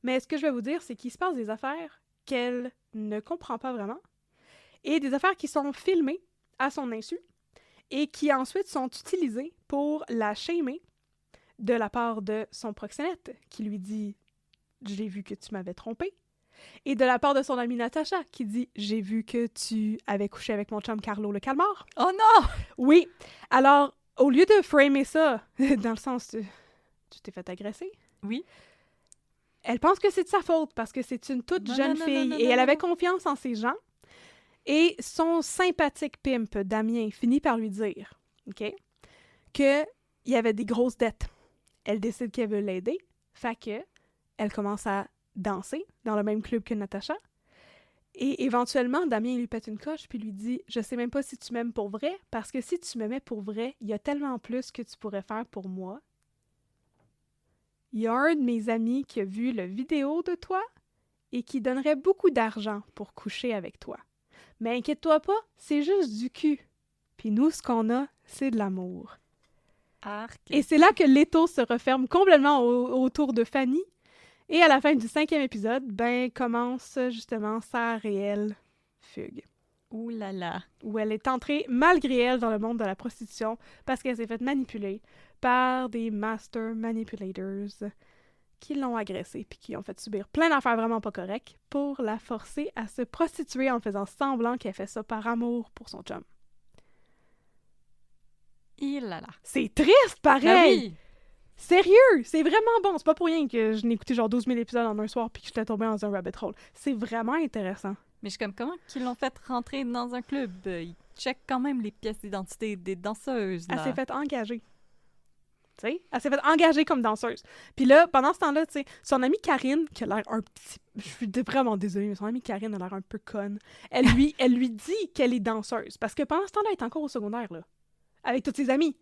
Mais ce que je vais vous dire, c'est qu'il se passe des affaires qu'elle ne comprend pas vraiment, et des affaires qui sont filmées à son insu, et qui ensuite sont utilisées pour la shamer, de la part de son proxénète, qui lui dit « J'ai vu que tu m'avais trompé », et de la part de son amie Natacha, qui dit « J'ai vu que tu avais couché avec mon chum Carlo le calmar. » Oh non! Oui. Alors, au lieu de framer ça, dans le sens tu t'es fait agresser. Oui. Elle pense que c'est de sa faute, parce que c'est une toute jeune fille, et elle avait confiance en ces gens. Et son sympathique pimp, Damien, finit par lui dire, OK, qu'il y avait des grosses dettes. Elle décide qu'elle veut l'aider, fait que elle commence à danser dans le même club que Natacha. Et éventuellement, Damien lui pète une coche puis lui dit « Je sais même pas si tu m'aimes pour vrai, parce que si tu m'aimais pour vrai, il y a tellement plus que tu pourrais faire pour moi. Il y a un de mes amis qui a vu la vidéo de toi et qui donnerait beaucoup d'argent pour coucher avec toi. Mais inquiète-toi pas, c'est juste du cul. Puis nous, ce qu'on a, c'est de l'amour. » Arc. Et c'est là que l'étau se referme complètement autour de Fanny. Et à la fin du 5e épisode, ben, commence justement sa réelle fugue. Ouh là là. Où elle est entrée, malgré elle, dans le monde de la prostitution parce qu'elle s'est faite manipuler par des master manipulators qui l'ont agressée puis qui ont fait subir plein d'affaires vraiment pas correctes pour la forcer à se prostituer en faisant semblant qu'elle fait ça par amour pour son chum. Il là là. C'est triste, pareil! Ben oui. Sérieux! C'est vraiment bon! C'est pas pour rien que je n'ai écouté genre 12 000 épisodes en un soir puis que j'étais tombée dans un rabbit hole. C'est vraiment intéressant. Mais je suis comme, comment qu'ils l'ont fait rentrer dans un club? Ils checkent quand même les pièces d'identité des danseuses, là. Elle s'est fait engager. Tu sais? Elle s'est fait engager comme danseuse. Puis là, pendant ce temps-là, tu sais, son amie Karine, qui a l'air un petit... Je suis vraiment désolée, mais son amie Karine a l'air un peu conne. Elle lui dit qu'elle est danseuse. Parce que pendant ce temps-là, elle est encore au secondaire, là. Avec toutes ses amies.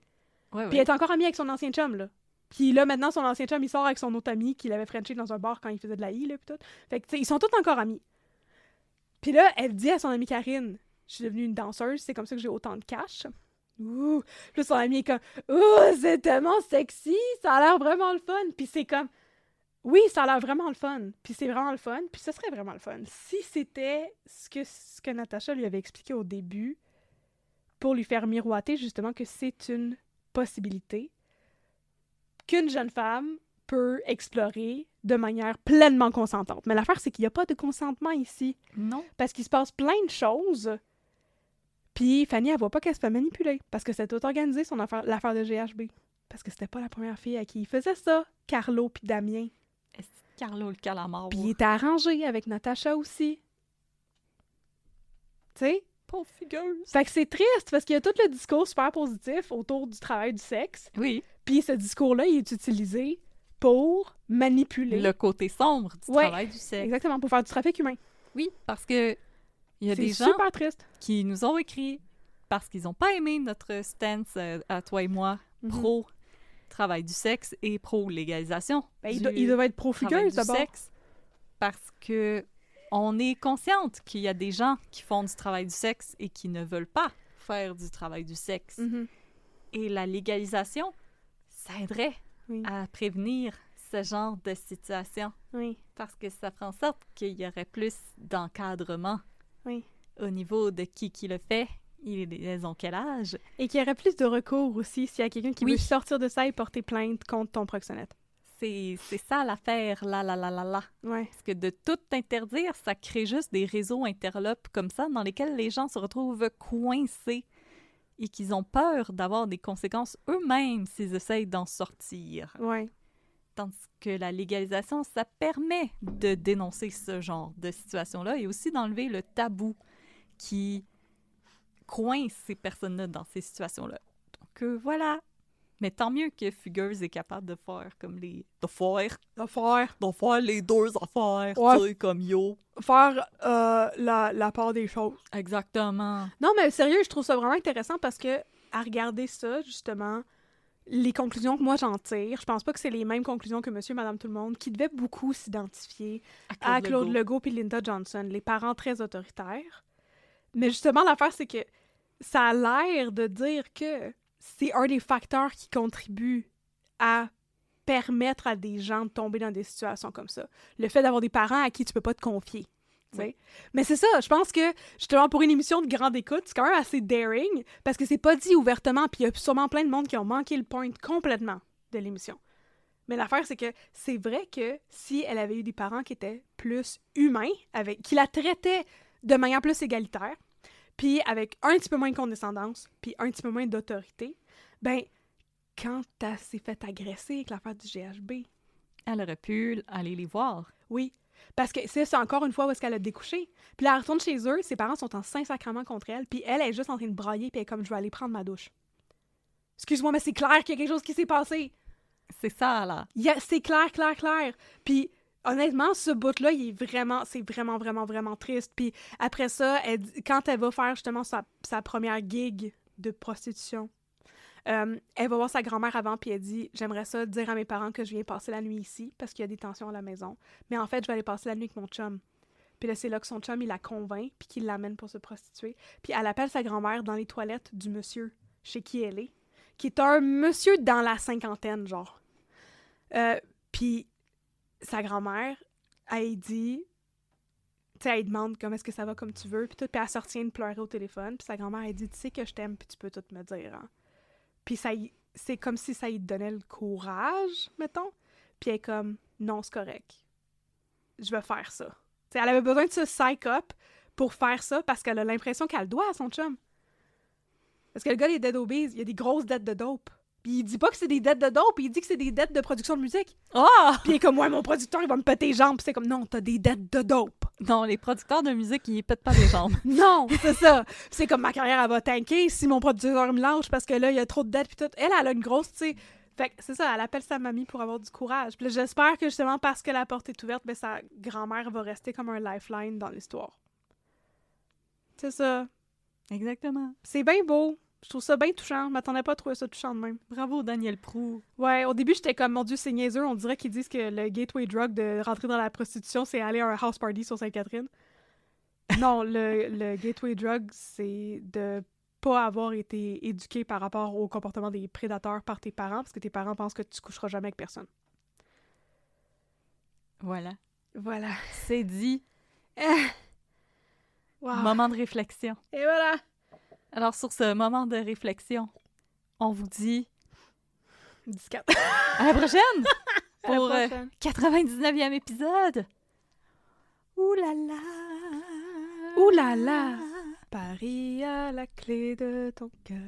Ouais, Puis elle est encore amie avec son ancien chum, là. Puis là, maintenant, son ancien chum, il sort avec son autre ami qui l'avait frenché dans un bar quand il faisait de la I, là, puis tout. Fait que, tu sais, ils sont tous encore amis. Puis là, elle dit à son amie Karine, « Je suis devenue une danseuse, c'est comme ça que j'ai autant de cash. » Ouh! Puis là, son ami est comme, « Ouh, c'est tellement sexy, ça a l'air vraiment le fun. » Puis c'est comme, « Oui, ça a l'air vraiment le fun. Puis c'est vraiment le fun. Puis ce serait vraiment le fun. » Si c'était ce que Natacha lui avait expliqué au début pour lui faire miroiter, justement, que c'est une possibilité qu'une jeune femme peut explorer de manière pleinement consentante. Mais l'affaire, c'est qu'il n'y a pas de consentement ici. Non. Parce qu'il se passe plein de choses. Puis Fanny, elle voit pas qu'elle se fait manipuler. Parce que c'était tout organisé, l'affaire de GHB. Parce que c'était pas la première fille à qui il faisait ça. Carlo puis Damien. Est-ce que Carlo le calamar? Puis il était arrangé avec Natacha aussi. Tu sais? Pauvre figueuse. Fait que c'est triste parce qu'il y a tout le discours super positif autour du travail du sexe. Oui. Puis ce discours-là, il est utilisé pour manipuler. Le côté sombre du travail du sexe. Exactement, pour faire du trafic humain. Oui, parce que il y a des gens C'est super triste. qui nous ont écrit parce qu'ils n'ont pas aimé notre stance à toi et moi, pro-travail du sexe et pro-légalisation. Ben, il devait être pro-fugueuse d'abord. Sexe, parce que on est consciente qu'il y a des gens qui font du travail du sexe et qui ne veulent pas faire du travail du sexe. Et la légalisation, ça aiderait à prévenir ce genre de situation. Oui. Parce que ça ferait en sorte qu'il y aurait plus d'encadrement oui. au niveau de qui le fait, ils ont quel âge. Et qu'il y aurait plus de recours aussi s'il y a quelqu'un qui veut sortir de ça et porter plainte contre ton proxénète. C'est ça l'affaire, là. Ouais. Parce que de tout interdire, ça crée juste des réseaux interlopes comme ça dans lesquels les gens se retrouvent coincés et qu'ils ont peur d'avoir des conséquences eux-mêmes s'ils essayent d'en sortir. Ouais. Tandis que la légalisation, ça permet de dénoncer ce genre de situation-là et aussi d'enlever le tabou qui coince ces personnes-là dans ces situations-là. Donc voilà. Mais tant mieux que Fugueuse est capable de faire comme les... De faire les deux affaires, tu sais, comme yo. Faire la part des choses. Exactement. Non, mais sérieux, je trouve ça vraiment intéressant parce que, à regarder ça, justement, les conclusions que moi j'en tire, je pense pas que c'est les mêmes conclusions que Monsieur et Madame Tout-le-Monde, qui devaient beaucoup s'identifier à Claude Legault et Linda Johnson, les parents très autoritaires. Mais justement, l'affaire, c'est que ça a l'air de dire que c'est un des facteurs qui contribue à permettre à des gens de tomber dans des situations comme ça. Le fait d'avoir des parents à qui tu peux pas te confier. Oui. Mais c'est ça, je pense que, justement, pour une émission de grande écoute, c'est quand même assez daring, parce que c'est pas dit ouvertement, puis il y a sûrement plein de monde qui ont manqué le point complètement de l'émission. Mais l'affaire, c'est que c'est vrai que si elle avait eu des parents qui étaient plus humains, qui la traitaient de manière plus égalitaire, puis avec un petit peu moins de condescendance, puis un petit peu moins d'autorité, ben, quand elle s'est fait agresser avec l'affaire du GHB... Elle aurait pu aller les voir. Oui, parce que c'est encore une fois où est-ce qu'elle a découché. Puis là, elle retourne chez eux, ses parents sont en Saint-Sacrement contre elle, puis elle est juste en train de brailler, puis elle est comme, je vais aller prendre ma douche. Excuse-moi, mais c'est clair qu'il y a quelque chose qui s'est passé. C'est ça, là. C'est clair. Puis honnêtement, ce bout-là, c'est vraiment, vraiment, vraiment triste. Puis après ça, quand elle va faire justement sa première gig de prostitution, elle va voir sa grand-mère avant, puis elle dit « J'aimerais ça dire à mes parents que je viens passer la nuit ici, parce qu'il y a des tensions à la maison. Mais en fait, je vais aller passer la nuit avec mon chum. » Puis là, c'est là que son chum, il la convainc, puis qu'il l'amène pour se prostituer. Puis elle appelle sa grand-mère dans les toilettes du monsieur chez qui elle est, qui est un monsieur dans la cinquantaine, genre. Puis sa grand-mère, elle dit... Tu sais, elle demande comment est-ce que ça va comme tu veux, puis tout, puis elle se retient de pleurer au téléphone, puis sa grand-mère, elle dit « Tu sais que je t'aime, puis tu peux tout me dire, hein. » Puis c'est comme si ça lui donnait le courage, mettons. Puis elle est comme « Non, c'est correct. Je vais faire ça. » T'sais, elle avait besoin de se psych up pour faire ça parce qu'elle a l'impression qu'elle doit à son chum. Parce que le gars, il est dead obese, il a des grosses dettes de dope. Puis il dit pas que c'est des dettes de dope, il dit que c'est des dettes de production de musique. Ah! Puis il est comme « Ouais, mon producteur, il va me péter les jambes. » Puis c'est comme « Non, t'as des dettes de dope. » Non, les producteurs de musique, ils pètent pas les jambes. Non, c'est ça. Puis c'est comme « Ma carrière, elle va tanker si mon producteur me lâche parce que là, il y a trop de dettes. » Puis tout. Elle a une grosse, tu sais... Fait que c'est ça, elle appelle sa mamie pour avoir du courage. Puis là, j'espère que justement, parce que la porte est ouverte, ben, sa grand-mère va rester comme un lifeline dans l'histoire. C'est ça. Exactement. C'est bien beau. Je trouve ça bien touchant. Je m'attendais pas à trouver ça touchant de même. Bravo, Daniel Proulx. Ouais, au début, j'étais comme, mon Dieu, c'est niaiseux. On dirait qu'ils disent que le gateway drug de rentrer dans la prostitution, c'est aller à un house party sur Sainte-Catherine. Non, le gateway drug, c'est de pas avoir été éduqué par rapport au comportement des prédateurs par tes parents, parce que tes parents pensent que tu coucheras jamais avec personne. Voilà. Voilà. C'est dit. Wow. Moment de réflexion. Et voilà. Alors, sur ce moment de réflexion, on vous dit... 14. À la prochaine! À la Pour prochaine. 99e épisode! Ouh là là! Ouh là là! Paris à la clé de ton cœur.